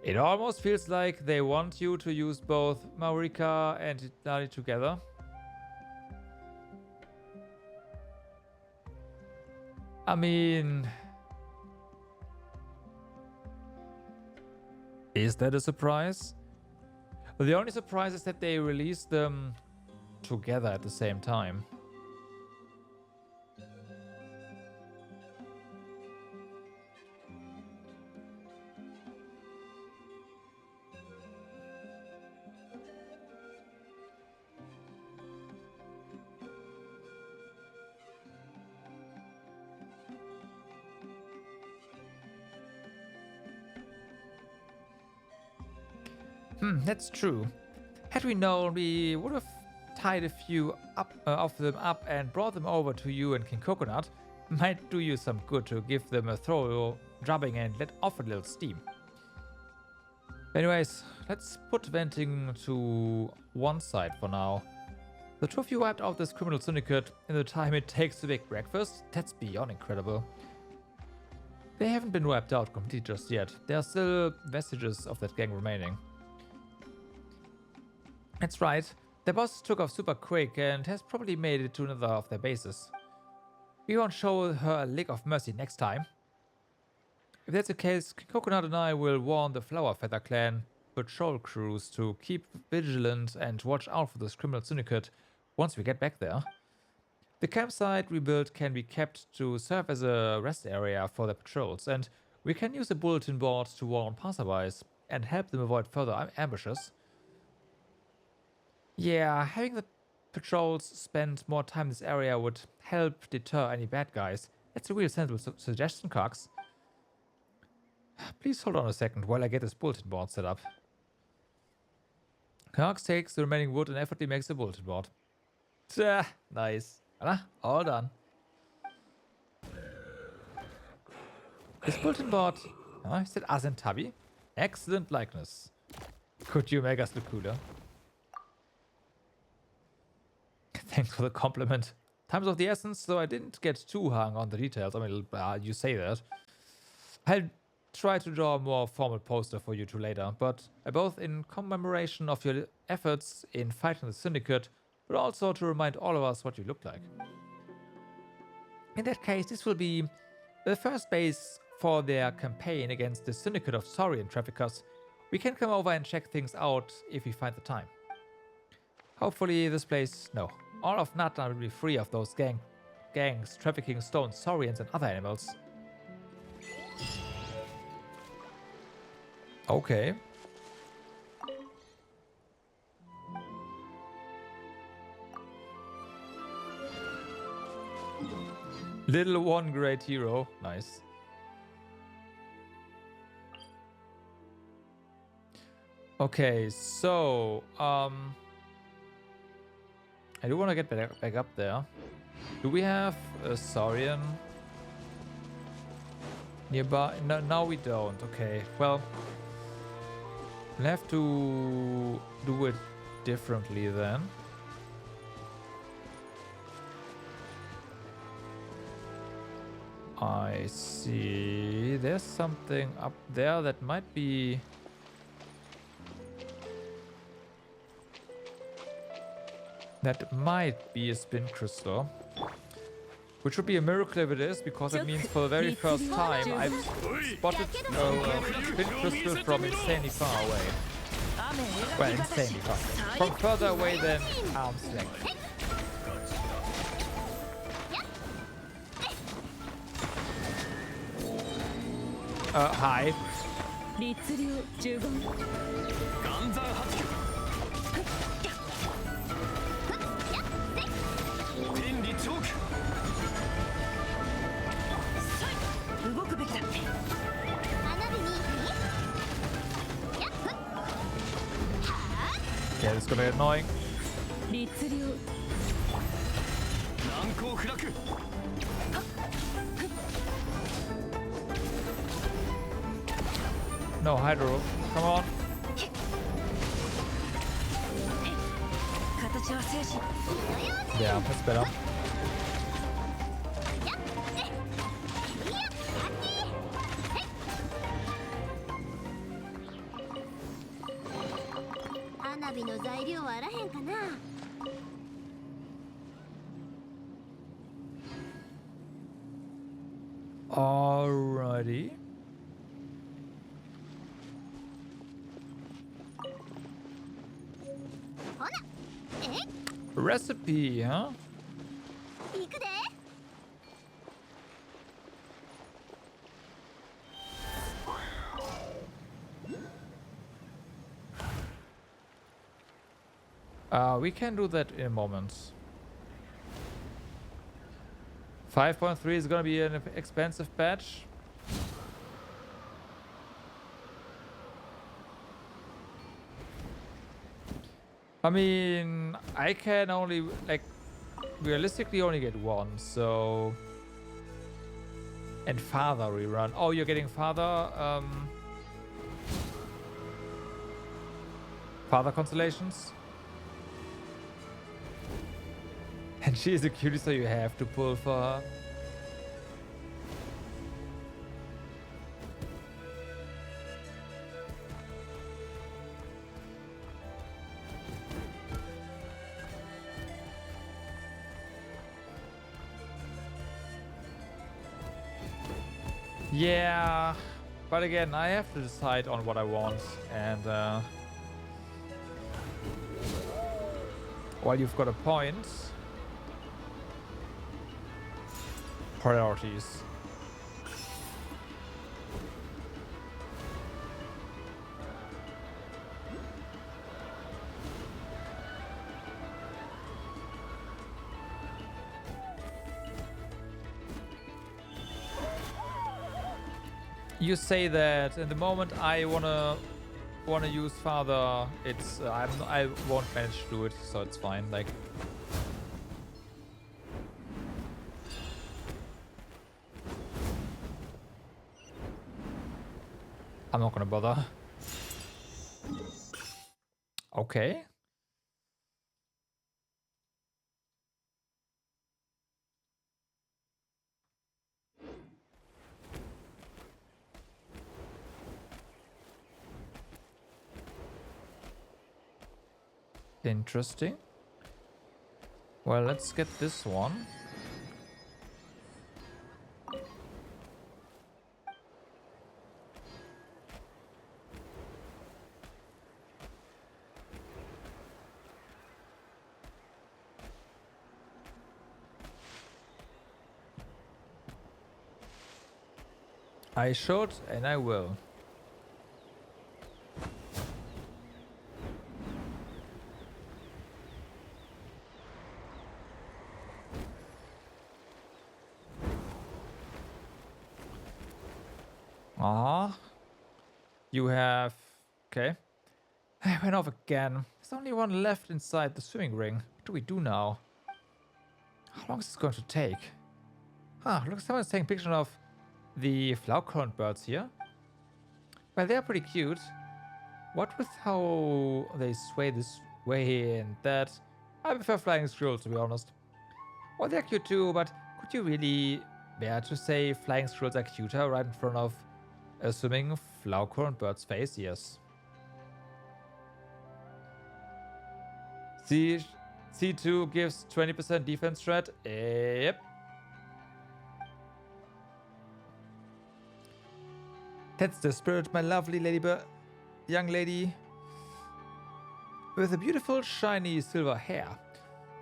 It almost feels like they want you to use both Marika and Itali together. I mean... Is that a surprise? The only surprise is that they released them together at the same time. That's true. Had we known, we would have tied a few of them up and brought them over to you and King Coconut. Might do you some good to give them a thorough drubbing and let off a little steam. Anyways, let's put venting to one side for now. The two of you wiped out this criminal syndicate in the time it takes to make breakfast? That's beyond incredible. They haven't been wiped out completely just yet. There are still vestiges of that gang remaining. That's right. Their boss took off super quick and has probably made it to another of their bases. We won't show her a lick of mercy next time. If that's the case, Coconut and I will warn the Flower Feather Clan patrol crews to keep vigilant and watch out for this criminal syndicate once we get back there. The campsite we built can be kept to serve as a rest area for the patrols, and we can use a bulletin board to warn passerbys and help them avoid further ambushes. Yeah, having the patrols spend more time in this area would help deter any bad guys. That's a real sensible suggestion, Cox. Please hold on a second while I get this bulletin board set up. Cox takes the remaining wood and effortlessly makes a bulletin board. Nice. Voilà, all done. This bulletin board, is that Azentabby? Excellent likeness. Could you make us look cooler? Thanks for the compliment. Time's of the essence, so I didn't get too hung on the details. I mean, you say that. I'll try to draw a more formal poster for you two later, but both in commemoration of your efforts in fighting the syndicate, but also to remind all of us what you look like. In that case, this will be the first base for their campaign against the syndicate of Saurian traffickers. We can come over and check things out if we find the time. Hopefully this place, no, all of Natlan will be free of those gangs trafficking stones, Saurians and other animals. Okay. Little one great hero. Nice. Okay, so I do want to get back up there. Do we have a Saurian nearby? No, now we don't. Okay, well, we'll have to do it differently then. I see. There's something up there that might be... That might be a spin crystal. Which would be a miracle if it is, because it means for the very first time I've spotted a spin crystal from insanely far away. Well, insanely far. From further away than arm's length. Hi. Yeah, this is gonna get annoying. No, Hydro. Come on. Yeah, that's better. Alrighty. Recipe, huh? We can do that in a moment. 5.3 is gonna be an expensive batch. I mean, I can only, like, realistically only get one, so... And father rerun. Oh, you're getting father, father constellations? And she is a cutie, so you have to pull for her. Yeah, but again, I have to decide on what I want, and while you've got a point, priorities. You say that in the moment I wanna use father, it's I won't manage to do it, so it's fine. Like, I'm not gonna bother. Okay. Interesting. Well, let's get this one. I should, and I will. You have... Okay. I went off again. There's only one left inside the swimming ring. What do we do now? How long is this going to take? Huh, look, someone's taking a picture of the flower-crowned birds here. Well, they're pretty cute. What with how they sway this way and that? I prefer flying squirrels, to be honest. Well, they're cute too, but could you really bear to say flying squirrels are cuter right in front of a swimming flower-crowned bird's face? Yes. C2 gives 20% defense threat. Yep. That's the spirit, my lovely young lady. With a beautiful, shiny silver hair.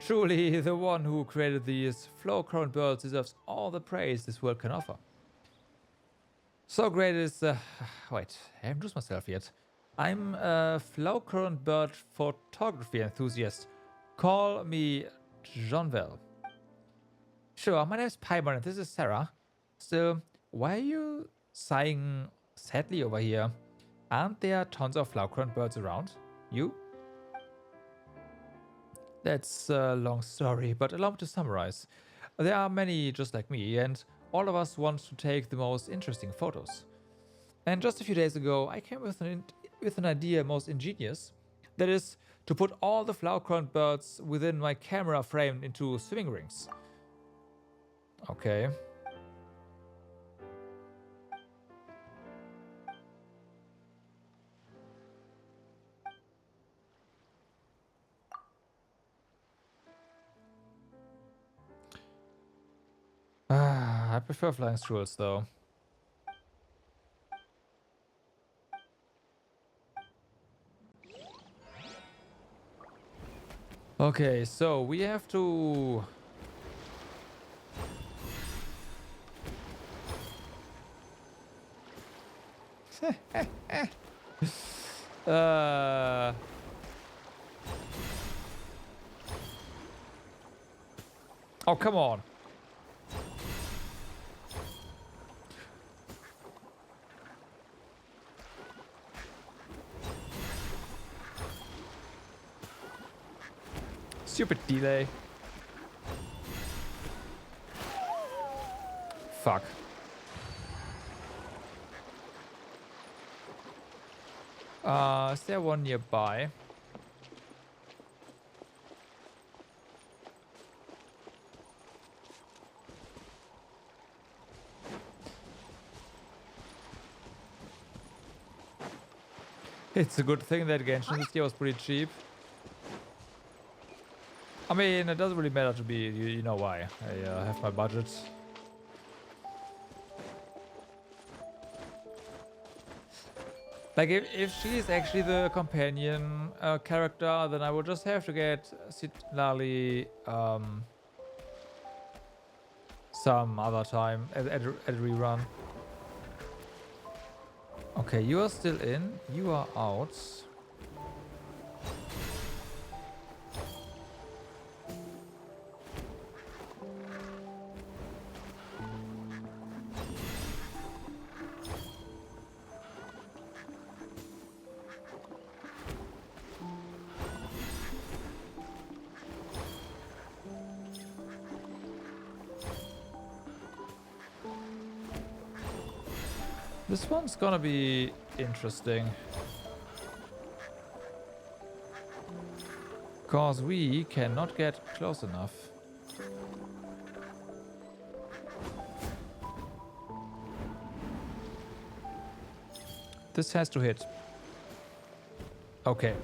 Truly, the one who created these flower-crowned birds deserves all the praise this world can offer. So great is... wait, I haven't introduced myself yet. I'm a flower-crowned bird photography enthusiast. Call me Jeanvel. Sure, my name is Paimon and this is Sarah. Still, why are you sighing sadly over here? Aren't there tons of flower-crowned birds around? You? That's a long story, but allow me to summarize. There are many just like me, and all of us want to take the most interesting photos. And just a few days ago, I came with an idea most ingenious. That is, to put all the flower-crowned birds within my camera frame into swimming rings. Okay. I prefer flying squirrels though. Okay, so we have to... Oh, come on. Stupid delay. Fuck. Is there one nearby? It's a good thing that Genshin this year was pretty cheap. I mean, it doesn't really matter to me. You know why. I have my budget. Like, if she is actually the companion character, then I would just have to get Citlali some other time at a rerun. Okay, you are still in. You are out. This one's gonna be interesting. Because we cannot get close enough. This has to hit. Okay.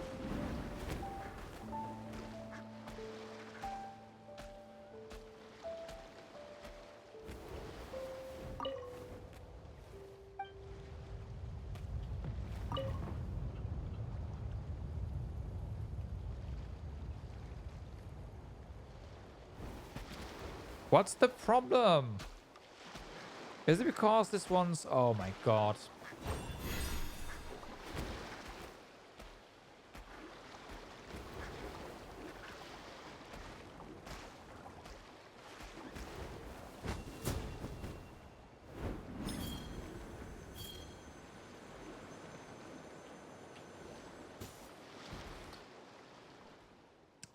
What's the problem? Is it because this one's... Oh my god.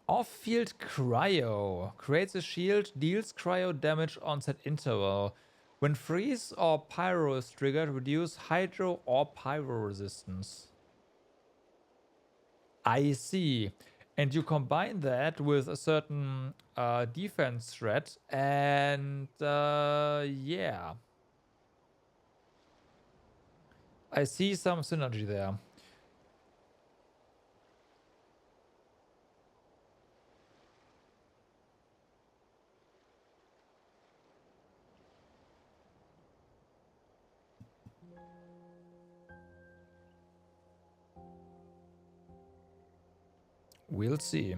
Off-field cryo. Creates a shield, deals cryo damage on set interval. When freeze or pyro is triggered, reduce hydro or pyro resistance. I see. And you combine that with a certain defense threat, and yeah. I see some synergy there. We'll see.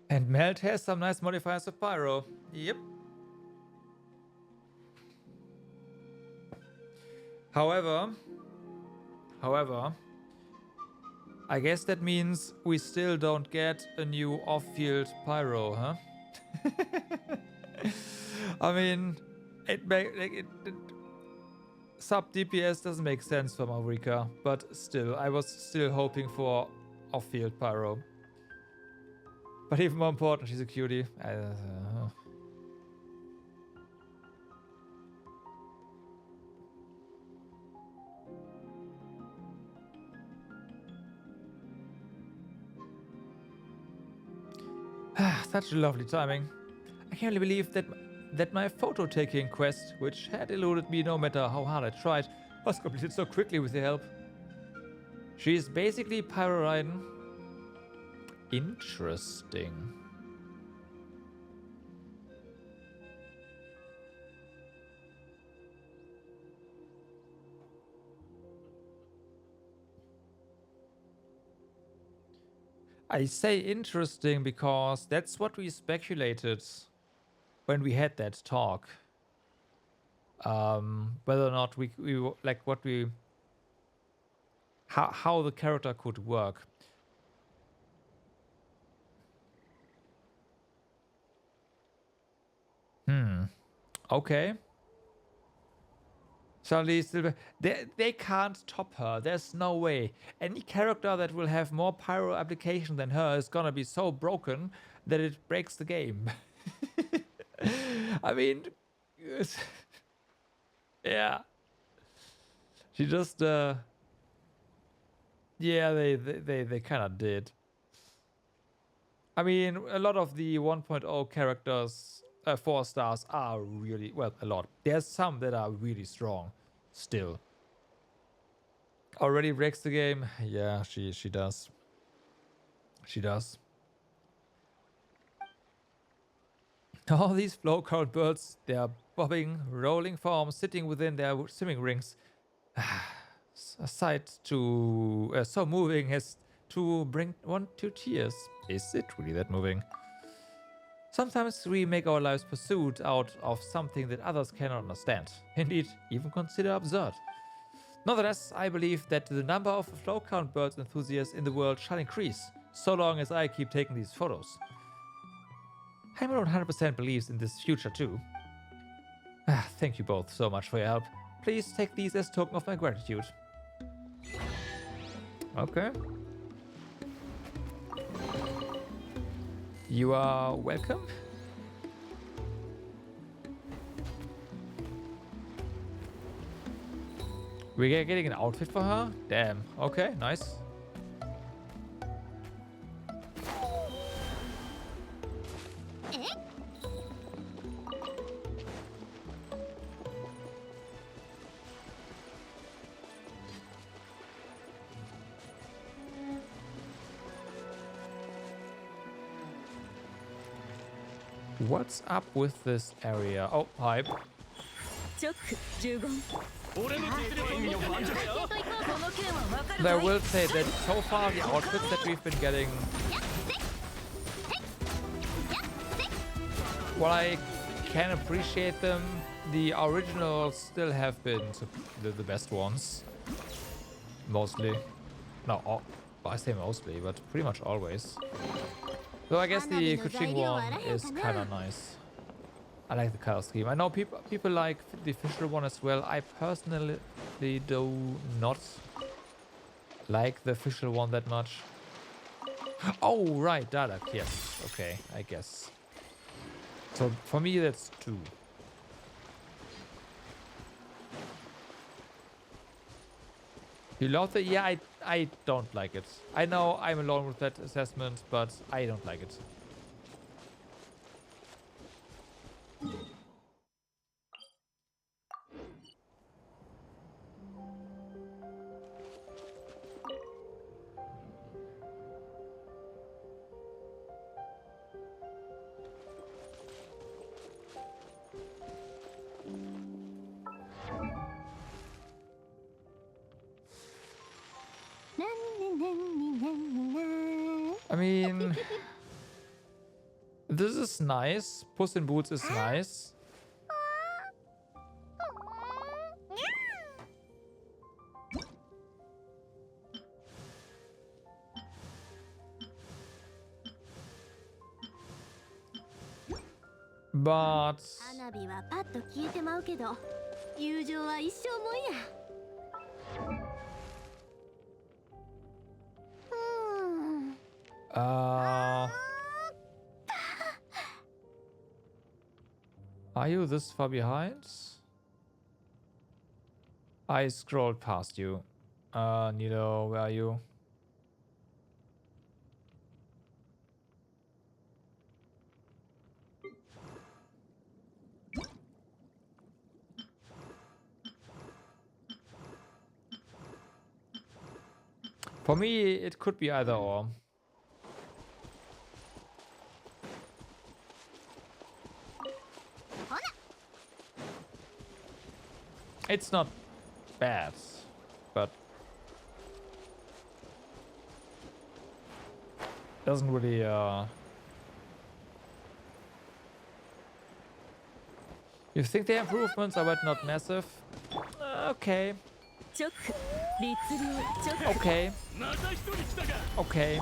And Melt has some nice modifiers of Pyro. Yep. However, I guess that means we still don't get a new off-field Pyro, huh? I mean, sub DPS doesn't make sense for Mavrika, but still, I was still hoping for off-field Pyro. But even more important, she's a cutie. Such lovely timing. I can't really believe that my photo-taking quest, which had eluded me no matter how hard I tried, was completed so quickly with your help. She is basically Pyro Raiden. Interesting. I say interesting because that's what we speculated when we had that talk. Whether or not we like what we how the character could work. Okay. Charlie still. They can't top her. There's no way. Any character that will have more pyro application than her is gonna be so broken that it breaks the game. I mean, yeah. She just yeah, they kind of did. I mean, a lot of the 1.0 characters, 4 stars, are really, well, a lot. There's some that are really strong still. Already breaks the game? Yeah, she does. She does. All these flow current birds, they are bobbing, rolling forms, sitting within their swimming rings. A sight to so moving as to bring one to tears. Is it really that moving? Sometimes we make our lives pursuit out of something that others cannot understand. Indeed, even consider absurd. Nonetheless, I believe that the number of flow count birds enthusiasts in the world shall increase, so long as I keep taking these photos. Heimer 100% believes in this future too. Thank you both so much for your help. Please take these as token of my gratitude. Okay. You are welcome. We're getting an outfit for her? Damn. Okay, nice. What's up with this area? Oh, hype. I will say that so far the outfits that we've been getting, while I can appreciate them, the originals still have been the best ones. Mostly. No, I say mostly, but pretty much always. So I guess the Kuching one is kind of nice. I like the color scheme. I know people like the official one as well. I personally do not like the official one that much. Oh, right, Dalek. Yes. Okay, I guess. So for me, that's 2. You love it? Yeah, I don't like it. I know I'm alone with that assessment, but I don't like it. I mean, this is nice. Puss in Boots is nice. But are you this far behind? I scrolled past you. Nilo, where are you? For me, it could be either or. It's not bad, but doesn't really You think the improvements are but not massive? Okay. Okay. Okay.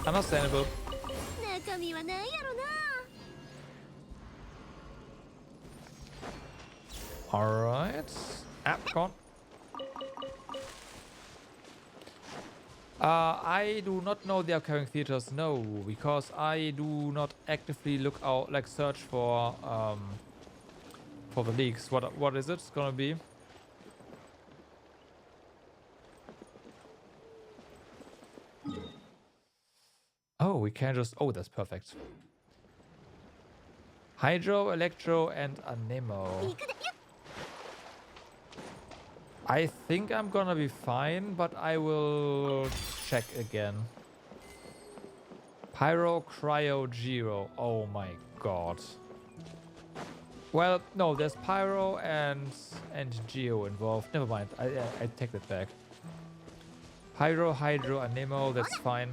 Understandable. Alright. Ah, come on. I do not know the upcoming theaters, no, because I do not actively look out, like search for the leaks. What is it gonna be? Oh, we can just, oh, that's perfect. Hydro, Electro, and Anemo. I think I'm gonna be fine, but I will check again. Pyro, Cryo, Giro. Oh my god. Well, no, there's Pyro and Geo involved. Never mind. I take that back. Pyro, Hydro, Anemo. That's fine.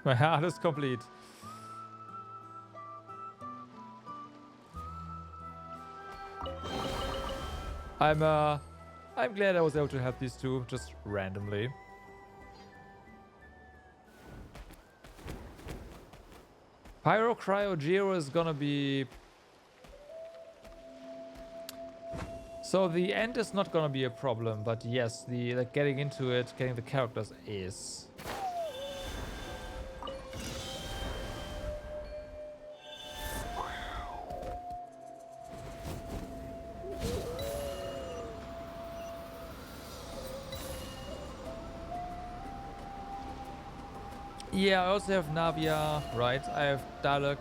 My heart is complete. I'm glad I was able to help these two just randomly. Pyro, Cryo, Geo is gonna be... So the end is not gonna be a problem, but yes, the like getting into it, getting the characters is. Yeah, I also have Navia, right? I have Dalek.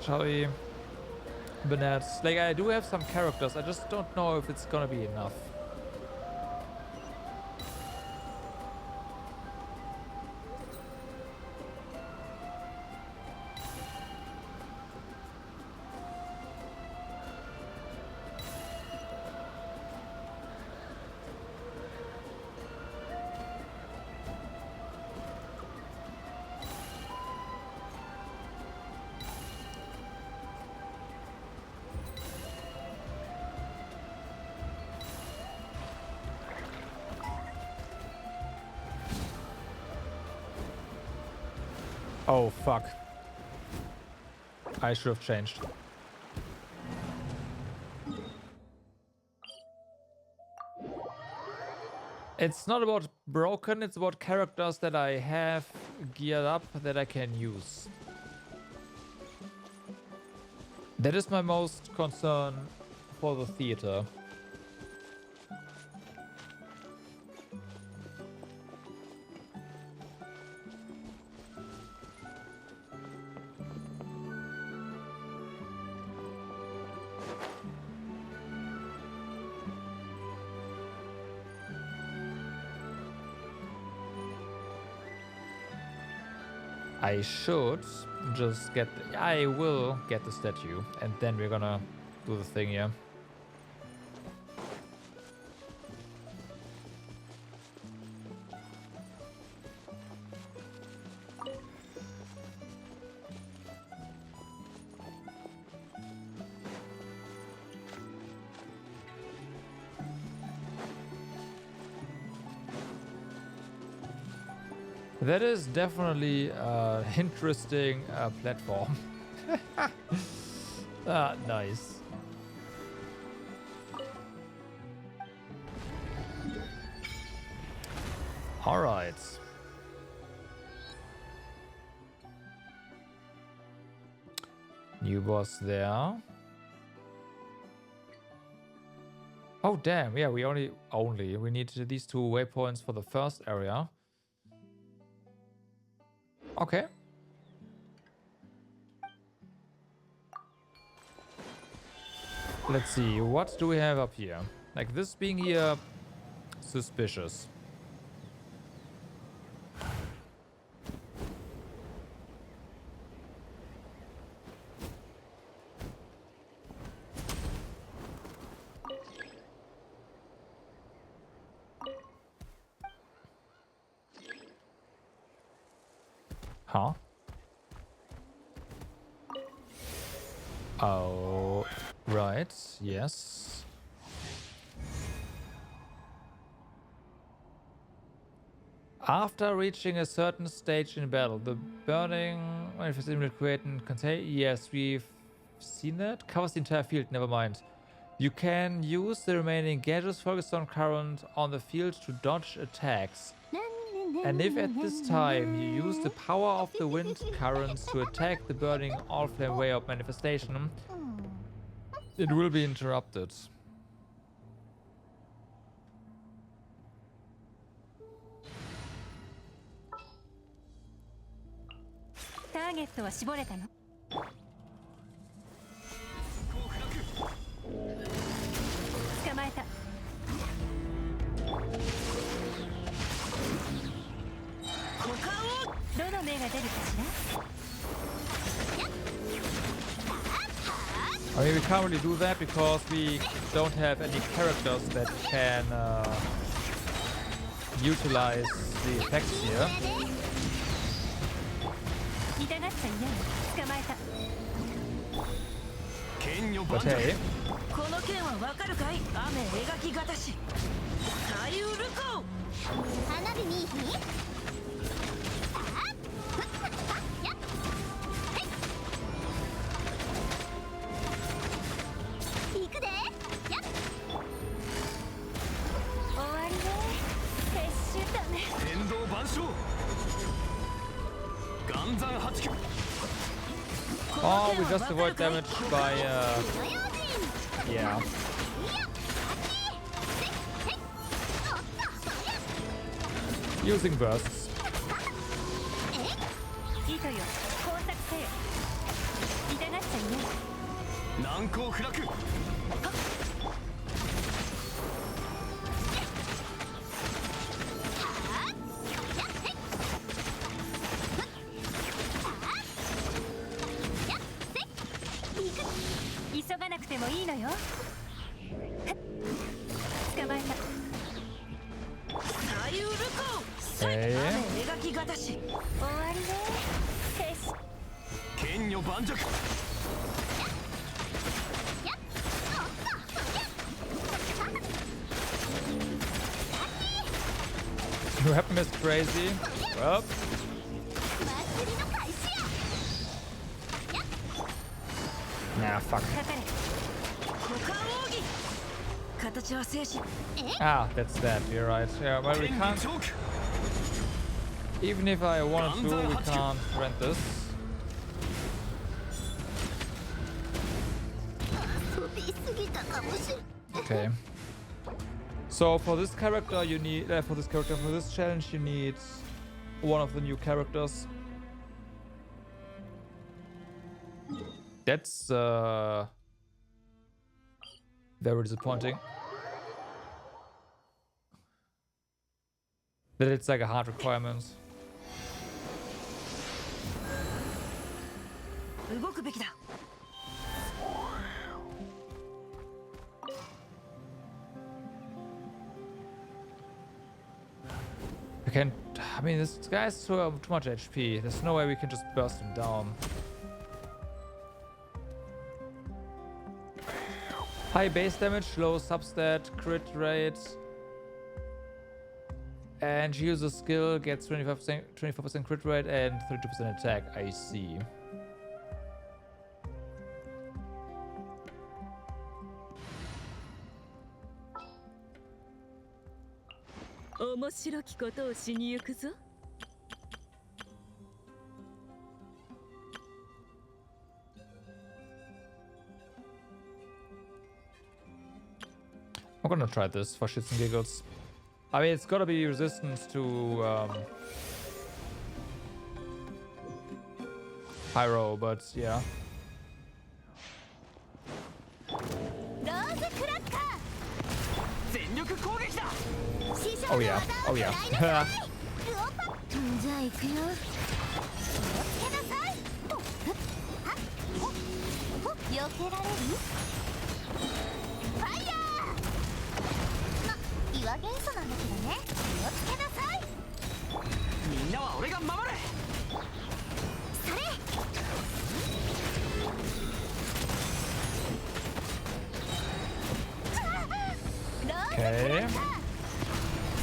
Chawi. Bennett. Like, I do have some characters, I just don't know if it's gonna be enough. Oh, fuck. I should have changed. It's not about broken, it's about characters that I have geared up that I can use. That is my most concern for the theater. I should just get... I will get the statue, and then we're gonna do the thing here. That is definitely an interesting platform. Nice. All right. New boss there. Oh, damn. Yeah, we we need these 2 waypoints for the first area. Okay. Let's see, what do we have up here? Like this being here, suspicious. Huh? Oh, right. Yes. After reaching a certain stage in battle, the burning manifestation will create and contain. Yes, we've seen that. Covers the entire field. Never mind. You can use the remaining gadgets focused on current on the field to dodge attacks. And if at this time you use the power of the wind currents to attack the burning all flame way of manifestation, it will be interrupted. Target は絞れたの? 捕まえた. どの目が出るかしら? I mean, we can't really do that because we don't have any characters that can utilize the effects here. But hey. Oh, we just avoid damage by, yeah. Using bursts. Your weapon is crazy. Well. Nah, fuck. Ah, that's that. You're right. Yeah, well, we can't. Even if I wanted to, we can't rent this. Okay. So for this character, you need for this challenge, you need one of the new characters. That's very disappointing. That it's like a hard requirement. We can. I mean, this guy's too much HP. There's no way we can just burst him down. High base damage, low substat, crit rate, and user skill gets 24% crit rate and 32% attack. I see. I'm gonna try this for shits and giggles. I mean, it's gotta be resistance to pyro, but yeah. Oh yeah, oh yeah.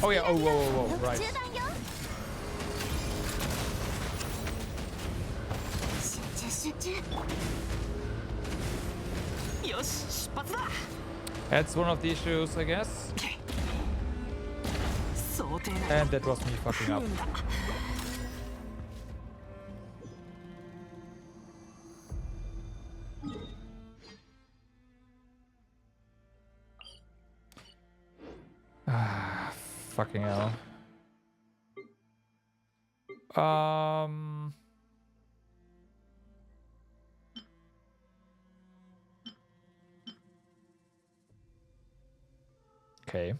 Oh yeah, oh, whoa, right. That's one of the issues, I guess. And that was me fucking up. Ah, fucking hell. Okay.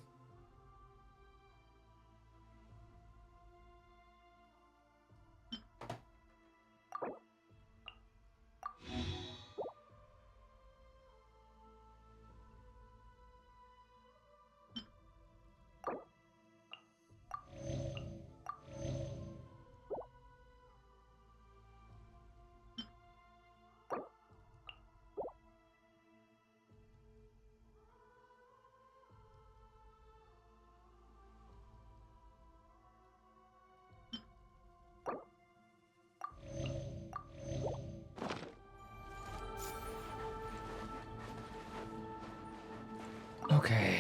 Okay,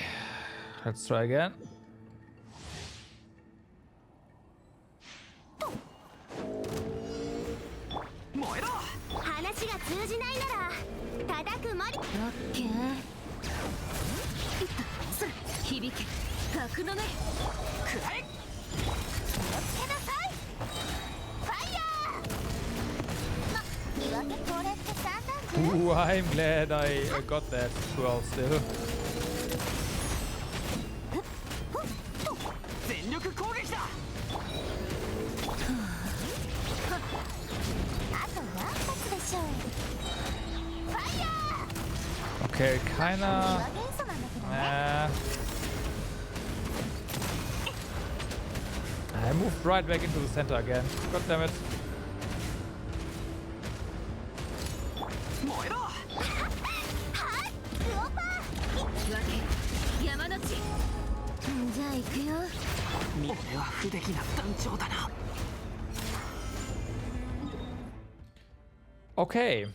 let's try again. Ooh, I'm glad I got that 12 still. Okay, kinda. I moved right back into the center again. God damn it. Okay.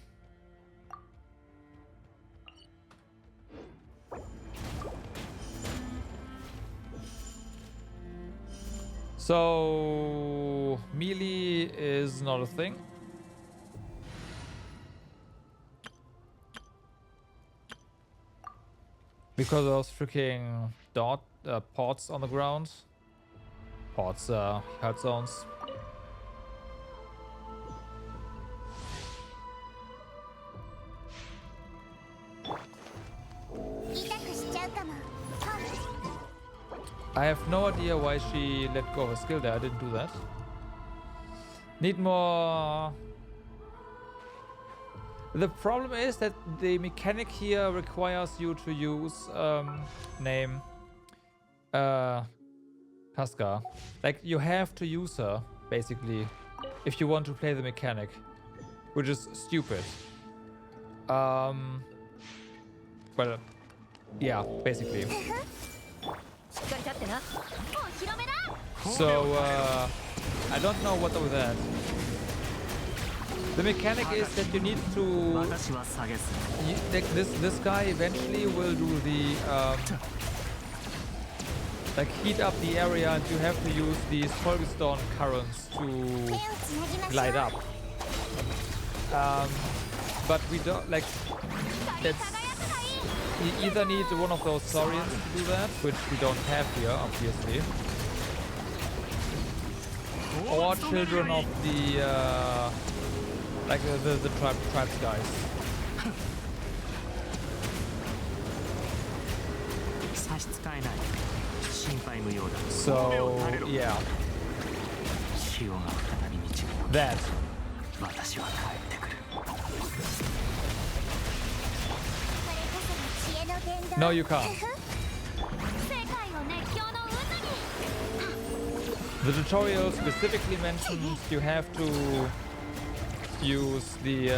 So melee is not a thing. Because of those freaking pods on the ground. Pods, health zones. I have no idea why she let go of a skill there. I didn't do that. Need more. The problem is that the mechanic here requires you to use name Casca. Like you have to use her basically if you want to play the mechanic, which is stupid. Well, yeah, basically. So I don't know what with that. The mechanic is that you need to like this guy eventually will do the like heat up the area, and you have to use these Folgestone currents to light up. But we don't like that's. You either need one of those saurians to do that, which we don't have here, obviously, or children of the like the tribes guys. So yeah, that. No, you can't. The tutorial specifically mentions you have to use the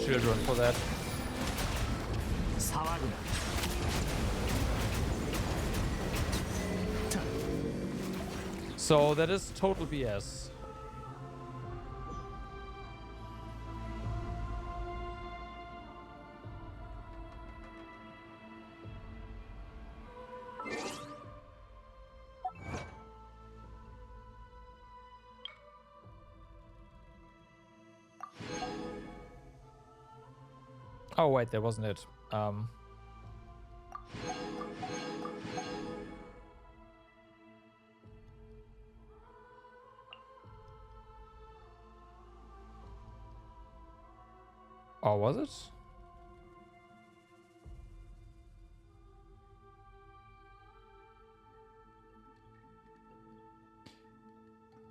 children for that. So that is total BS. Oh wait, that wasn't it. Oh, was it?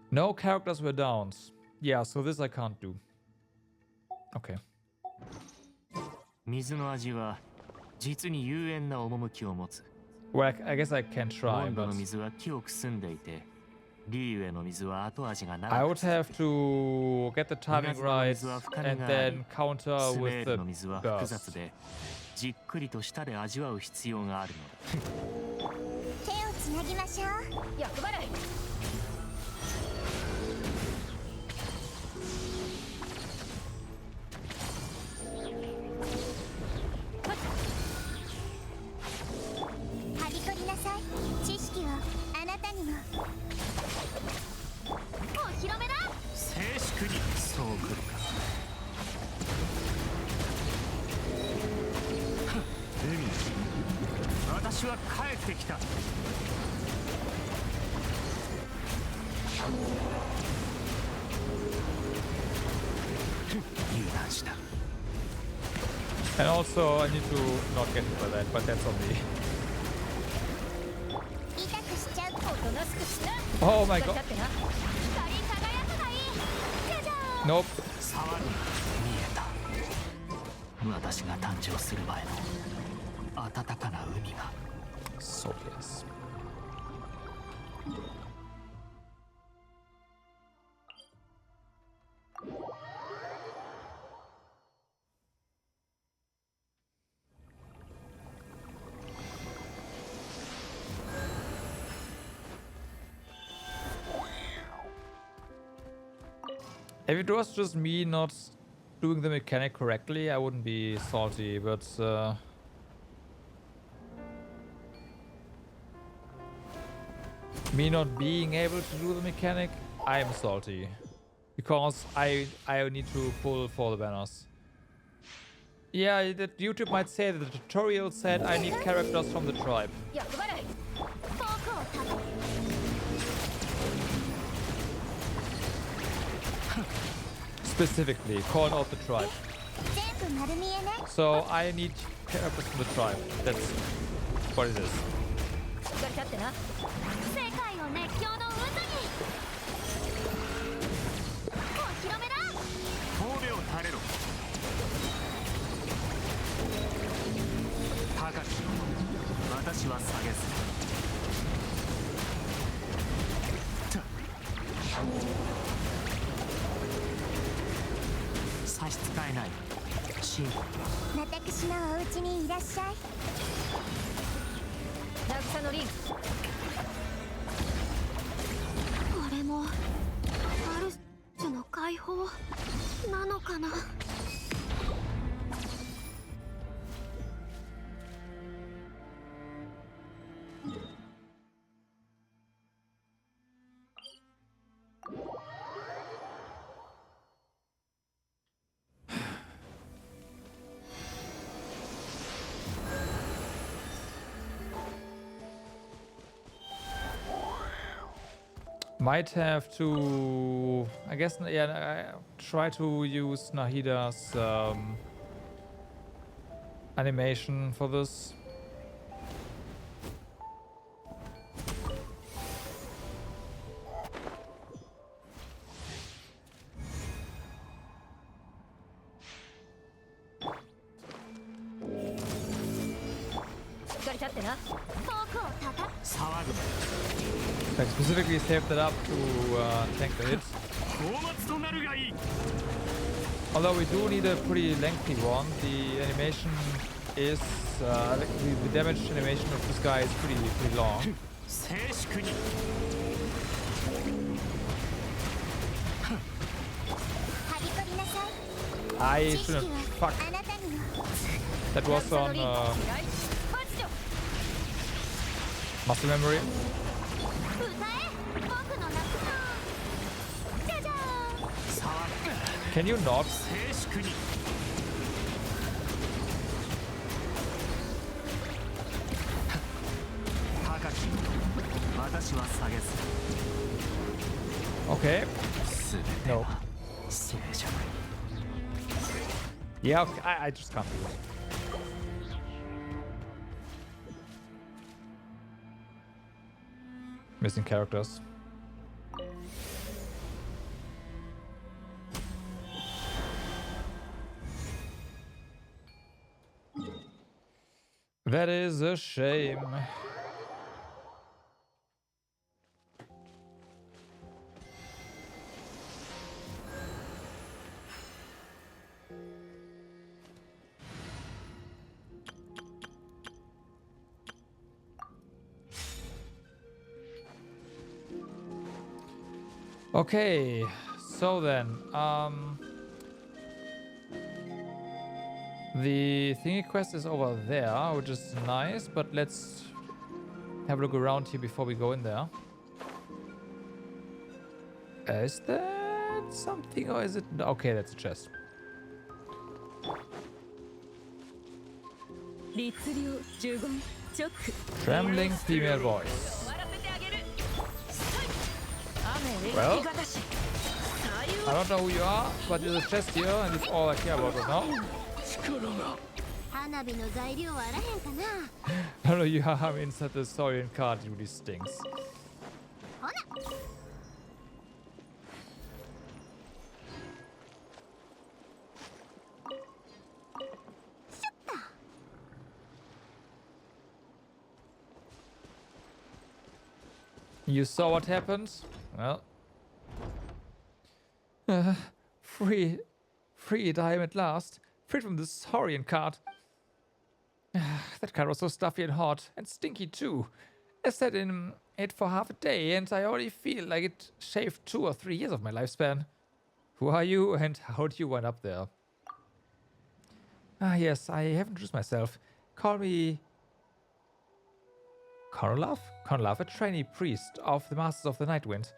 No characters were downs. Yeah, so this I can't do. Okay. 水の味は実に幽怨な趣を持つ。 Well, I guess I can try, 温度 but の水は清く澄んでいて、リーウェの水は後味が I 長 would く have to get the timing right 水は深み and があり then counter スメ with ー the ルの水は複 burst. 雑で、じっくりと舌で味わう必要があるのだ。手をつなぎましょう。厄払い。はびこりなさい。知識をあなたにも。お披露目だ。静粛にそう来るか。海、私は帰ってきた。油断した。 And also, I need to not get hit by that, but that's on me. 痛くしちゃう。おとなしくしな。 Oh my 光 god. ってな。光り輝くがいい。じゃじゃーん。 Nope. 騒ぐな。見えた。私が誕生する前の暖かな海が。 So yes. If it was just me not doing the mechanic correctly, I wouldn't be salty, but me not being able to do the mechanic, I am salty. Because I need to pull for the banners. Yeah, that YouTube might say that the tutorial said I need characters from the tribe. 厄払い。僕を食べ。Specifically, called out the tribe. 全部丸見えね。 So I need characters from the tribe. That's what it is. 光立ってな。世界を熱狂の渦に。お披露目だ。神戸を垂れろ。高き私は下げず。差し支えない。進歩。私のお家にいらっしゃい。渚のリン。これもある種の解放なのかな。Might have to, I guess, yeah, try to use Nahida's animation for this. I specifically saved that up to tank the hits. Although we do need a pretty lengthy one, the animation is the damage animation of this guy is pretty long. I shouldn't. Fuck. That was on muscle memory. Can you not? Okay. No. Yeah, okay. I just can't do it. Missing characters. That is a shame. Okay, so then, the thingy quest is over there, which is nice, but let's have a look around here before we go in there. Is that something, or is it? Okay, that's a chest. Trembling female voice. Well, I don't know who you are, but there's a chest here, and it's all I care about right now. No, you have inside the Saurian card, it really stinks. You saw what happened? Well. Free I am at last. Free from the Saurian card. That card was so stuffy and hot. And stinky too. I sat in it for half a day and I already feel like it shaved 2 or 3 years of my lifespan. Who are you and how did you wind up there? Ah yes, I have introduced myself. Call me... Konolaf? Konolaf, a trainee priest of the Masters of the Nightwind.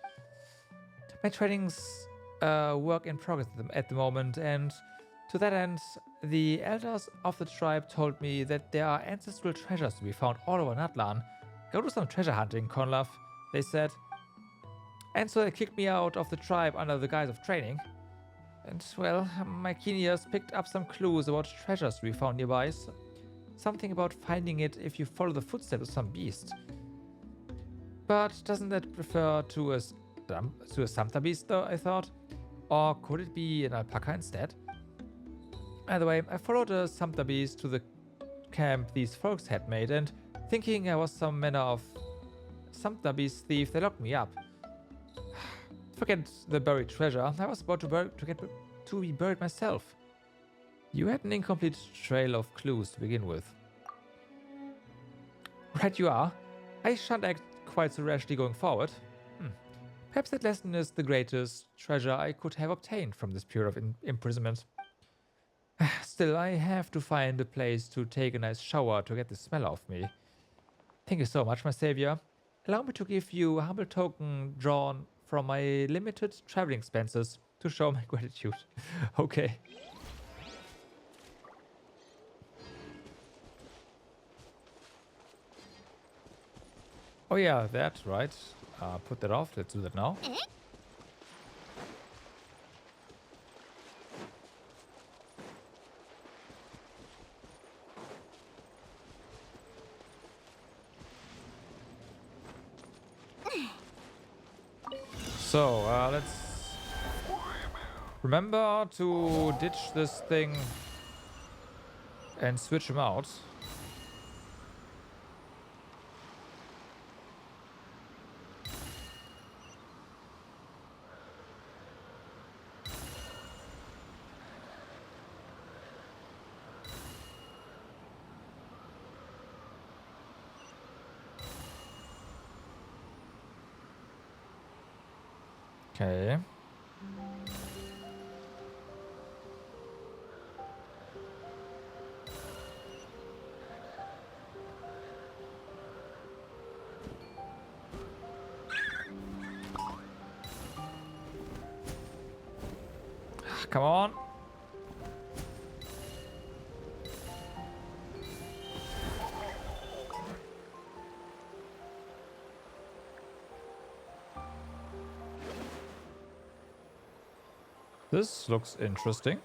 My trainings work in progress at the moment, and to that end, the elders of the tribe told me that there are ancestral treasures to be found all over Natlan. Go do some treasure hunting, Konolaf, they said. And so they kicked me out of the tribe under the guise of training. And, well, my keen ears picked up some clues about treasures to be found nearby. Something about finding it if you follow the footsteps of some beast. But doesn't that refer to a Samta beast, though, I thought? Or could it be an alpaca instead? Either way, I followed a Samta beast to the camp these folks had made, and thinking I was some manner of Samta beast thief, they locked me up. Forget the buried treasure. I was about to be buried myself. You had an incomplete trail of clues to begin with. Right you are. I shan't act quite so rashly going forward. Perhaps that lesson is the greatest treasure I could have obtained from this period of imprisonment. Still, I have to find a place to take a nice shower to get the smell off me. Thank you so much, my savior. Allow me to give you a humble token drawn from my limited traveling expenses to show my gratitude. Okay. Oh yeah, that, right. Put that off. Let's do that now. So, let's remember to ditch this thing and switch him out. Okay. Come on. This looks interesting.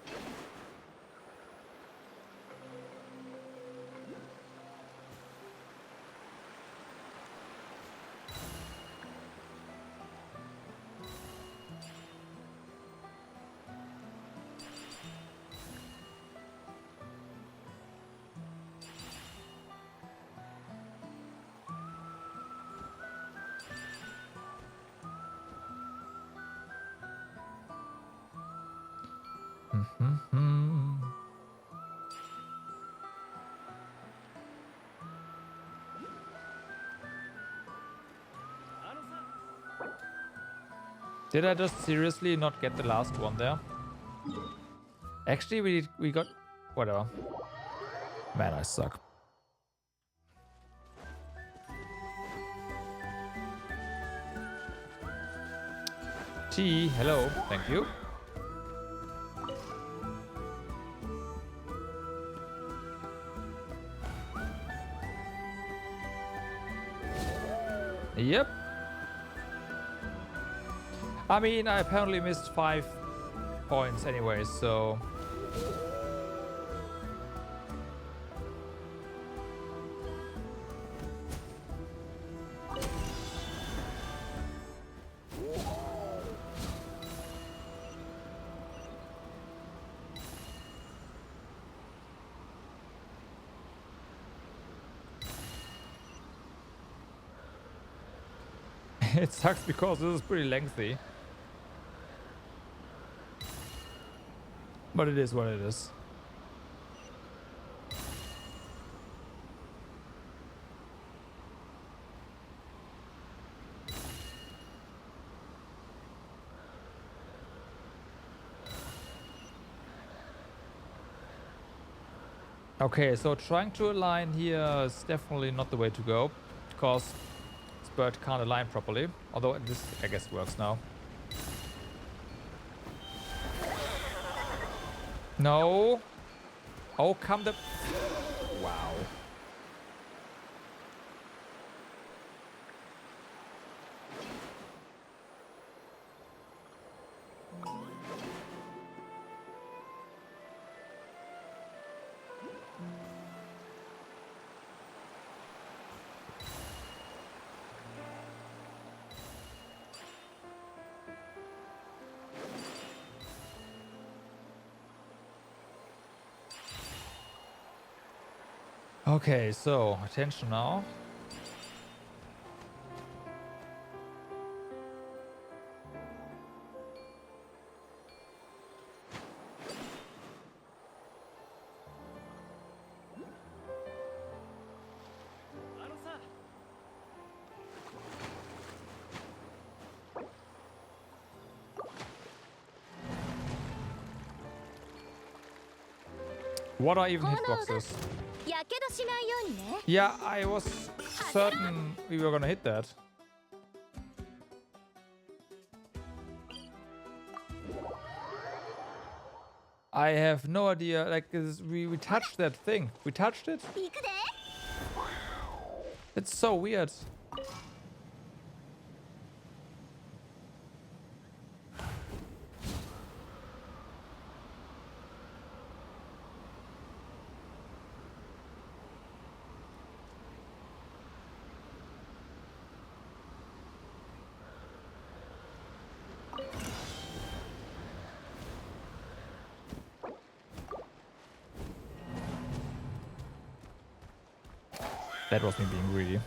Did I just seriously not get the last one there? Actually, we got... Whatever. Man, I suck. T, hello. Thank you. Yep. I mean, I apparently missed 5 points anyway, so... It sucks because this is pretty lengthy. But it is what it is. Okay, so trying to align here is definitely not the way to go, because this bird can't align properly. Although this, I guess, works now. No. Oh, come the... Wow. Okay, so attention now. What are even hitboxes? Yeah, I was certain we were gonna hit that. I have no idea. Like, we touched that thing. We touched it. It's so weird. That was me being greedy.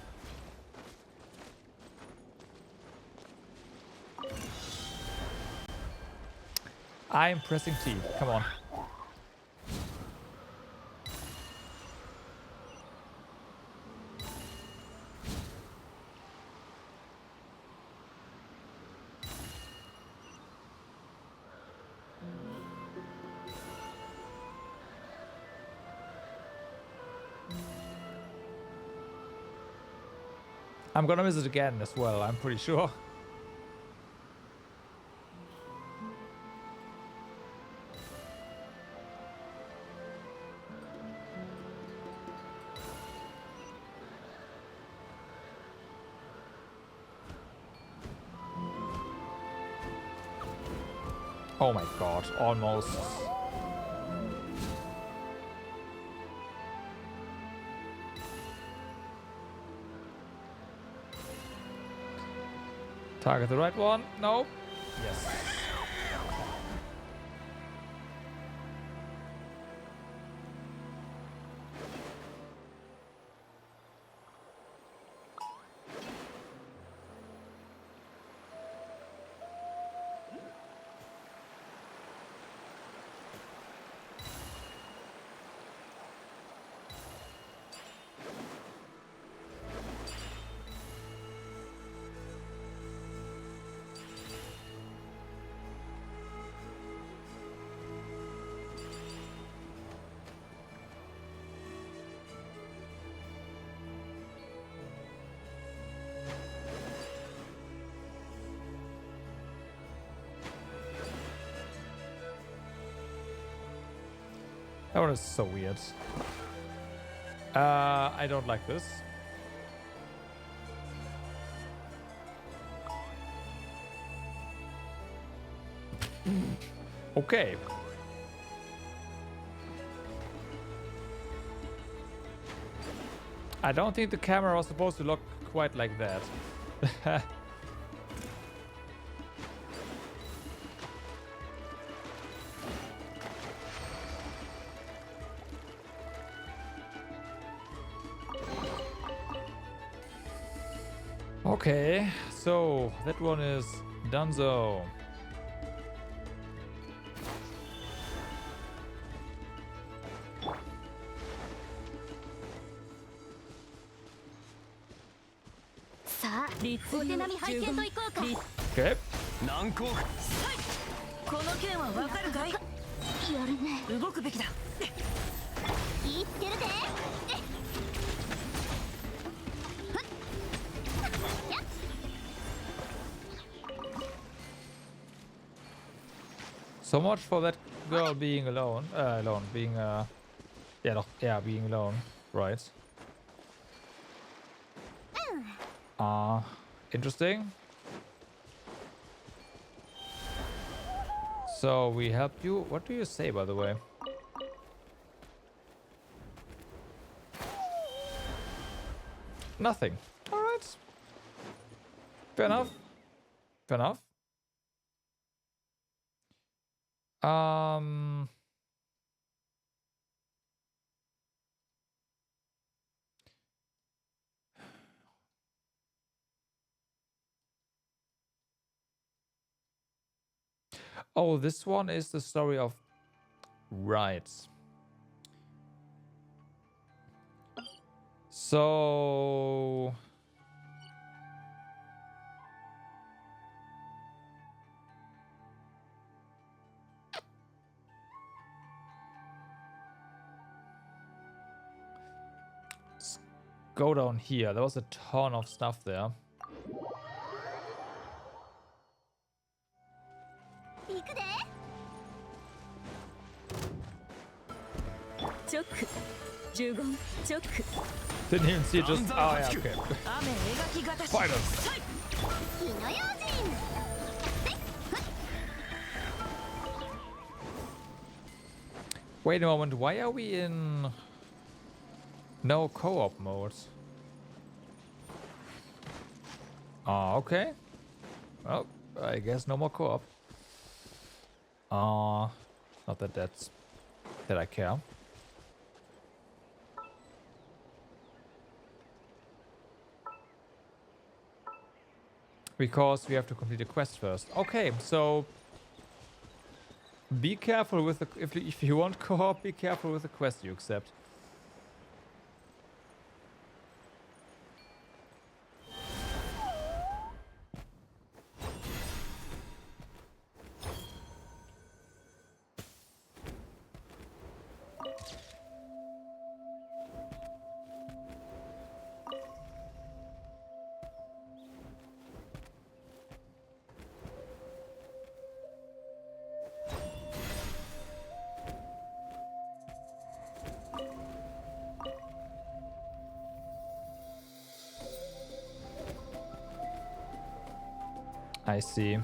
I'm pressing T. Come on. I'm gonna miss it again as well, I'm pretty sure. Oh my god, almost. Target the right one. No. Yes. That one is so weird. I don't like this. Okay. I don't think the camera was supposed to look quite like that. Okay, so that one is donezo. Okay. 難攻この剣はわかるかい？やるね。動くべきだ。言ってるで。So much for that girl being alone. Being being alone, right? Interesting. So we helped you. What do you say, by the way? Nothing. All right. Fair enough. Fair enough. Oh, this one is the story of... Right. So... Let's go down here. There was a ton of stuff there. Didn't even see it, just... Oh yeah, okay. Fight us! Wait a moment, why are we in... no co-op mode? Okay. Well, I guess no more co-op. Not that I care. Because we have to complete a quest first. Okay, so be careful with the if you want co-op, be careful with the quest you accept. I see.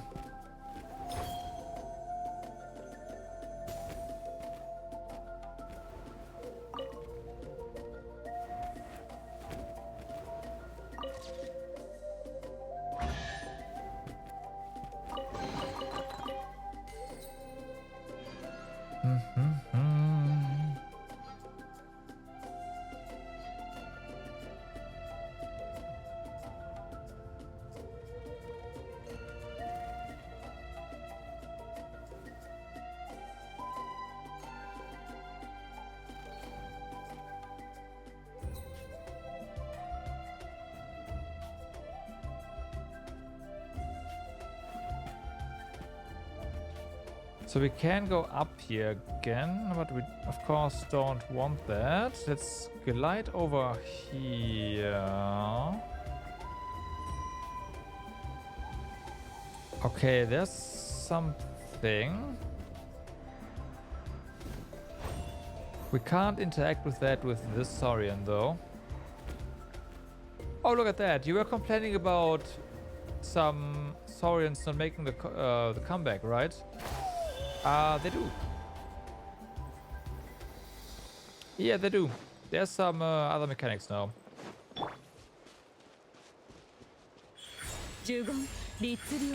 So we can go up here again, but we of course don't want that. Let's glide over here. Okay, there's something. We can't interact with that with this Saurian though. Oh, look at that. You were complaining about some Saurians not making the comeback, right? They do. Yeah, they do. There's some other mechanics now. 15律流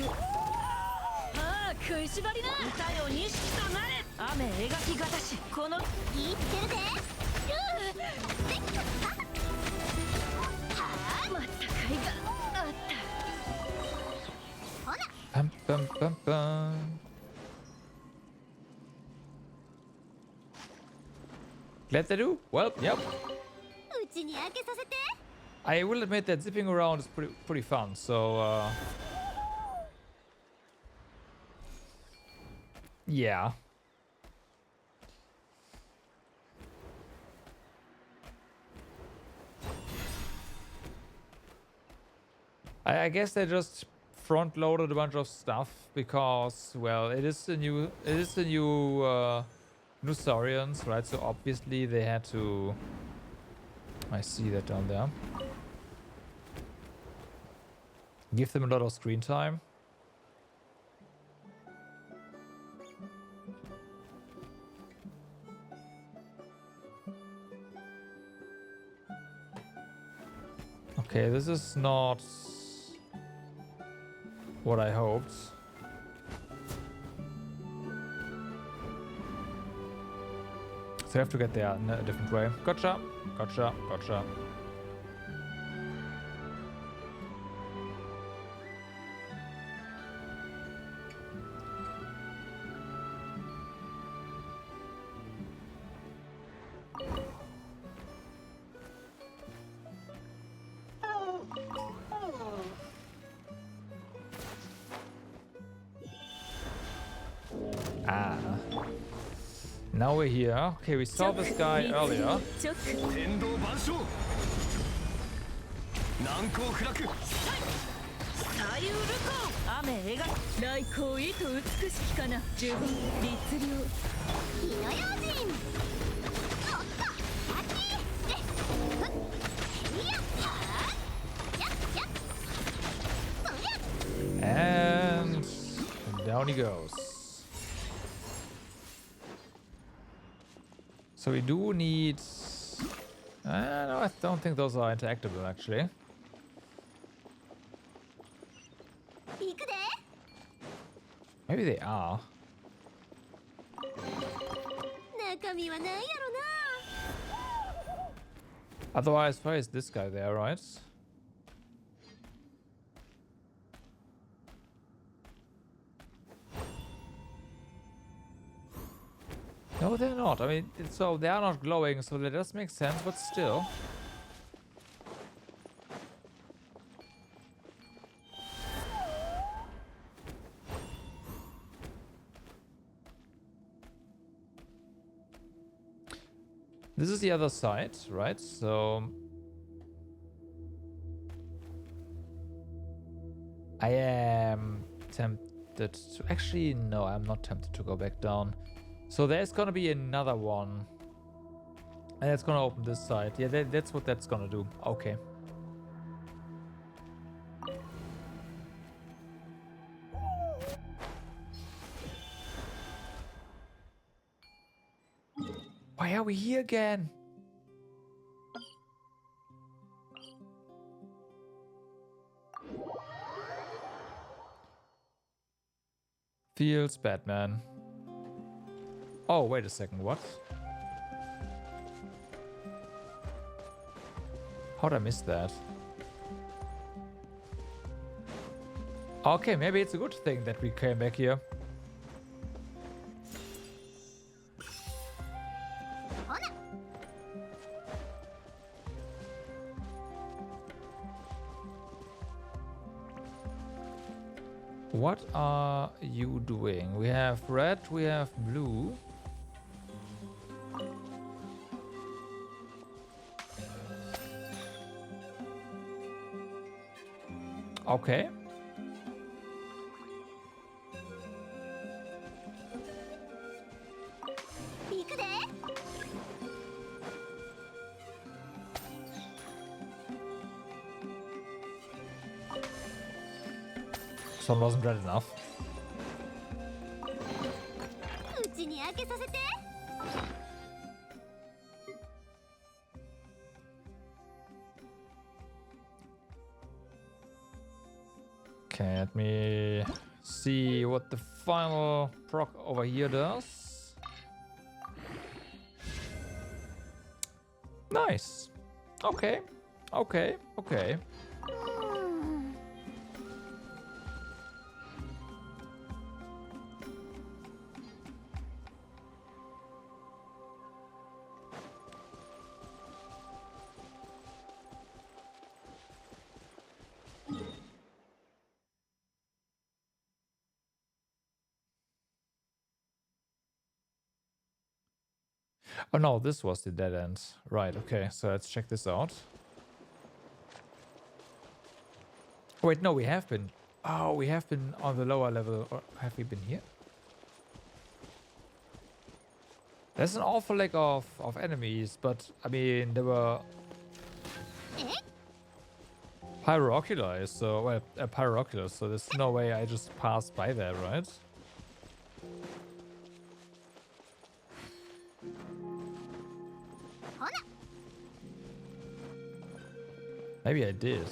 ああ食いしばりな歌よ錦となれ雨描きがたしこの言ってるぜまた甲斐があったほら Bum, bum, bum, bum. Glad they do. Well, yep. うちに開けさせて I will admit that zipping around is pretty fun. So, yeah. I guess they just front loaded a bunch of stuff because, well, it is the new new Saurians, right? So obviously they had to. I see that down there. Give them a lot of screen time. Okay, this is not what I hoped. So I have to get there in a different way. Gotcha, gotcha, gotcha. Now we're here. Okay, we saw this guy earlier. And down he goes. So we do need... no, I don't think those are interactable, actually. Maybe they are. Otherwise, why is this guy there, right? No, they're not. I mean, so they are not glowing, so that does make sense, but still. This is the other side, right? So I am tempted to... Actually, no, I'm not tempted to go back down. So there's gonna be another one. And it's gonna open this side. Yeah, that's what that's gonna do. Okay. Why are we here again? Feels bad, man. Oh, wait a second, what? How'd I miss that? Okay, maybe it's a good thing that we came back here. What are you doing? We have red, we have blue. Okay. Sun wasn't red enough. Okay, let me see what the final proc over here does. Nice. Okay. Okay. Okay. Oh no, this was the dead end. Right, okay, so let's check this out. Wait, no, we have been. Oh, we have been on the lower level. Or have we been here? There's an awful lack of enemies, but I mean, there were pyroculars, so, well, pyroculars, so there's no way I just passed by there, right? Maybe I did.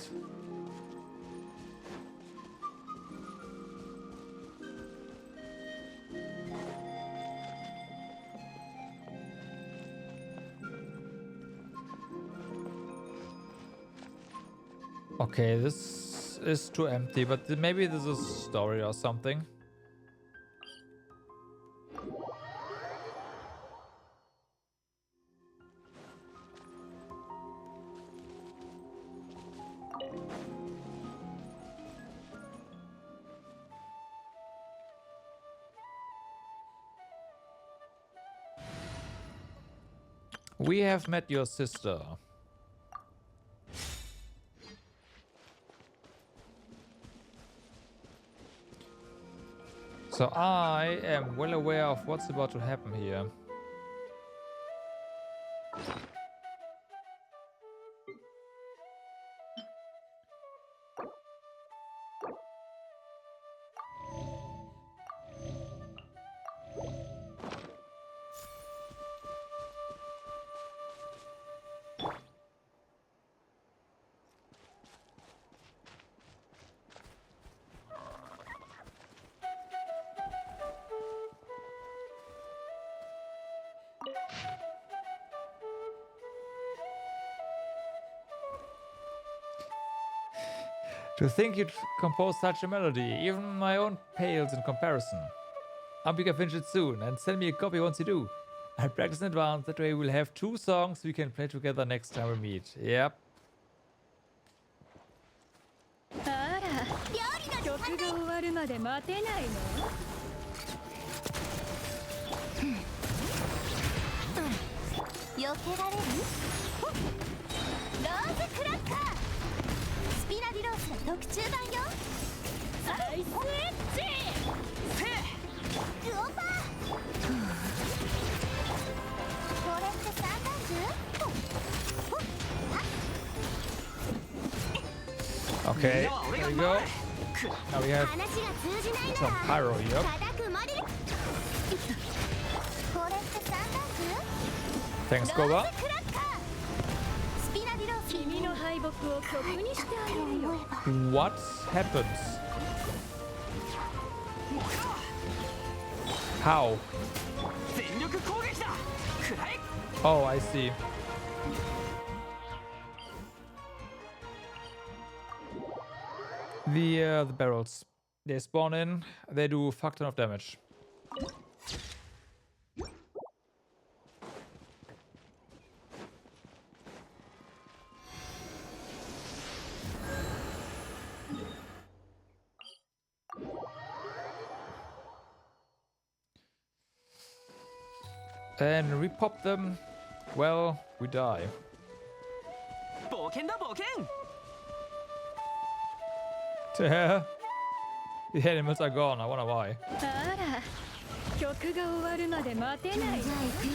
Okay, this is too empty, but maybe this is a story or something. We have met your sister. So I am well aware of what's about to happen here. To think you'd compose such a melody, even my own pales in comparison. Hope you can finish it soon and send me a copy once you do. I'll practice in advance, that way we'll have 2 songs we can play together next time we meet. Yep. Okay, there you go. Now we have some pyro here. Thanks, Koba. What happens? Oh, I see. The barrels. They spawn in, they do a fuck ton of damage. And repop them, well, we die. The animals are gone, I wonder why. 曲が終わるまで待てない。じゃあ行くよ。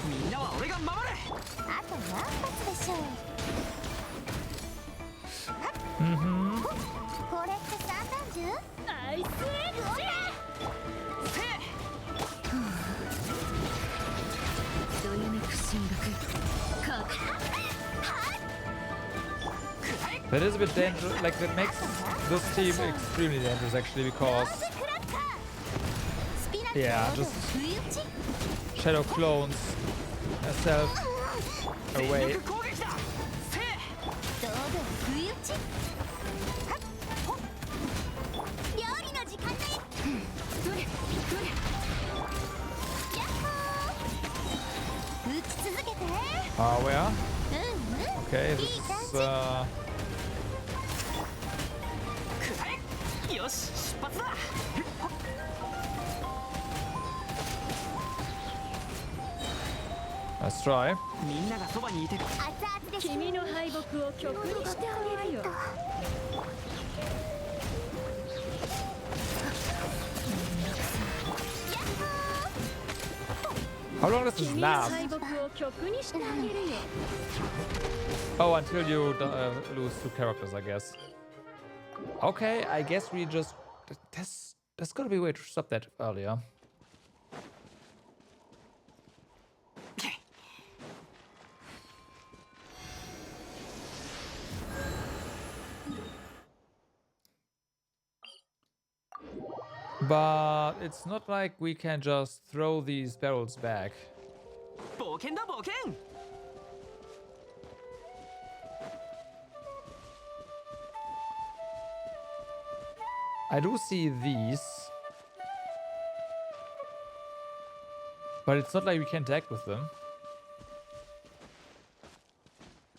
みんなは俺が守れ。あと何発でしょう。これって散弾銃？アイスエッジ。ドユニク進学。That is a bit dangerous, like that makes this team extremely dangerous actually because yeah, just shadow clones herself away. Where? Okay, this is let's try. みんながそばにいて君の敗北を曲にしてあげるよ。How long does this last? Oh, until you lose 2 characters, I guess. Okay, I guess we just... There's gotta be a way to stop that earlier. But it's not like we can just throw these barrels back. I do see these. But it's not like we can interact with them.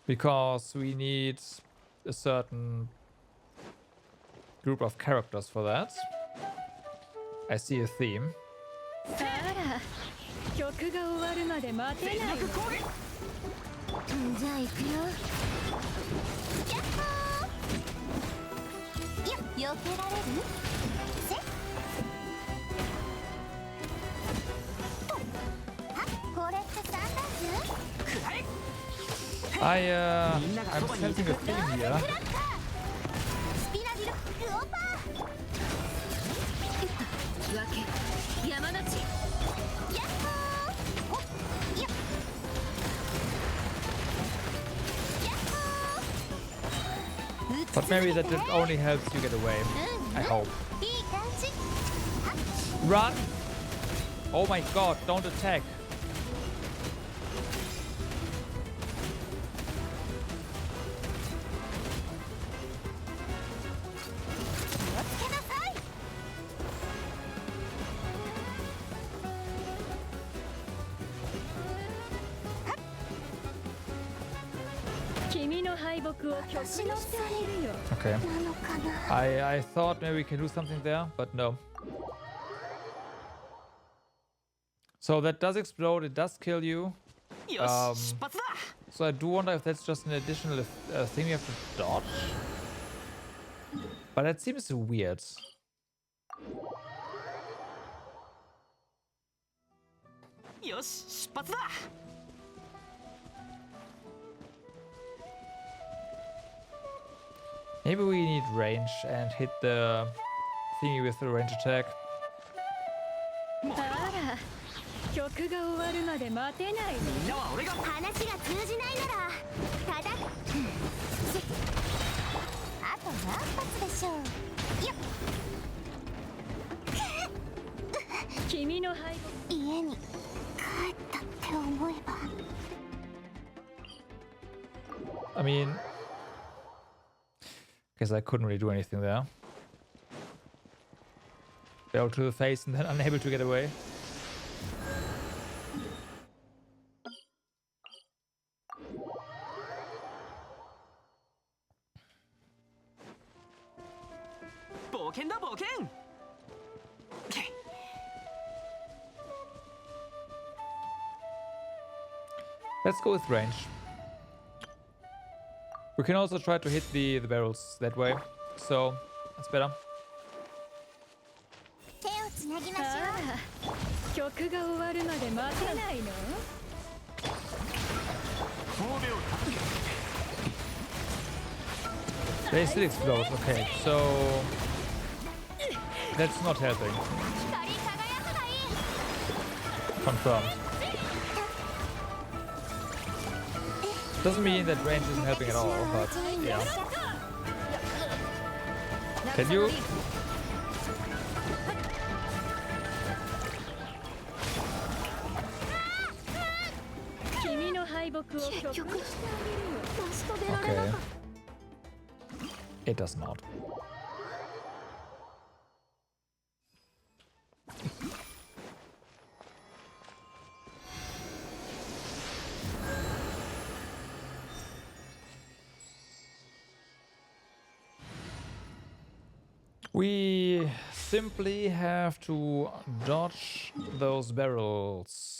Because we need a certain group of characters for that. I see a theme. I'm sensing a theme here. But maybe that just only helps you get away. I hope. Run! Oh my god, don't attack. Okay. I thought maybe we can do something there, but no. So that does explode, it does kill you. So I do wonder if that's just an additional thing you have to dodge. But that seems weird. Maybe we need range and hit the thingy with the range attack. 家に帰ったって思えば I mean, guess I couldn't really do anything there. Barrel to the face and then unable to get away. Let's go with range. We can also try to hit the barrels that way, so that's better. 手をつなぎましょう。曲が終わるまで待てないの？ They still explode. Okay, so that's not helping. Confirmed. Doesn't mean that range isn't helping at all, but yeah. Can you? Okay. It does not. We simply have to dodge those barrels.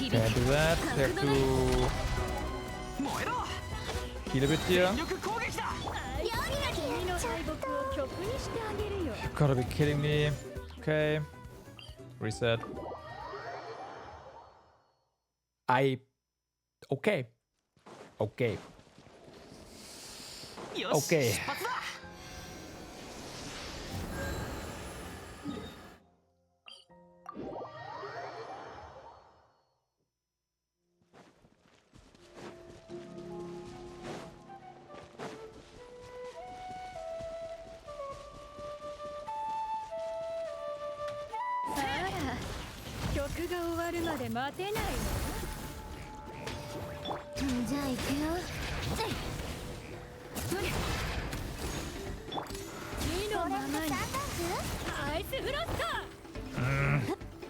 Can't do that. We have to heal a bit here. You gotta be kidding me. Okay. Reset. Okay. Okay. Okay.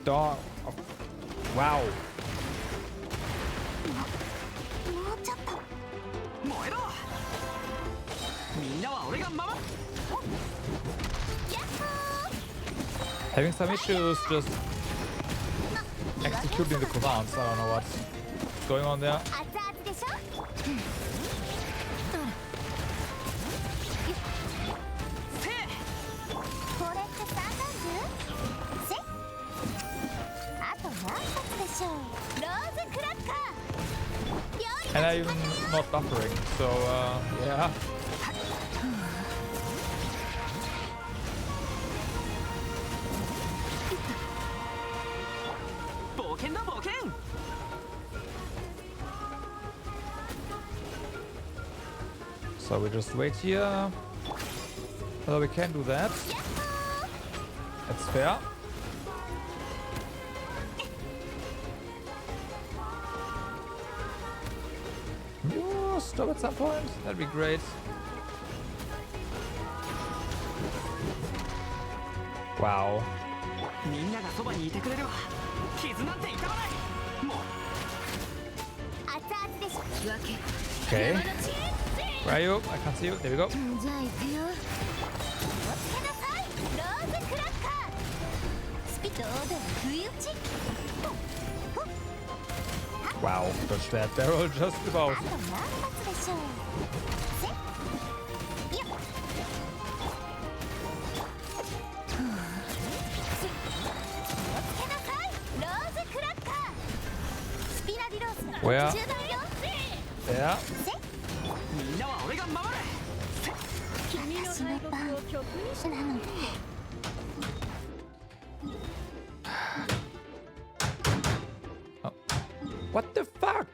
Dog. Oh. Wow. Having some issues just executing the commands. I don't know what's going on there. And I'm not buffering, so yeah. So we just wait here. Although we can do that. That's fair. Ooh, stop at some point. That'd be great. Wow. Okay. Where are you? I can't see you. There we go. Wow, dodged that barrel just about. Where? 中盤よ Yeah. みんなは俺が守る。君の敗北を曲にしなので Oh. What the fuck?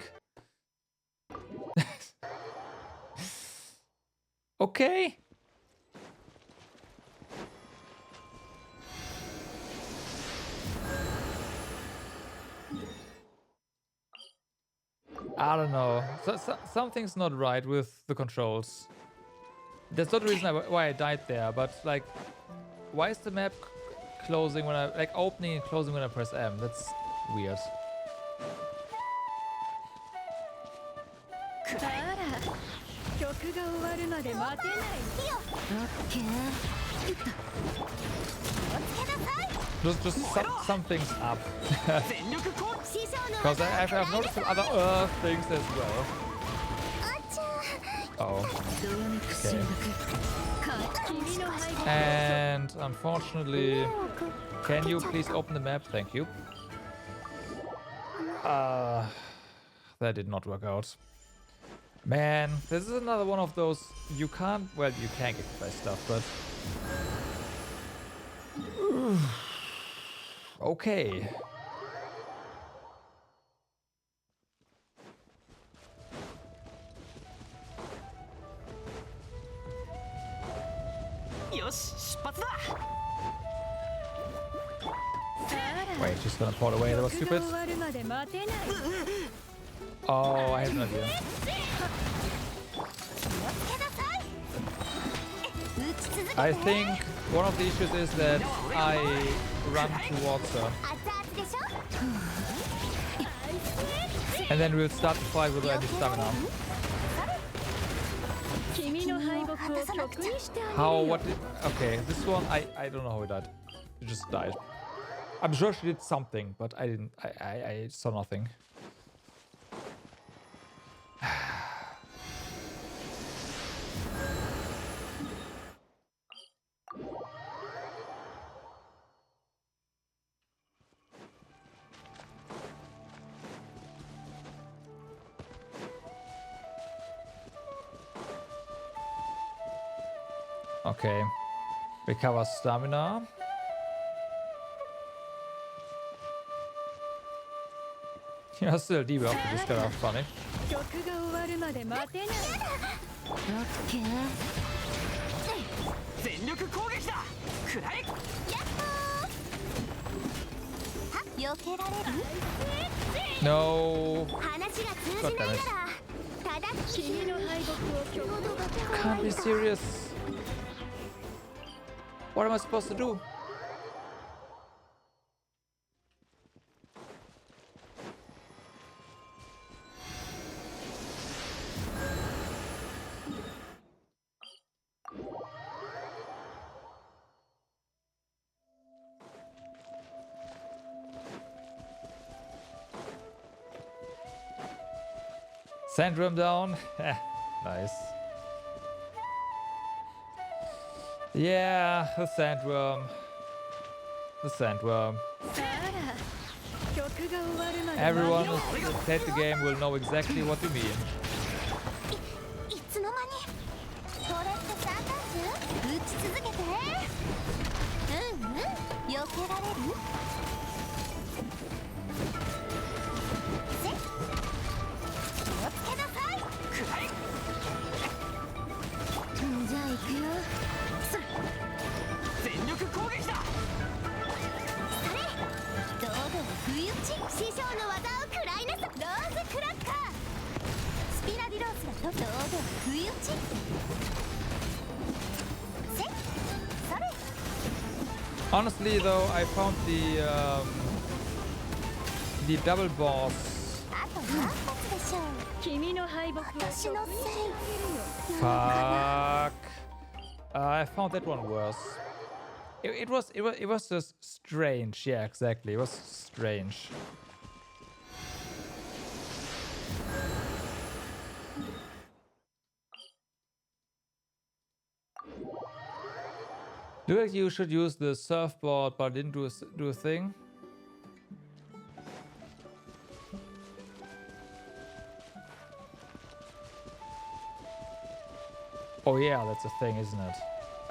Okay. I don't know. Something's not right with the controls. That's not the reason why I died there, but like, why is the map closing when I like opening and closing when I press M? That's weird. あら曲が終わるまで待てない。オッケー。 Just some things up. 全力攻撃。 Because I've noticed some other things as well. Oh. Okay. And unfortunately, can you please open the map? Thank you. That did not work out. Man, this is another one of those you can't, well, you can get by stuff, but okay. Wait, she's gonna pull away. That was stupid. Oh, I have no idea. I think one of the issues is that I run towards her. And then we'll start the fight with any stamina. How, what did, okay, this one, I don't know how it died. It just died. I'm sure she did something, but I didn't, I saw nothing. Okay, recover stamina. You're still debuffed, which is kind of funny. No. God damn it. Can't be serious. What am I supposed to do? Sandworm down. Nice. Yeah, the sandworm. The sandworm. Everyone who's played the game will know exactly what you mean. Honestly, though, I found the double boss. Fuck. I found that one worse. It was just strange. Yeah, exactly. It was strange. Look like you should use the surfboard, but didn't do a thing. Oh yeah, that's a thing, isn't it?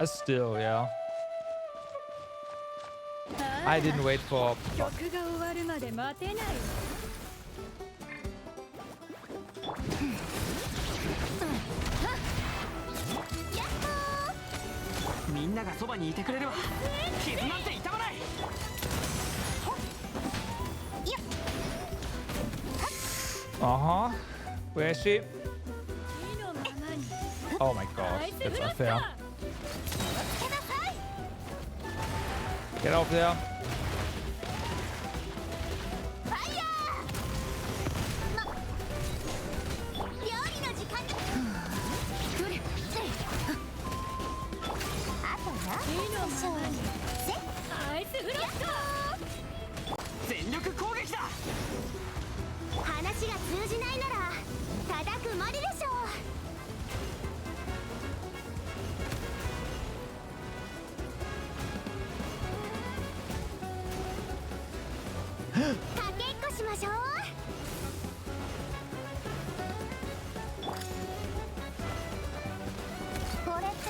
Still, yeah. I didn't wait for... 曲が終わるまで待てない。みんながそばにいてくれれば傷なんて痛まない。Uh-huh. Where is she? 意のままに。 Oh my god, that's unfair. Get off there.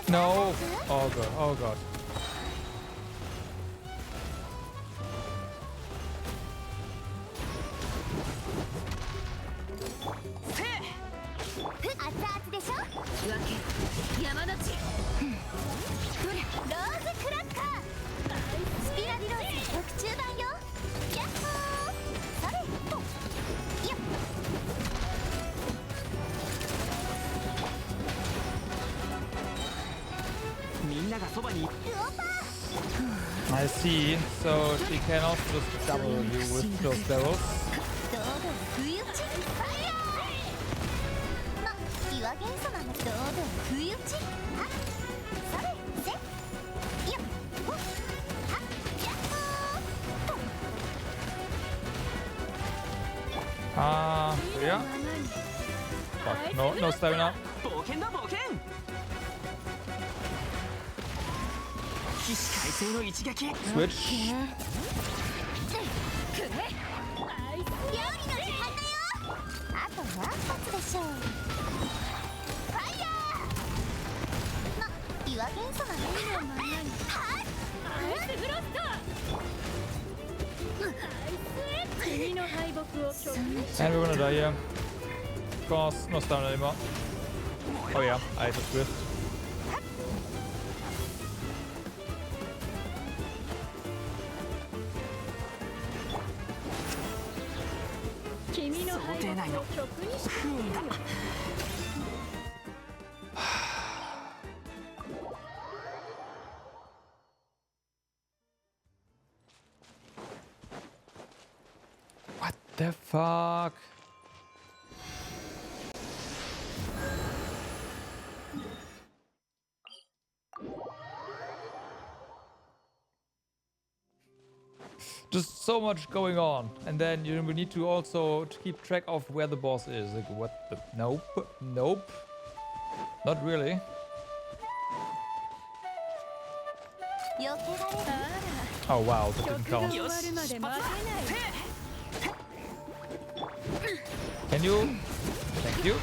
No. Oh god. Oh god. I see. So she can also just double you with those barrels. Yeah. Fuck, no stamina. Switch. And we're gonna die here. Of course, no stamina anymore. Oh yeah, I just whiffed. What the fuck? Just so much going on, and then we need to also keep track of where the boss is. Like, what the? Nope, nope, not really. Oh wow, that didn't count. Can you? Thank you.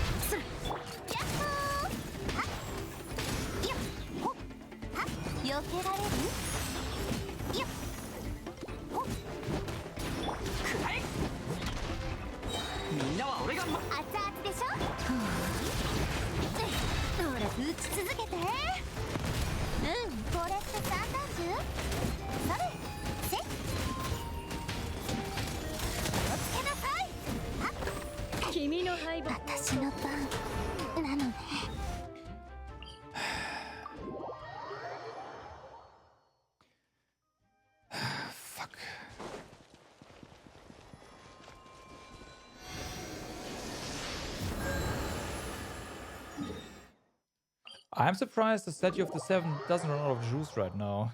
I'm surprised the Statue of the Seven doesn't run out of juice right now.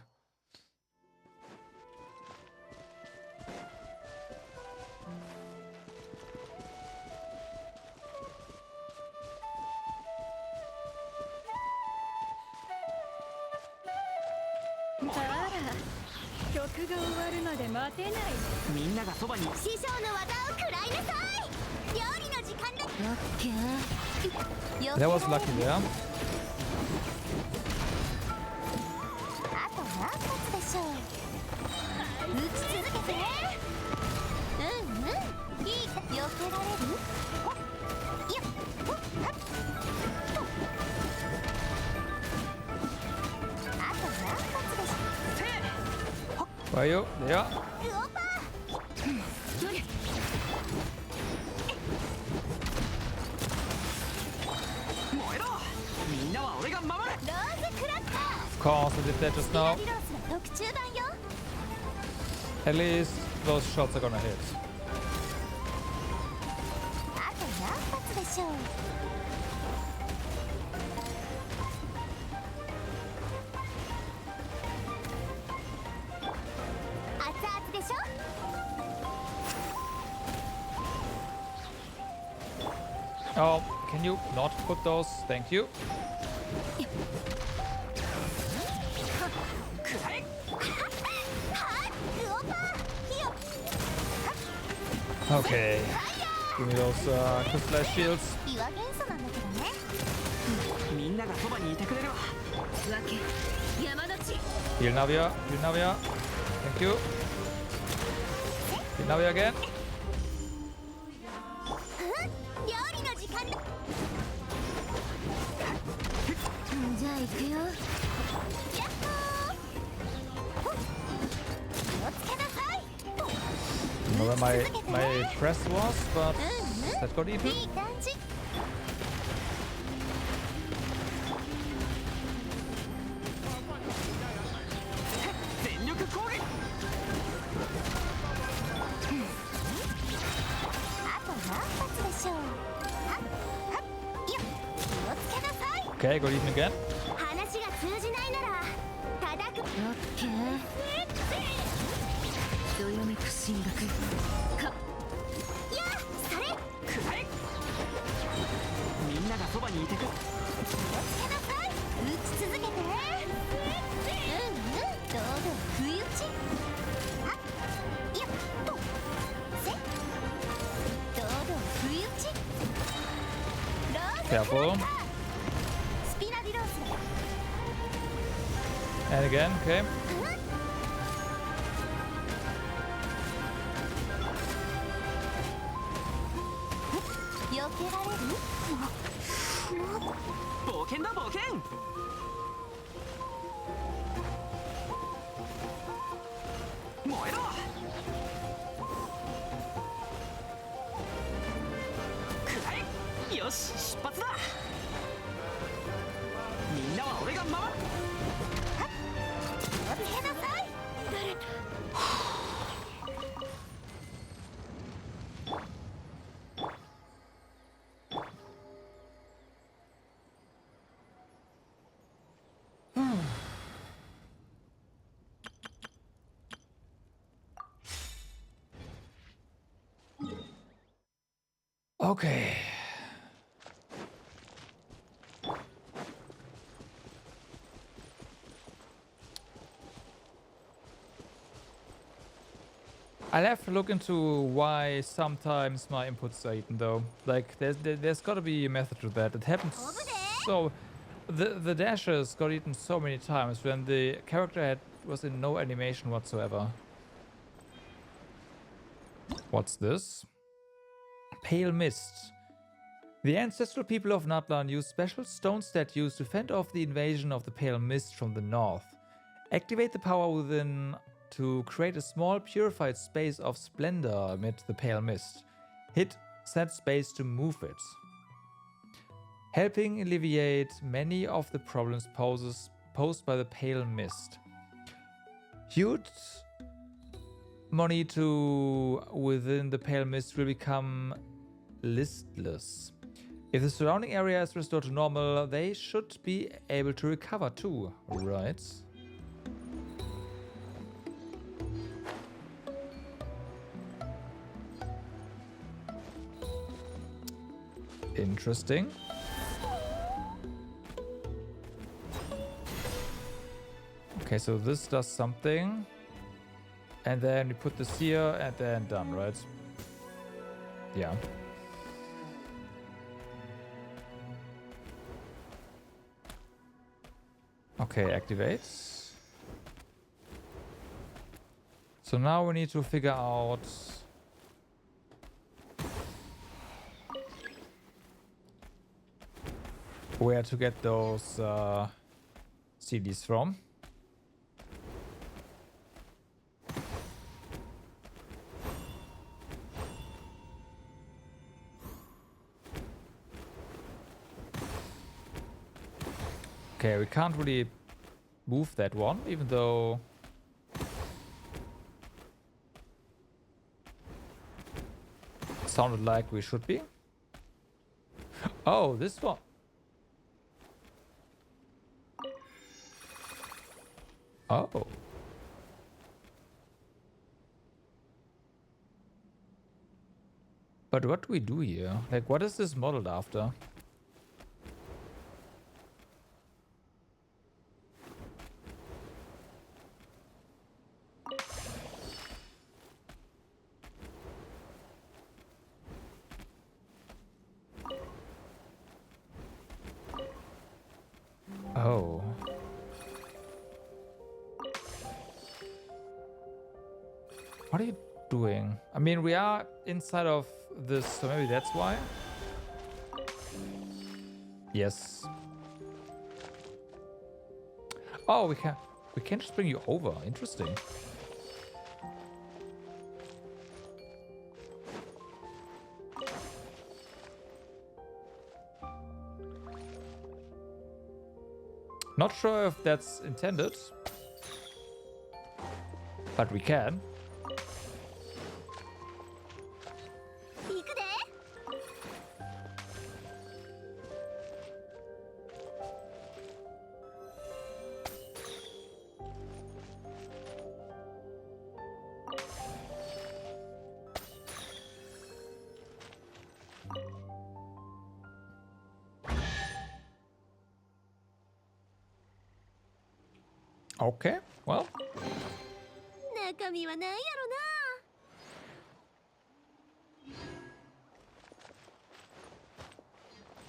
That was lucky there. いいか避けられる？ほっよっほっはっとあと何発でしょ。 Where are you? There. ウオパ燃えろ。みんなは俺が守る。ーローズクラッカー Of course, I did that just スピナ now. ディロースの特注版よ。 At least those shots are gonna hit. あと何発でしょう。熱々でしょ。 Oh, can you not put those? Thank you. くらえ。はいウオパー火を Okay. Give me those crystallized shields. 岩元素なんだけどね。みんながそばにいてくれるわ。わけ山の地 Heal Navia. Heal Navia. Thank you. Heal Navia again. 料理の時間だ。じゃあ行くよ。やっほー。気をつけなさい。 I don't know where my press was, but that got eaten. いい感じ。全力攻撃。あと何発でしょう。はっはっよっ気をつけなさい。 Okay, got eaten again. 話が通じないなら叩く。オッケーどよめく進学かやそれくらえ。みんながそばにいてくれ。気をつけなさい。打ち続けて。堂々不意打ち。はっよっとせ堂々不意打ち。ローズ Careful. スピナディロースだ。 And again. Okay. 避けられる？冒険だ冒険。燃えろ。くらえ。よし出発だ。みんなは俺が守る。気をつけなさい。 Okay. I'll have to look into why sometimes my inputs are eaten though. Like there's got to be a method to that. It happens so the dashes got eaten so many times when the character was in no animation whatsoever. What's this? Pale Mist. The ancestral people of Natlan used special stone statues to fend off the invasion of the Pale Mist from the north. Activate the power within to create a small purified space of splendor amid the Pale Mist. Hit said space to move it, helping alleviate many of the problems posed by the Pale Mist. Huge money to within the Pale Mist will become listless. If the surrounding area is restored to normal, they should be able to recover too, right? Interesting. Okay, so this does something. And then we put this here and then done, right? Yeah. Okay, activate. So now we need to figure out where to get those CDs from. Okay, we can't really move that one, even though it sounded like we should be. Oh, this one. Oh. But what do we do here? Like, what is this modeled after? Oh. What are you doing? I mean, we are inside of this, so maybe that's why. Yes. Oh, we can just bring you over. Interesting. Not sure if that's intended, but we can. Okay, well.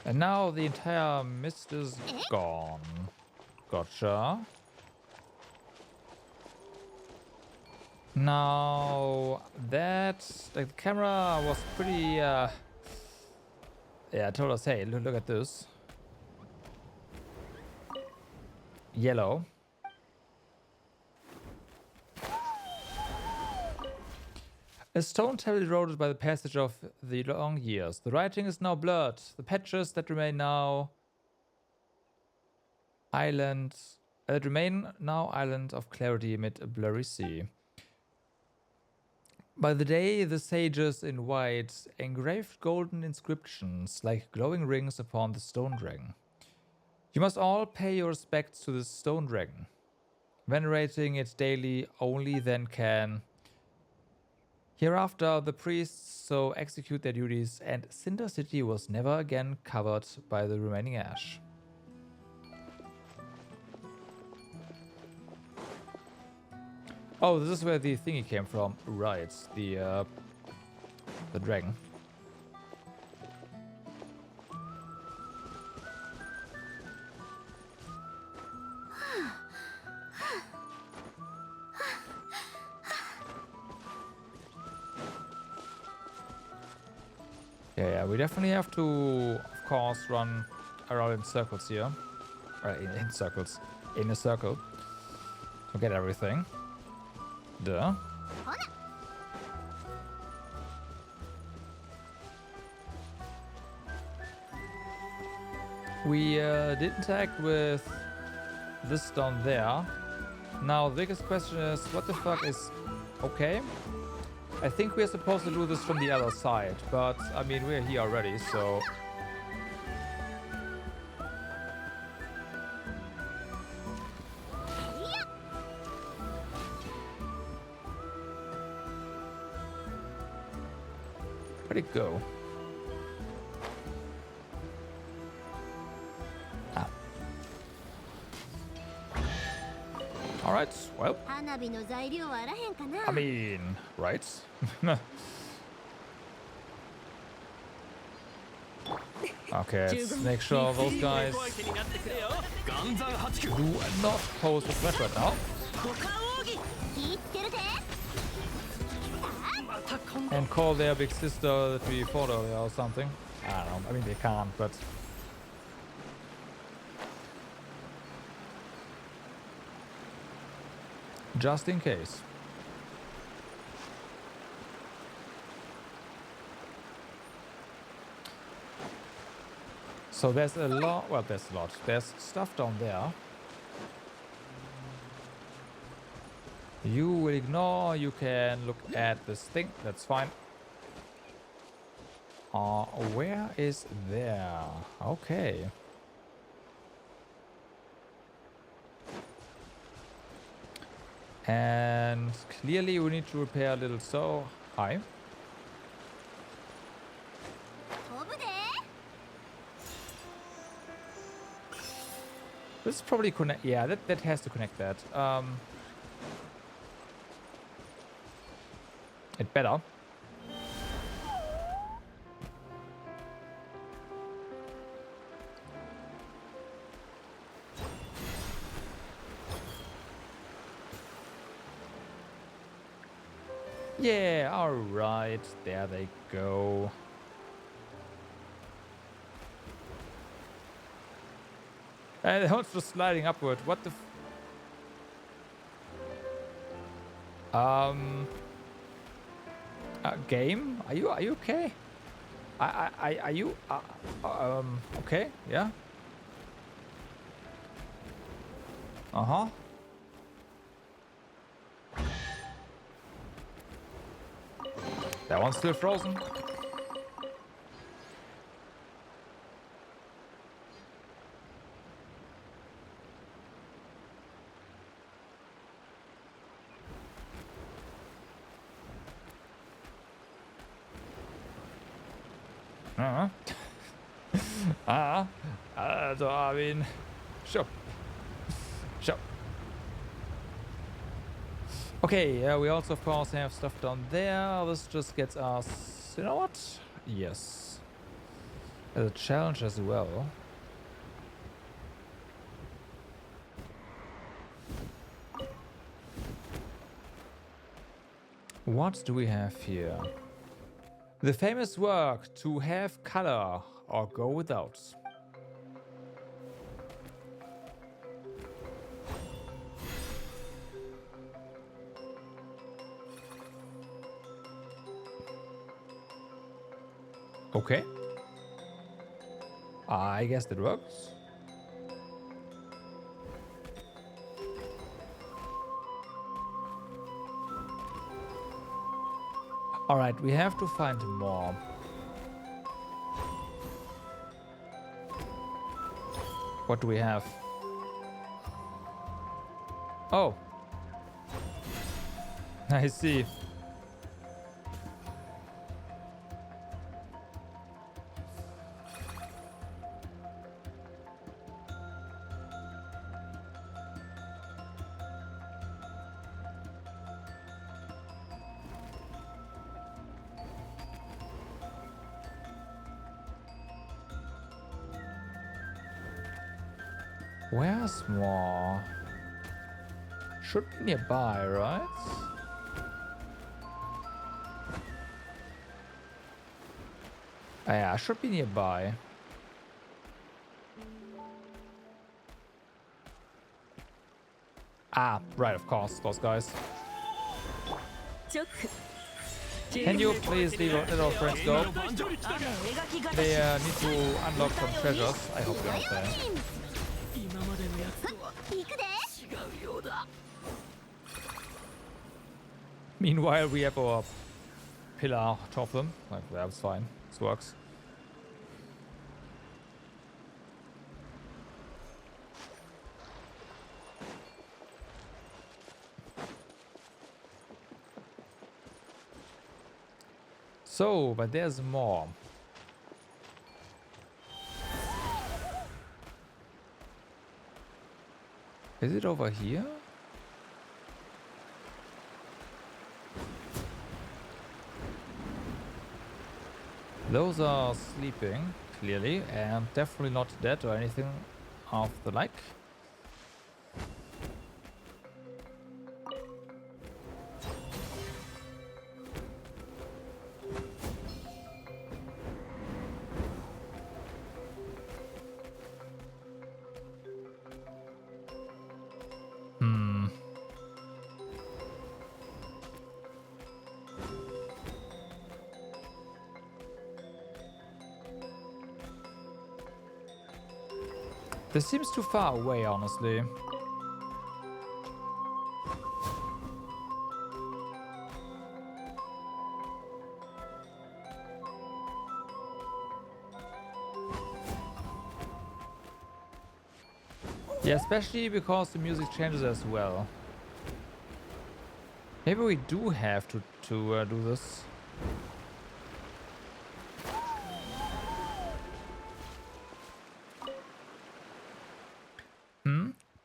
And now the entire mist is gone. Gotcha. Now that like the camera was pretty yeah, it told us, hey, look at this. Yellow. A stone tablet eroded by the passage of the long years. The writing is now blurred. The patches that remain now island of clarity amid a blurry sea. By the day, the sages in white engraved golden inscriptions like glowing rings upon the stone dragon. You must all pay your respects to the stone dragon. Venerating it daily, only then can. Hereafter, the priests so execute their duties, and Cinder City was never again covered by the remaining ash. Oh, this is where the thingy came from. Right, the dragon. Yeah, we definitely have to, of course, run around in circles here. In circles. In a circle. To get everything. Duh. We did interact with this down there. Now, the biggest question is, what the fuck is okay? I think we're supposed to do this from the other side, but I mean, we're here already, so. Where'd it go? Ah. Alright, well. I mean, right? Okay, let's make sure those guys do not pose a threat right now. and call their big sister that we fought earlier or something. I don't know. I mean, they can't, but just in case. So there's a lot. Well, there's a lot. There's stuff down there. You will ignore. You can look at this thing. That's fine. Where is there? Okay. And clearly we need to repair a little. So hi. This probably connect. Yeah, that has to connect that. It better. Yeah, all right. There they go. And the horse just sliding upward. What the game? Are you okay? Are you okay? Yeah. Uh-huh. That one's still frozen. So I mean, sure. Okay, we also of course have stuff down there. This just gets us, you know what? Yes. As a challenge as well. What do we have here? The famous work to have color or go without. Okay. I guess that works. All right, we have to find more. What do we have? Oh. I see. Where's more? Should be nearby, right? Yeah, should be nearby. Ah, right, of course, those guys. Can you please let our friends go? They need to unlock some treasures. I hope they're not there. Meanwhile, we have our pillar on top of them. Like, that's fine. This works. So, but there's more. Is it over here? Those are sleeping, clearly, and definitely not dead or anything of the like. This seems too far away, honestly. Yeah, especially because the music changes as well. Maybe we do have to do this.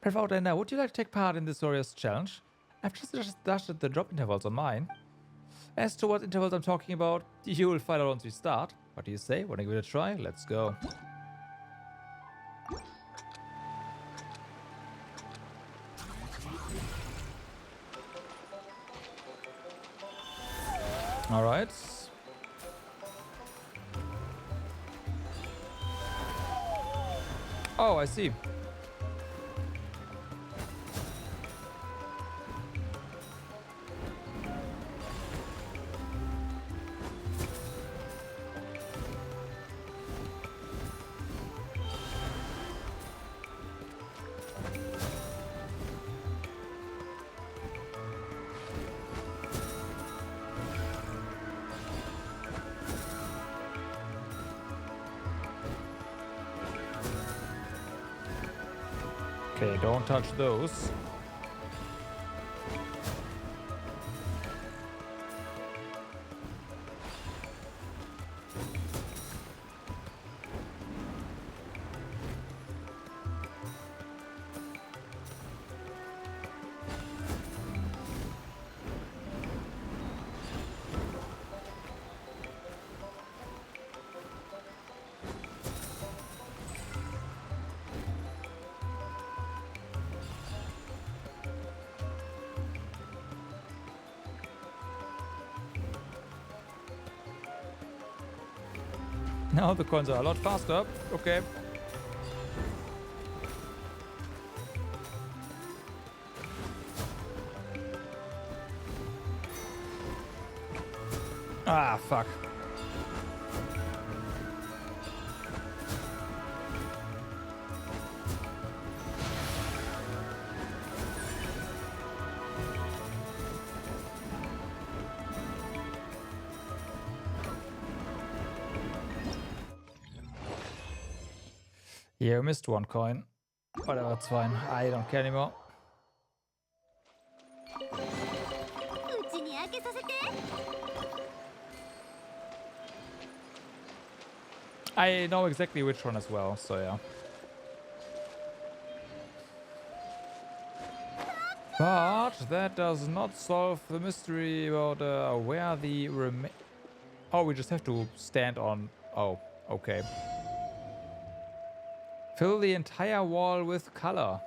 Perfect. Would you like to take part in this Warriors challenge? I've just adjusted the drop intervals on mine. As to what intervals I'm talking about, you will find out once we start. What do you say? Wanna give it a try? Let's go. All right. Oh, I see. Okay, don't touch those. Now the coins are a lot faster. Okay. Ah, fuck. Yeah, we missed one coin. Whatever, it's fine. I don't care anymore. I know exactly which one as well, so yeah. But that does not solve the mystery about where the Oh, we just have to stand on... Oh, okay. Fill the entire wall with color.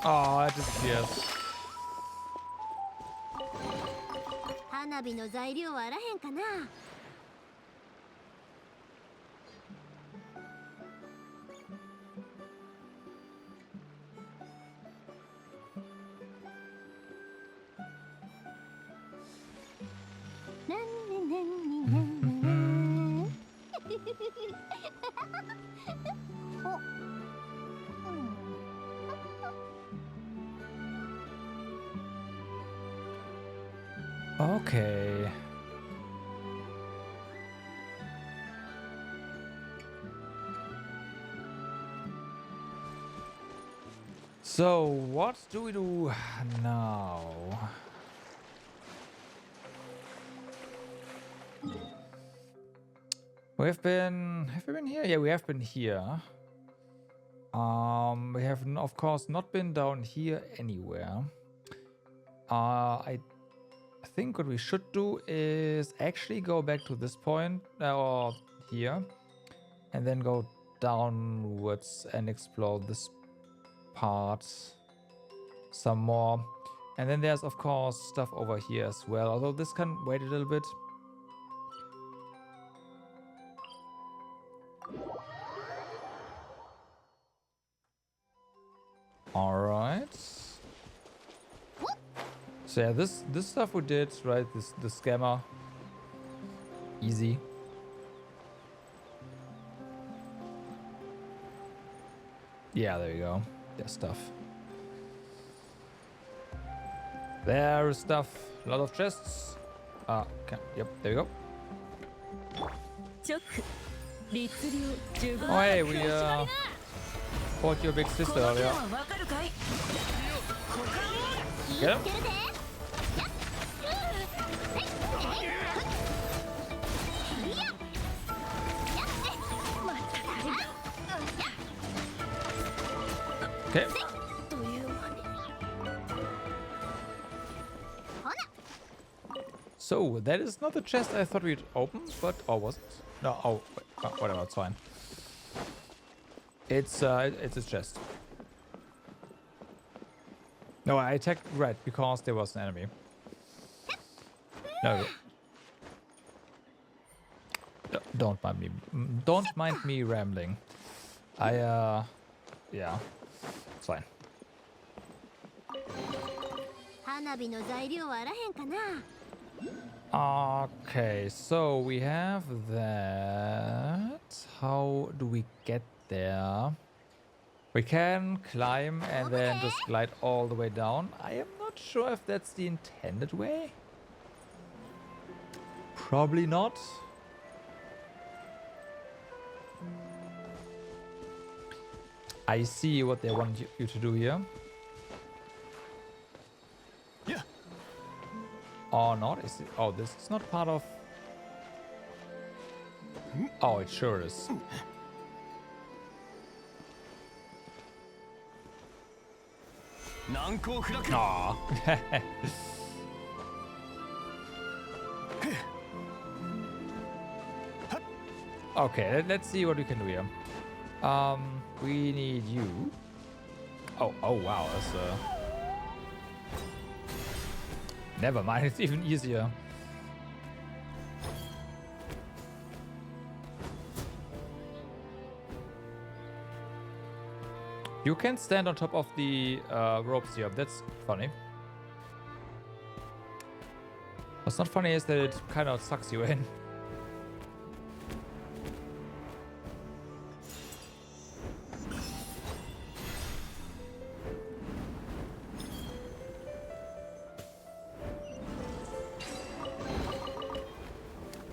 Oh, it disappears. 花火の材料はあらへんかな。Okay. So, what do we do now? Have we been here? Yeah, we have been here. We have, of course, not been down here anywhere. I think what we should do is actually go back to this point, or here, and then go downwards and explore this part some more. And then there's, of course, stuff over here as well, although this can wait a little bit. All right. So yeah, this stuff we did, right? The scammer. Easy. Yeah, there you go. There's stuff. There's stuff. A lot of chests. Okay. Yep, there you go. Oh hey, we fought your big sister earlier. Get him? Okay. So that is not the chest I thought we'd open, but was it? No. Oh, wait, whatever. It's fine. It's a chest. No, I attacked red because there was an enemy. No. Don't mind me. Don't mind me rambling. Yeah. It's fine. Okay, so we have that. How do we get there? We can climb and then just glide all the way down. I am not sure if that's the intended way. Probably not. I see what they want you to do here. Yeah. Or not? Is it? Oh, this is not part of. Oh, it sure is. Aw. Okay, let's see what we can do here. We need you. Oh wow, that's never mind, it's even easier. You can stand on top of the ropes here. That's funny. What's not funny is that it kind of sucks you in.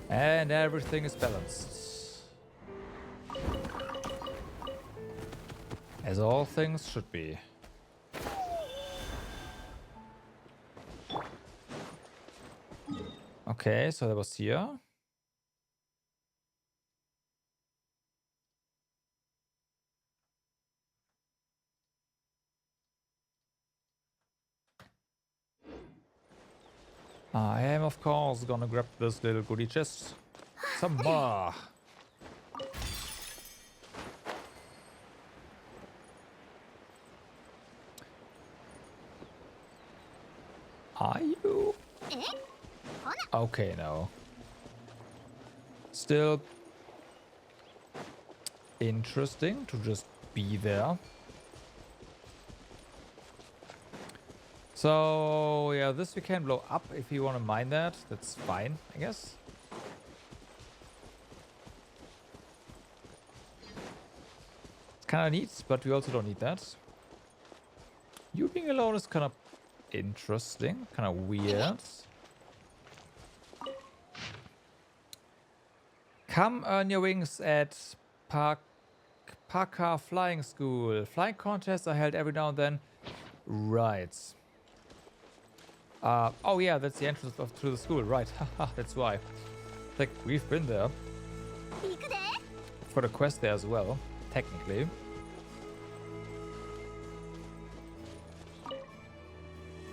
And everything is balanced. As all things should be. Okay, so that was here. I am, of course, gonna grab this little goodie chest. Some more. Are you? Okay, no. Still interesting to just be there. So, yeah, this we can blow up if you want to mine that. That's fine, I guess. It's kind of neat, but we also don't need that. You being alone is kind of interesting, kind of weird. Come earn your wings at Parka Flying School. Flying contests are held every now and then. Right. Oh yeah, that's the entrance to the school, right. That's why. Like, we've been there. For the quest there as well, technically.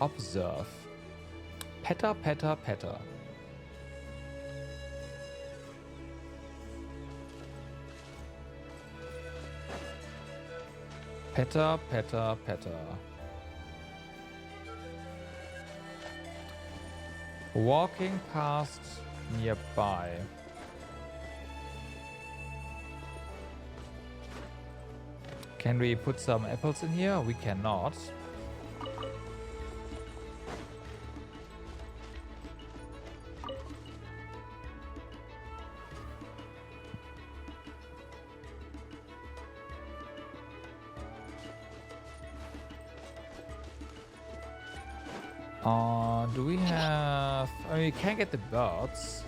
Observe. Peta, peta, peta. Peta, peta, peta. Walking past nearby. Can we put some apples in here? We cannot. Do we have... I mean, we can get the birds,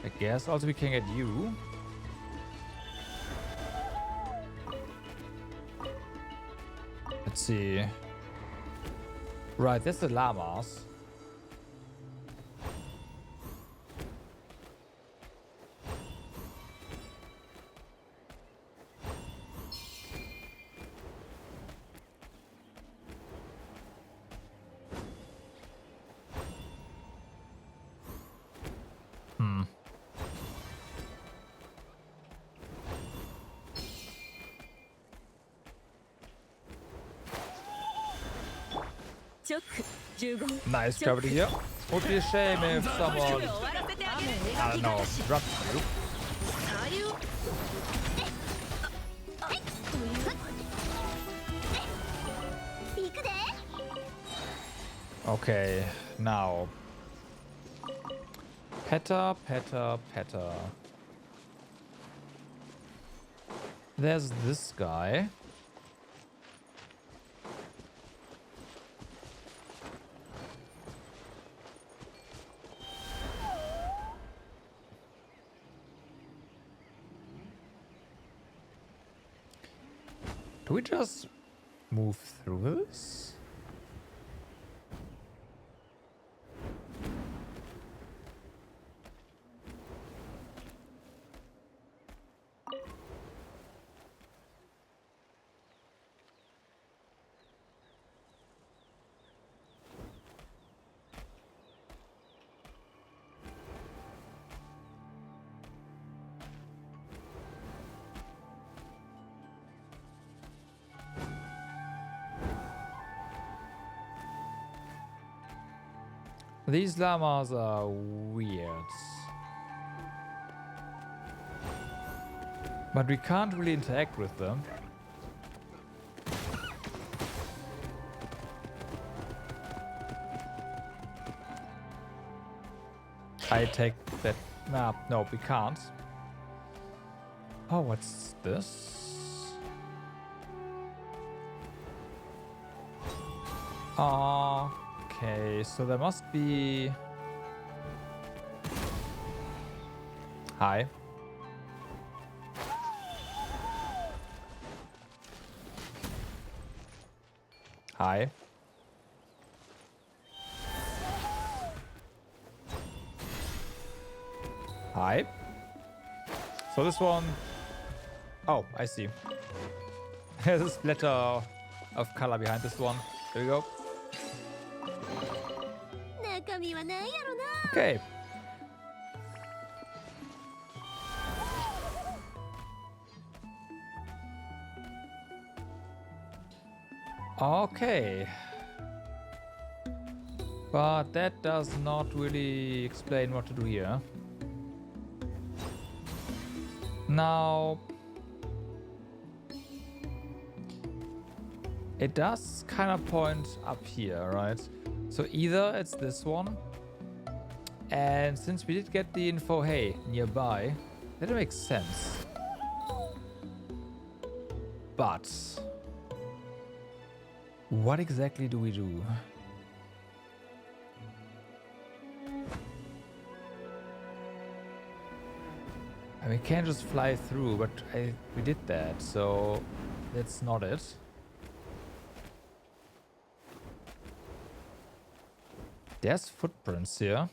I guess. Also, we can get you. Let's see. Right, that's the llamas. Nice gravity here. Would be a shame if someone, I don't know, dropped you. Okay, now. Peta, peta, peta. There's this guy. Do we just move through this? These llamas are weird. But we can't really interact with them. I take that. Nah, no, we can't. Oh, what's this? Okay, so there must be... Hi. Hi. Hi. So this one... Oh, I see. There's a splatter of color behind this one. There we go. Okay. Okay. But that does not really explain what to do here. Now, it does kind of point up here, right? So either it's this one, and since we did get the info, hey, nearby, that makes sense. But what exactly do we do? I mean, we can't just fly through, but we did that, so that's not it. There's footprints here.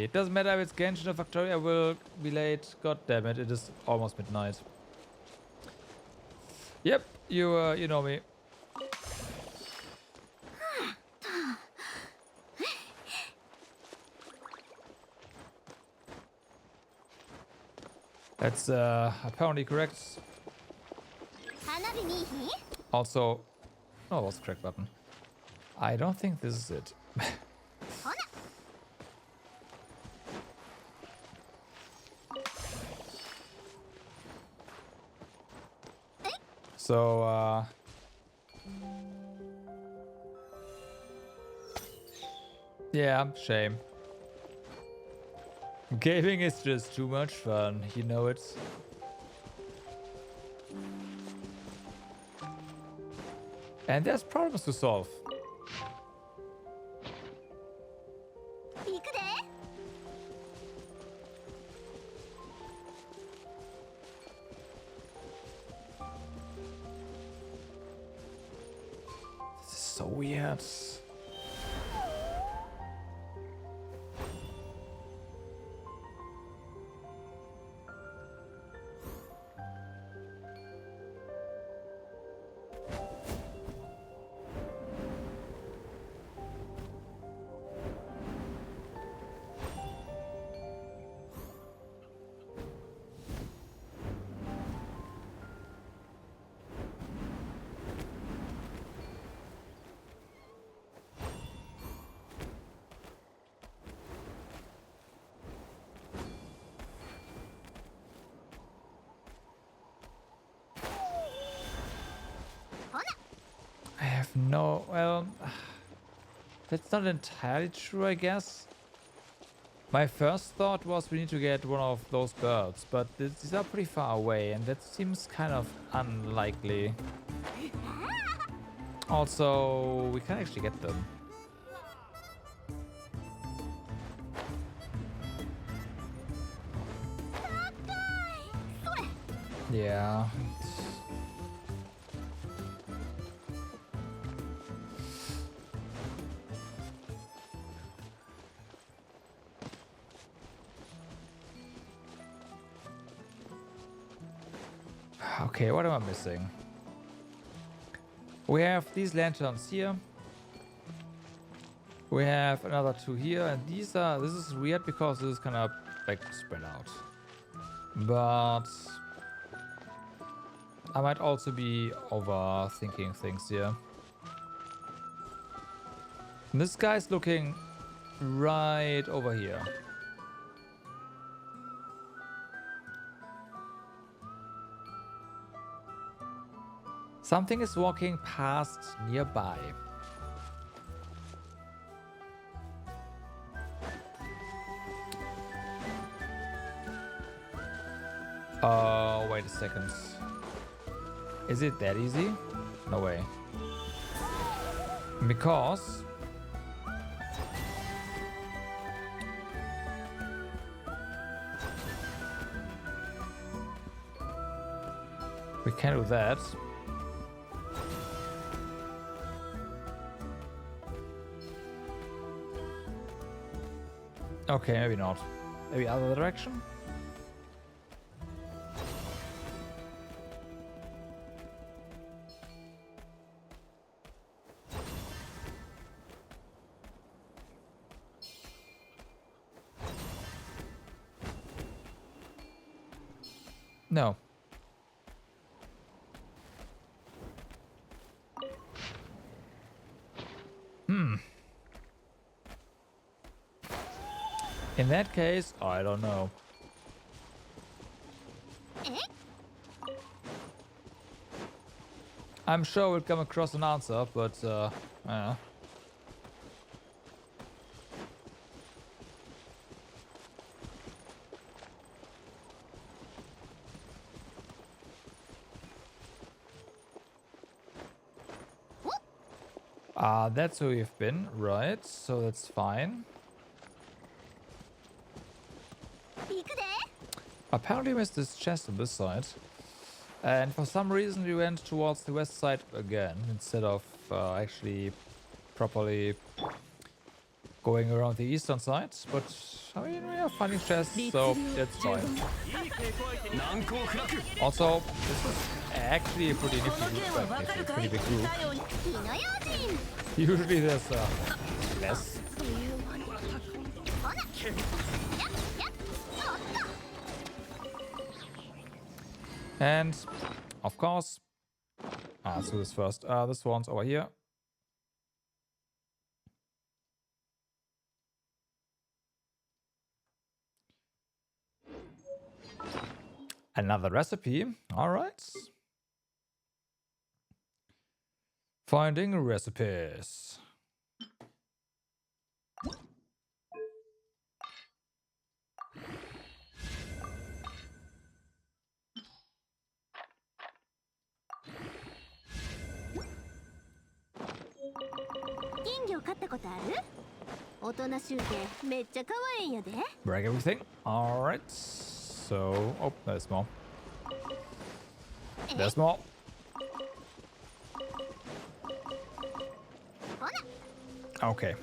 It doesn't matter if it's Genshin or Factory, I will be late. God damn it, it is almost midnight. Yep, you know me. That's apparently correct. Also, no, that was the correct button. I don't think this is it. So, yeah, shame. Gaming is just too much fun, you know it. And there's problems to solve. This is so weird. I have no... Well... That's not entirely true, I guess. My first thought was we need to get one of those birds, but these are pretty far away, and that seems kind of unlikely. Also, we can't actually get them. Yeah. Okay, what am I missing? We have these lanterns here. We have another two here, and these are... This is weird because this is kind of like spread out. But I might also be overthinking things here. And this guy's looking right over here. Something is walking past nearby. Oh, wait a second. Is it that easy? No way. Because we can do that. Okay, maybe not. Maybe other direction? No. In that case, I don't know. I'm sure we'll come across an answer, but yeah. That's where we've been, right? So that's fine. Apparently we missed this chest on this side. And for some reason we went towards the west side again, instead of actually properly going around the eastern side. But I mean, we are finding chests, so that's fine. Also, this is actually a pretty nifty group, actually a pretty big group. Usually there's less. And of course, let's do this first. This one's over here. Another recipe. All right. Finding recipes. Break everything. All right. So, oh, there's more. There's more. Okay.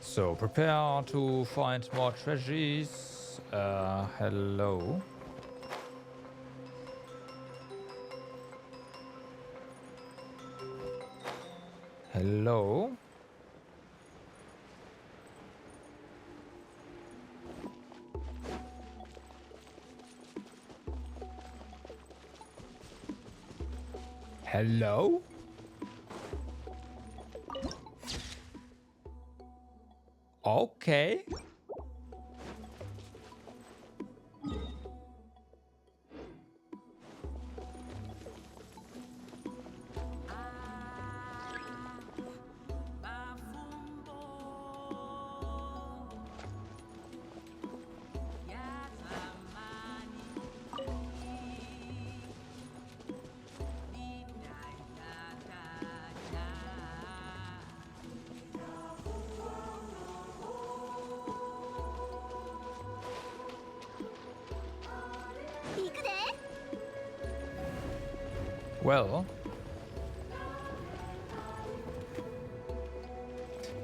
So, prepare to find more treasures. Hello. Hello. Hello? Okay. Well,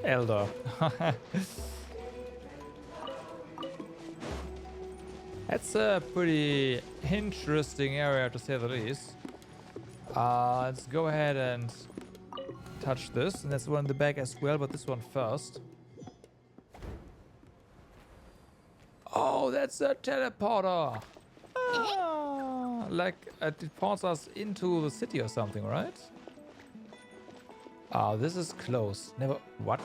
Elder. That's a pretty interesting area to say the least. Let's go ahead and touch this, and there's one in the back as well, but this one first. Oh, that's a teleporter. Like it ports us into the city or something, right? This is close. Never. What?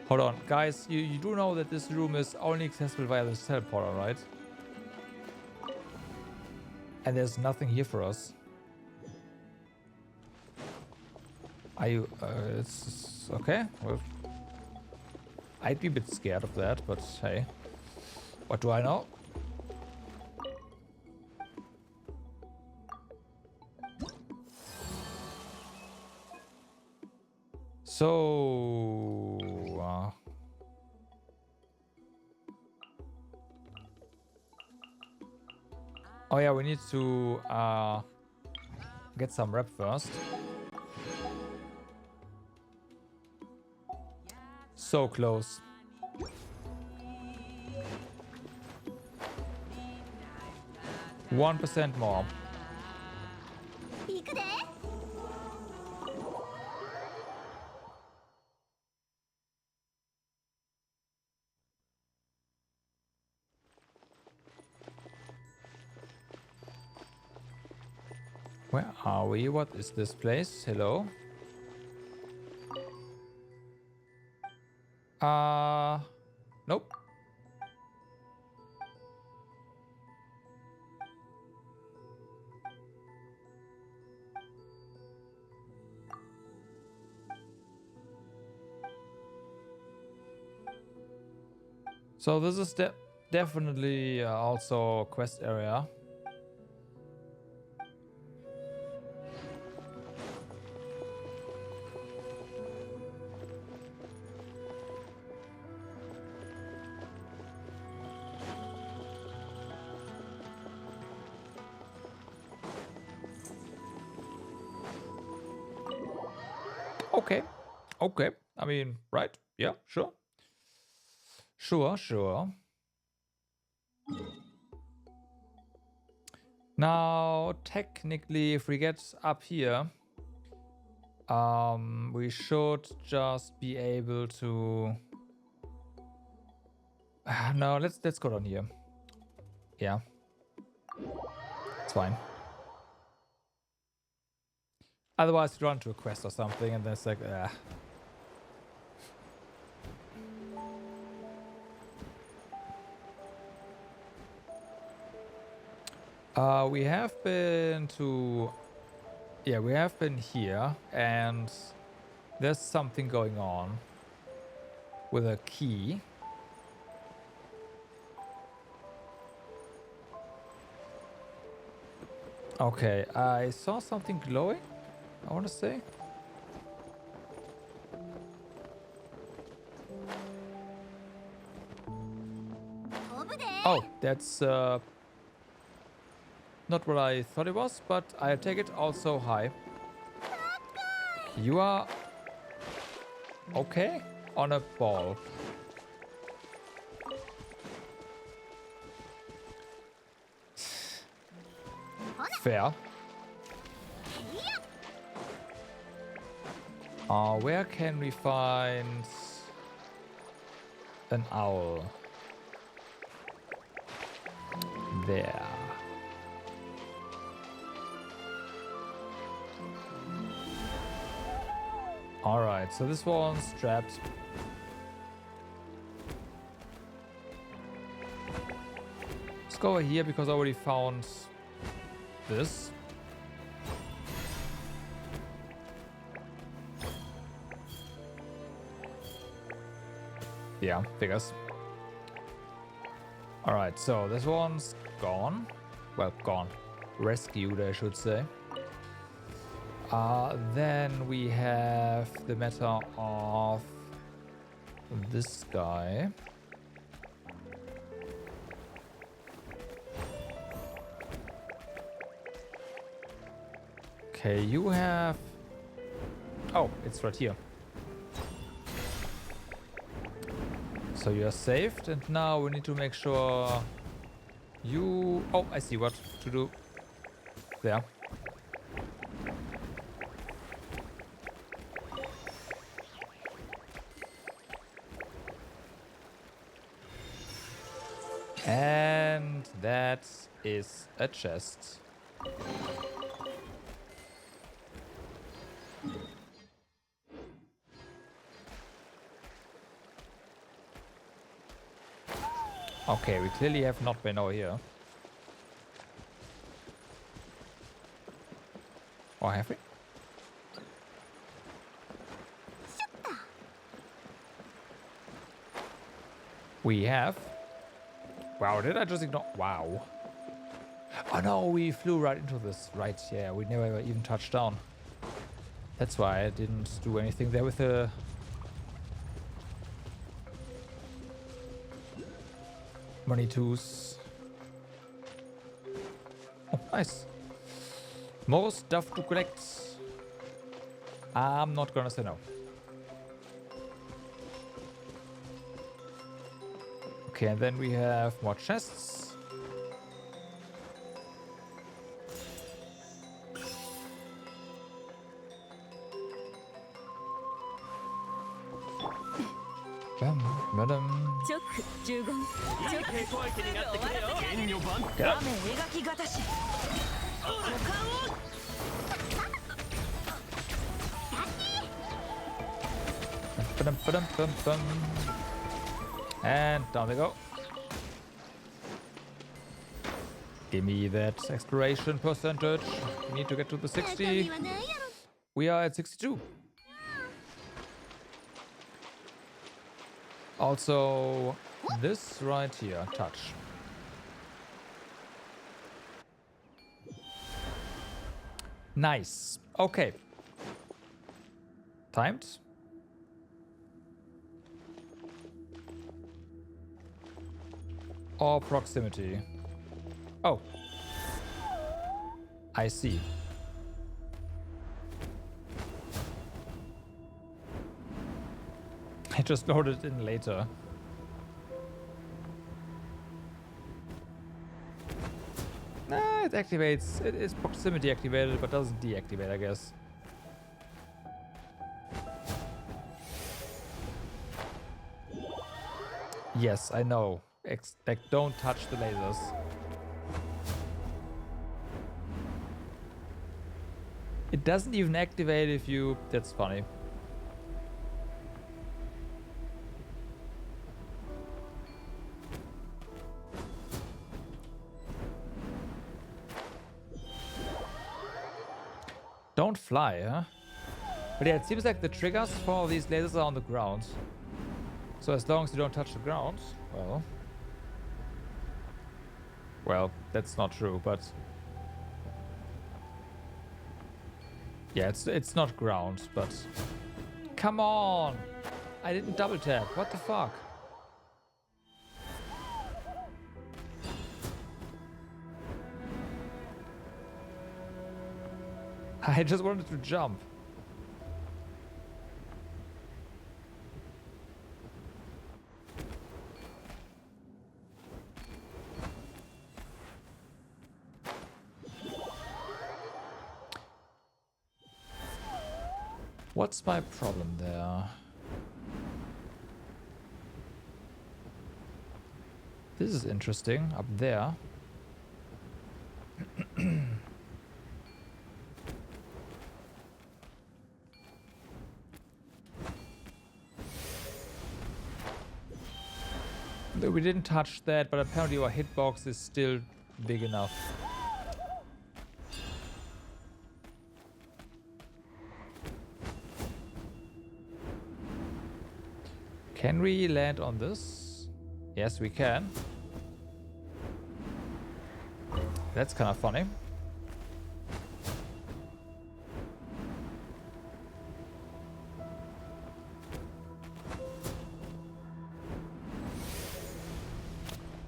Hold on, guys. You do know that this room is only accessible via this teleporter, right? And there's nothing here for us. Are you? It's okay. Well, I'd be a bit scared of that, but hey, what do I know? So, oh yeah, we need to get some rep first. So close. %1 more. Where are we? What is this place? Hello? Nope. So this is definitely also a quest area. Okay. Okay. I mean, right? Yeah, sure. Sure. Now, technically, if we get up here, we should just be able to No, let's go down here. Yeah. It's fine. Otherwise, you run to a quest or something, and then it's like, we have been to... Yeah, we have been here, and there's something going on with a key. Okay, I saw something glowing, I want to say. Oh, that's not what I thought it was, but I take it also high. You are okay on a ball. Fair. Where can we find an owl? There. Alright, so this one's trapped. Let's go over here because I already found this. Yeah, figures. Alright, so this one's gone. Well, gone. Rescued, I should say. Then we have the matter of this guy. Okay, you have... Oh, it's right here. So you are saved, and now we need to make sure you... Oh, I see what to do. There. And that is a chest. Okay, we clearly have not been over here. Or have we? We have. Wow, did I just ignore? Wow. Oh no, we flew right into this. Right, yeah, we never even touched down. That's why I didn't do anything there with the... money twos. Oh, nice. More stuff to collect. I'm not gonna say no. Okay, and then we have more chests. Madam. And down they go. Give me that exploration percentage. We need to get to the 60. We are at 62. Also, this right here, touch. Nice. Okay. Timed. Or proximity. Oh. I see. I just loaded it in later. Nah, it activates. It is proximity activated, but doesn't deactivate, I guess. Yes, I know. Like, don't touch the lasers. It doesn't even activate if you... That's funny. Don't fly, huh? But yeah, it seems like the triggers for these lasers are on the ground. So as long as you don't touch the ground, well... Well, that's not true, but... Yeah, it's not ground, but... Come on! I didn't double tap. What the fuck? I just wanted to jump. What's my problem there? This is interesting. Up there. We didn't touch that, but apparently our hitbox is still big enough. Can we land on this? Yes, we can. That's kind of funny.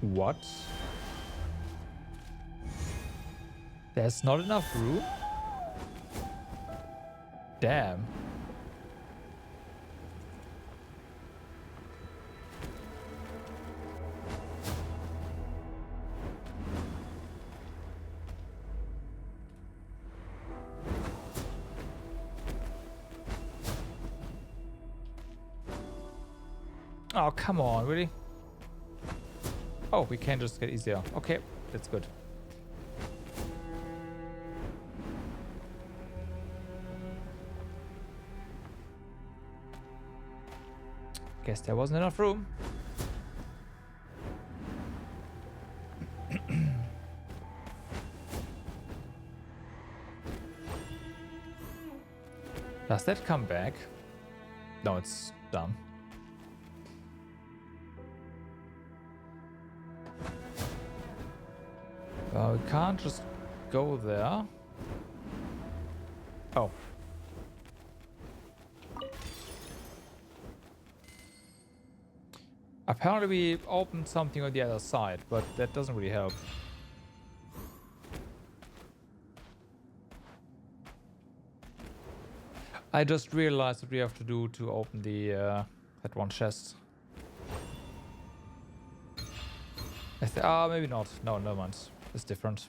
What? There's not enough room? Damn. Oh, come on, really? Oh, we can just get easier. Okay, that's good. Guess there wasn't enough room. Does that come back? No, it's done. We can't just go there. Oh. Apparently we opened something on the other side, but that doesn't really help. I just realized what we have to do to open the that one chest. Maybe not. No, never mind. It's different.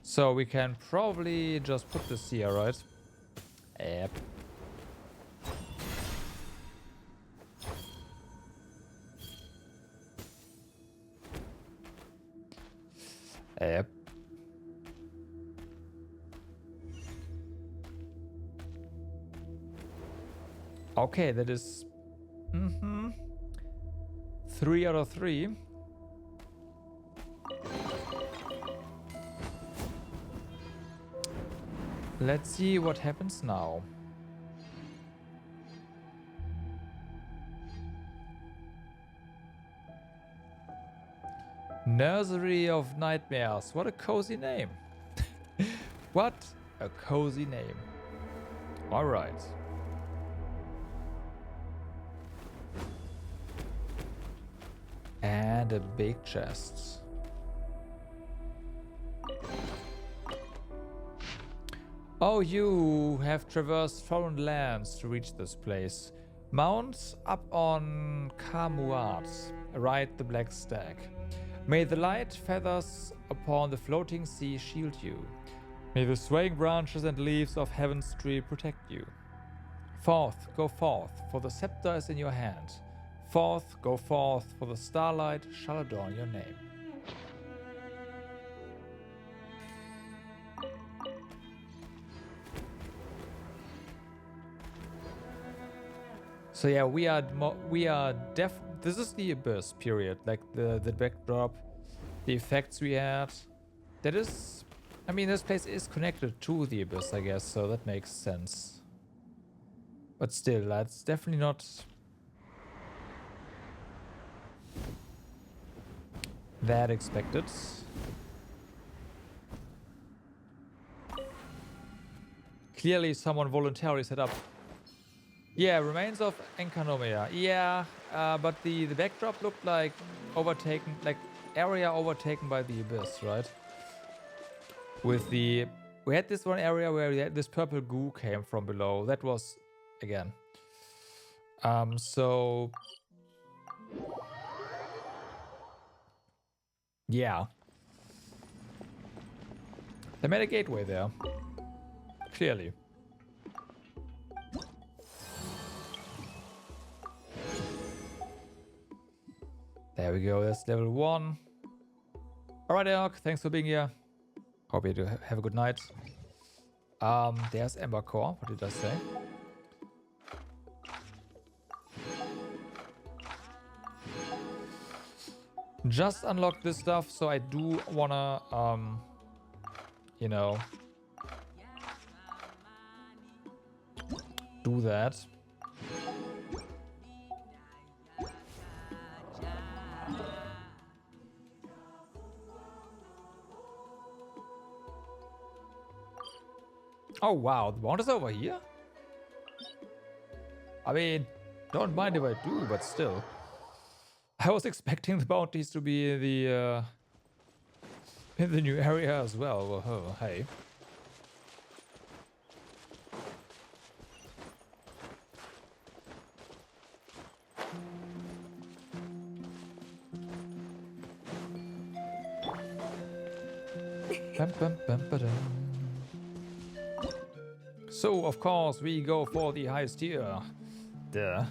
So we can probably just put this here, right? Yep. Yep. Okay, that is 3 out of 3. Let's see what happens now. Nursery of Nightmares. What a cozy name. What a cozy name. All right. And a big chest. Oh, you have traversed foreign lands to reach this place. Mount up on Kamuat, ride the black stag. May the light feathers upon the floating sea shield you. May the swaying branches and leaves of heaven's tree protect you. Forth, go forth, for the scepter is in your hand. Forth, go forth, for the starlight shall adorn your name. So yeah, we are this is the Abyss period, like the backdrop, the effects we had. That is, I mean, this place is connected to the Abyss, I guess, so that makes sense. But still, that's definitely not that expected. Clearly someone voluntarily set up. Yeah, remains of Enkanomia. Yeah, but the backdrop looked like overtaken, like area overtaken by the Abyss, right? With the, we had this one area where this purple goo came from below. That was, again. So yeah, they made a gateway there. Clearly. There we go, that's level 1. Alright, Eric, thanks for being here. Hope you do have a good night. There's Ember Core. What did I say? Just unlocked this stuff, so I do wanna, you know, do that. Oh wow, the mount is over here? I mean, don't mind if I do, but still. I was expecting the bounties to be in the new area as well. Well, oh, hey. Bum, bum, bum, ba-dum. So, of course, we go for the highest tier. Duh.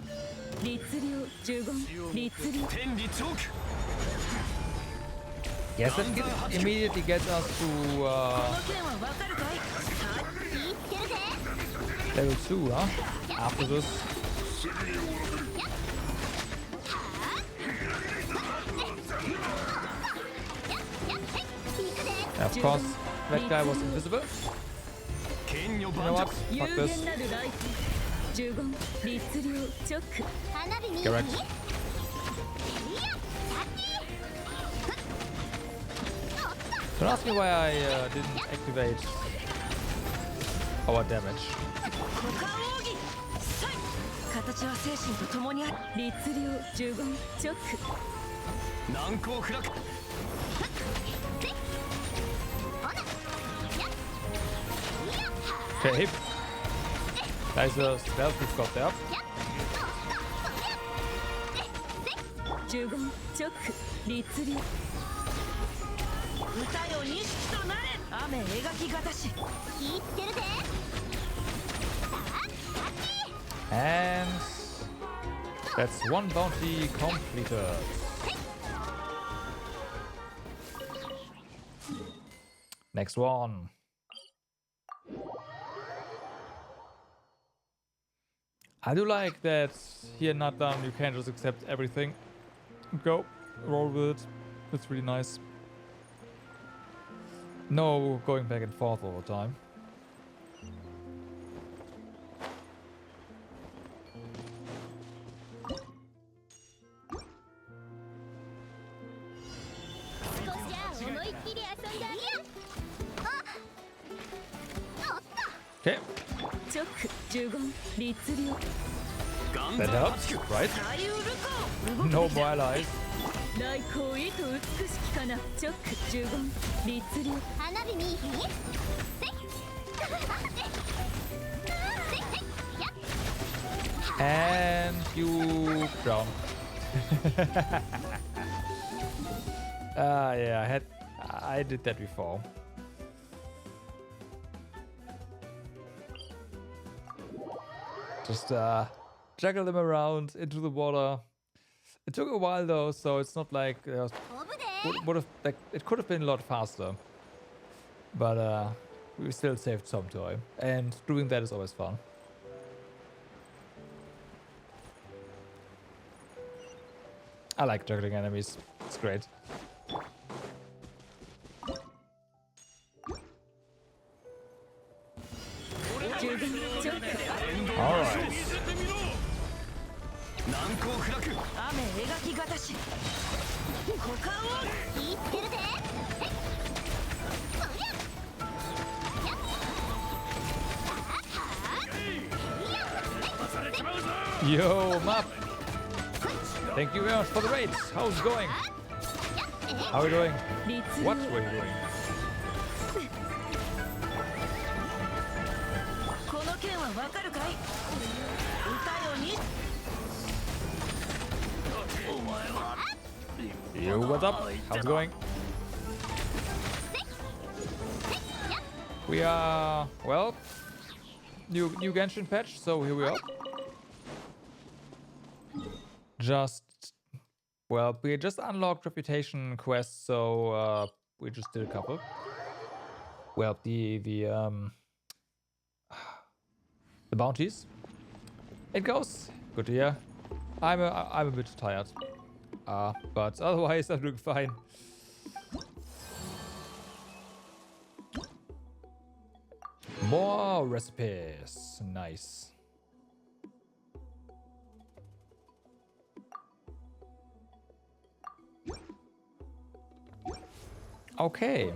Yes, that immediately gets us to level 2, huh? After this. And of course, that guy was invisible. You know what? Fuck this. Correct. Don't ask me why I didn't activate our damage. Okay. Nice stealth we've got there. And that's one bounty completed. Next one. I do like that here in Nathan you can't just accept everything. Go, roll with it. It's really nice. No going back and forth all the time. Okay. That helps, right? No more allies. And you drown. Yeah, I did that before. Just juggle them around into the water. It took a while though, so it's not like would have like it could have been a lot faster. But we still saved some time, and doing that is always fun. I like juggling enemies. It's great. All right. 雨描きがたし股間を言ってるでYo, Map! Thank you very much for the raids. How's it going? How are we doing? What were you doing? この件はわかるかい歌よに Yo, what's up? How's it going? We are, well, new Genshin patch, so here we are. We just unlocked reputation quests, so we just did a couple. Well, the bounties. It goes. Good to hear. I'm a bit tired. But otherwise I'm doing fine. More recipes. Nice. Okay.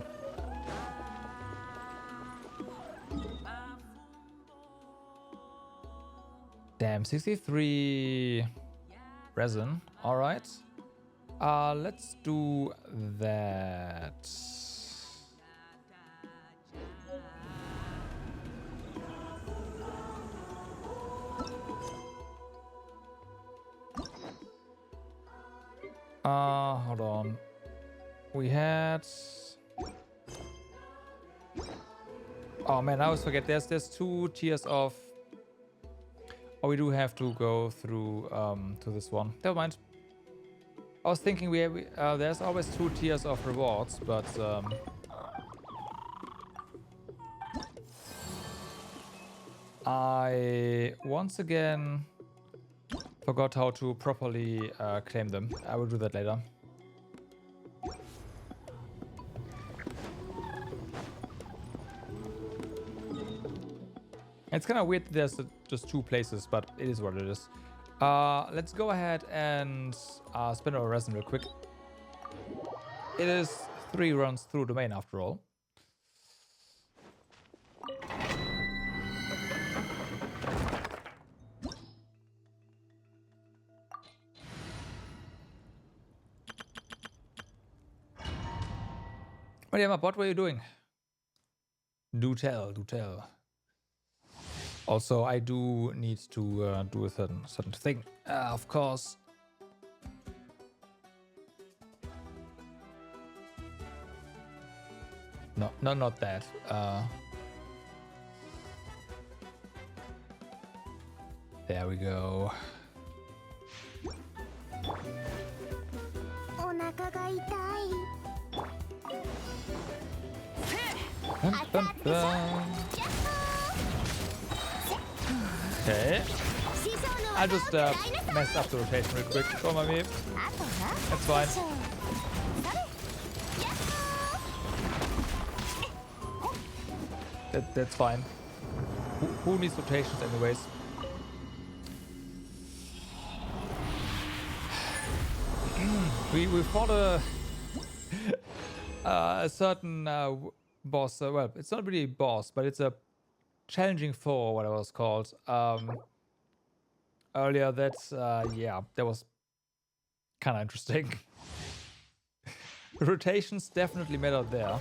Damn, 63 resin. All right. Let's do that. Hold on. We had. Oh man, I always forget. There's 2 tiers of. Oh, we do have to go through to this one. Never mind. I was thinking there's always 2 tiers of rewards, but I once again forgot how to properly claim them. I will do that later. It's kind of weird that there's just 2 places, but it is what it is. Let's go ahead and spin our resin real quick. It is 3 runs through the main after all. But yeah, what were you doing? Do tell, do tell. Also, I do need to do a certain thing, of course. No, not that. There we go. Dun, dun, dun. Okay. I just messed up the rotation real quick. Don't mind me. That's fine. That's fine. Who needs rotations anyways? We fought a certain boss. Well, it's not really a boss, but it's a challenging foe, or whatever it's called. Earlier, yeah, that was kind of interesting. Rotations definitely matter there.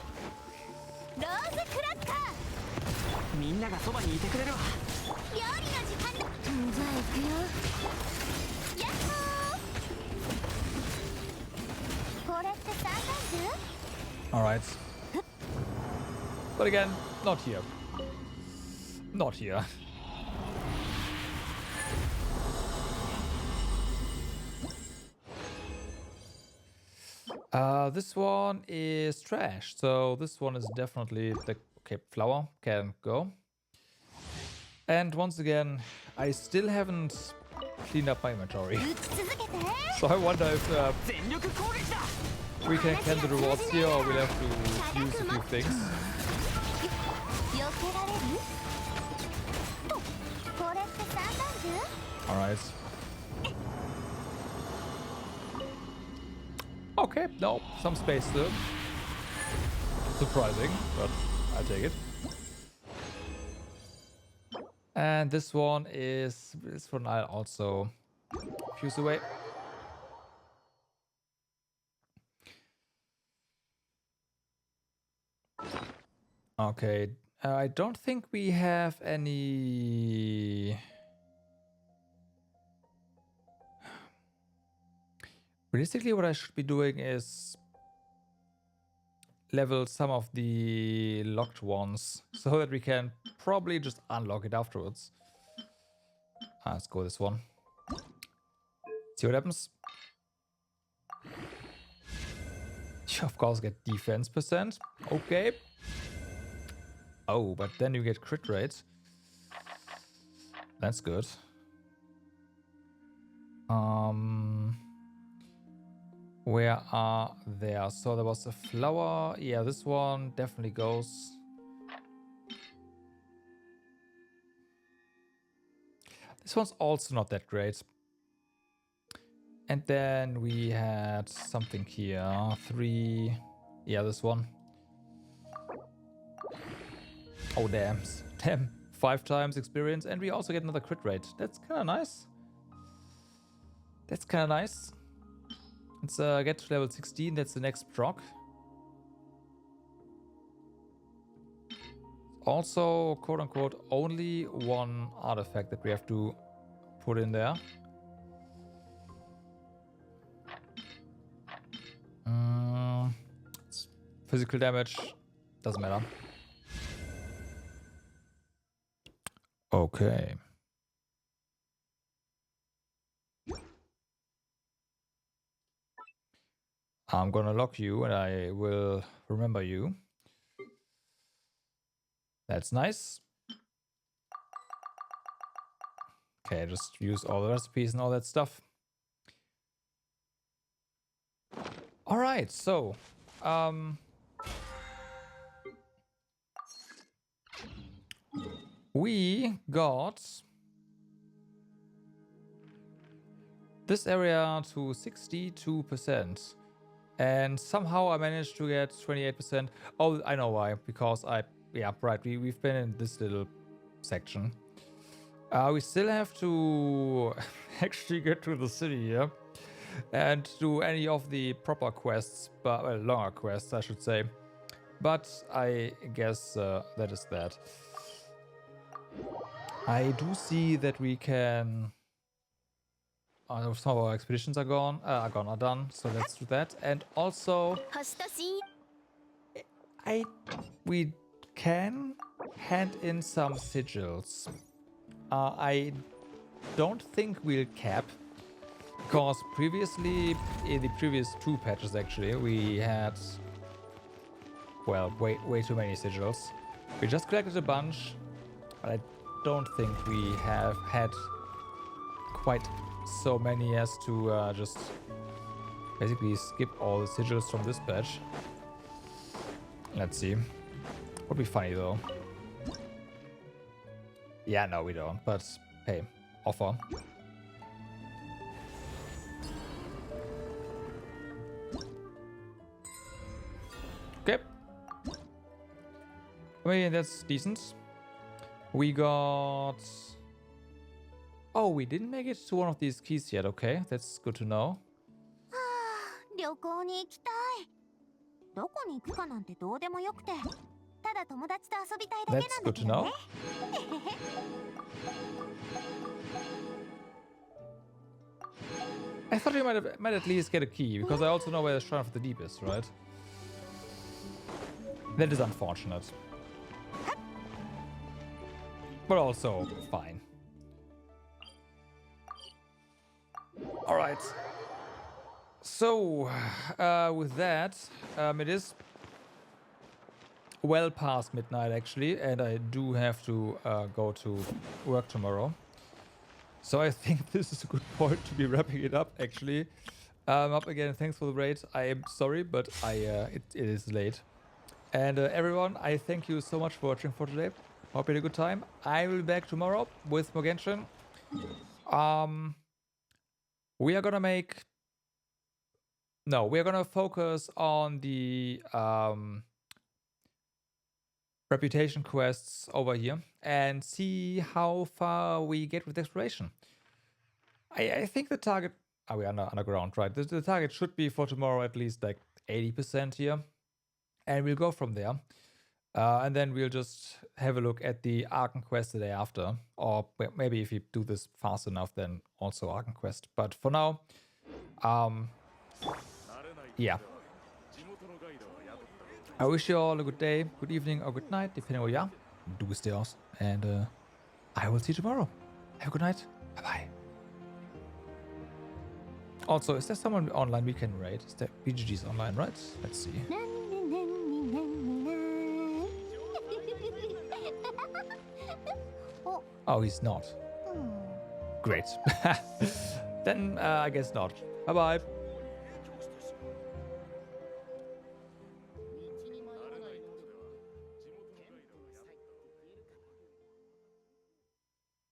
Alright. But again, not here. Not here. This one is trash. So this one is definitely the okay. Flower can go. And once again, I still haven't cleaned up my inventory. So I wonder if we can claim the rewards here, or we'll have to use a few things. Alright. Okay, no, some space still. Surprising, but I'll take it. And this one I'll also fuse away. Okay, I don't think we have any... Realistically, what I should be doing is level some of the locked ones so that we can probably just unlock it afterwards. Let's go this one. See what happens. You of course get defense percent. Okay. Oh, but then you get crit rate. That's good. Where are there? So there was a flower. Yeah, this one definitely goes. This one's also not that great. And then we had something here. 3. Yeah, this one. Oh, damn. Damn. 5 times experience. And we also get another crit rate. That's kind of nice. That's kind of nice. Let's get to level 16. That's the next proc. Also, quote unquote, only one artifact that we have to put in there. Physical damage doesn't matter. Okay. I'm gonna lock you and I will remember you. That's nice. Okay, just use all the recipes and all that stuff. All right, so we got this area to 62%. And somehow I managed to get 28%. Oh, I know why. Because yeah, right. We've been in this little section. We still have to actually get to the city here and do any of the proper quests, but well, longer quests, I should say. But I guess that is that. I do see that we can. Some of our expeditions are done. So let's do that. And also, we can hand in some sigils. I don't think we'll cap, because previously, in the previous 2 patches actually, we had, well, way too many sigils. We just collected a bunch, but I don't think we have had quite so many as to just basically skip all the sigils from this patch. Let's see. Would be funny though. Yeah, no, we don't. But hey, offer. Okay. I mean, that's decent. We got... Oh, we didn't make it to one of these keys yet. Okay, that's good to know. That's good to know. I thought we might at least get a key, because I also know where the Shrine of the Deep is, right? That is unfortunate. But also fine. Alright. So, with that, it is well past midnight actually, and I do have to go to work tomorrow. So I think this is a good point to be wrapping it up actually. Up again, thanks for the raid. I am sorry, but it is late. And everyone, I thank you so much for watching for today. Hope you had a good time. I will be back tomorrow with more Genshin. We are gonna focus on the reputation quests over here and see how far we get with exploration. I think the target... Oh, we are underground, right? The target should be for tomorrow at least like 80% here. And we'll go from there. And then we'll just have a look at the Archon quest the day after. Or maybe if you do this fast enough, then also Archon quest. But for now, yeah. I wish you all a good day, good evening, or good night, depending on where you are. Do stay awesome. And I will see you tomorrow. Have a good night. Bye-bye. Also, is there someone online we can raid? Is there BGG's online, right? Let's see. Oh, he's not. Great. Then I guess not. Bye-bye.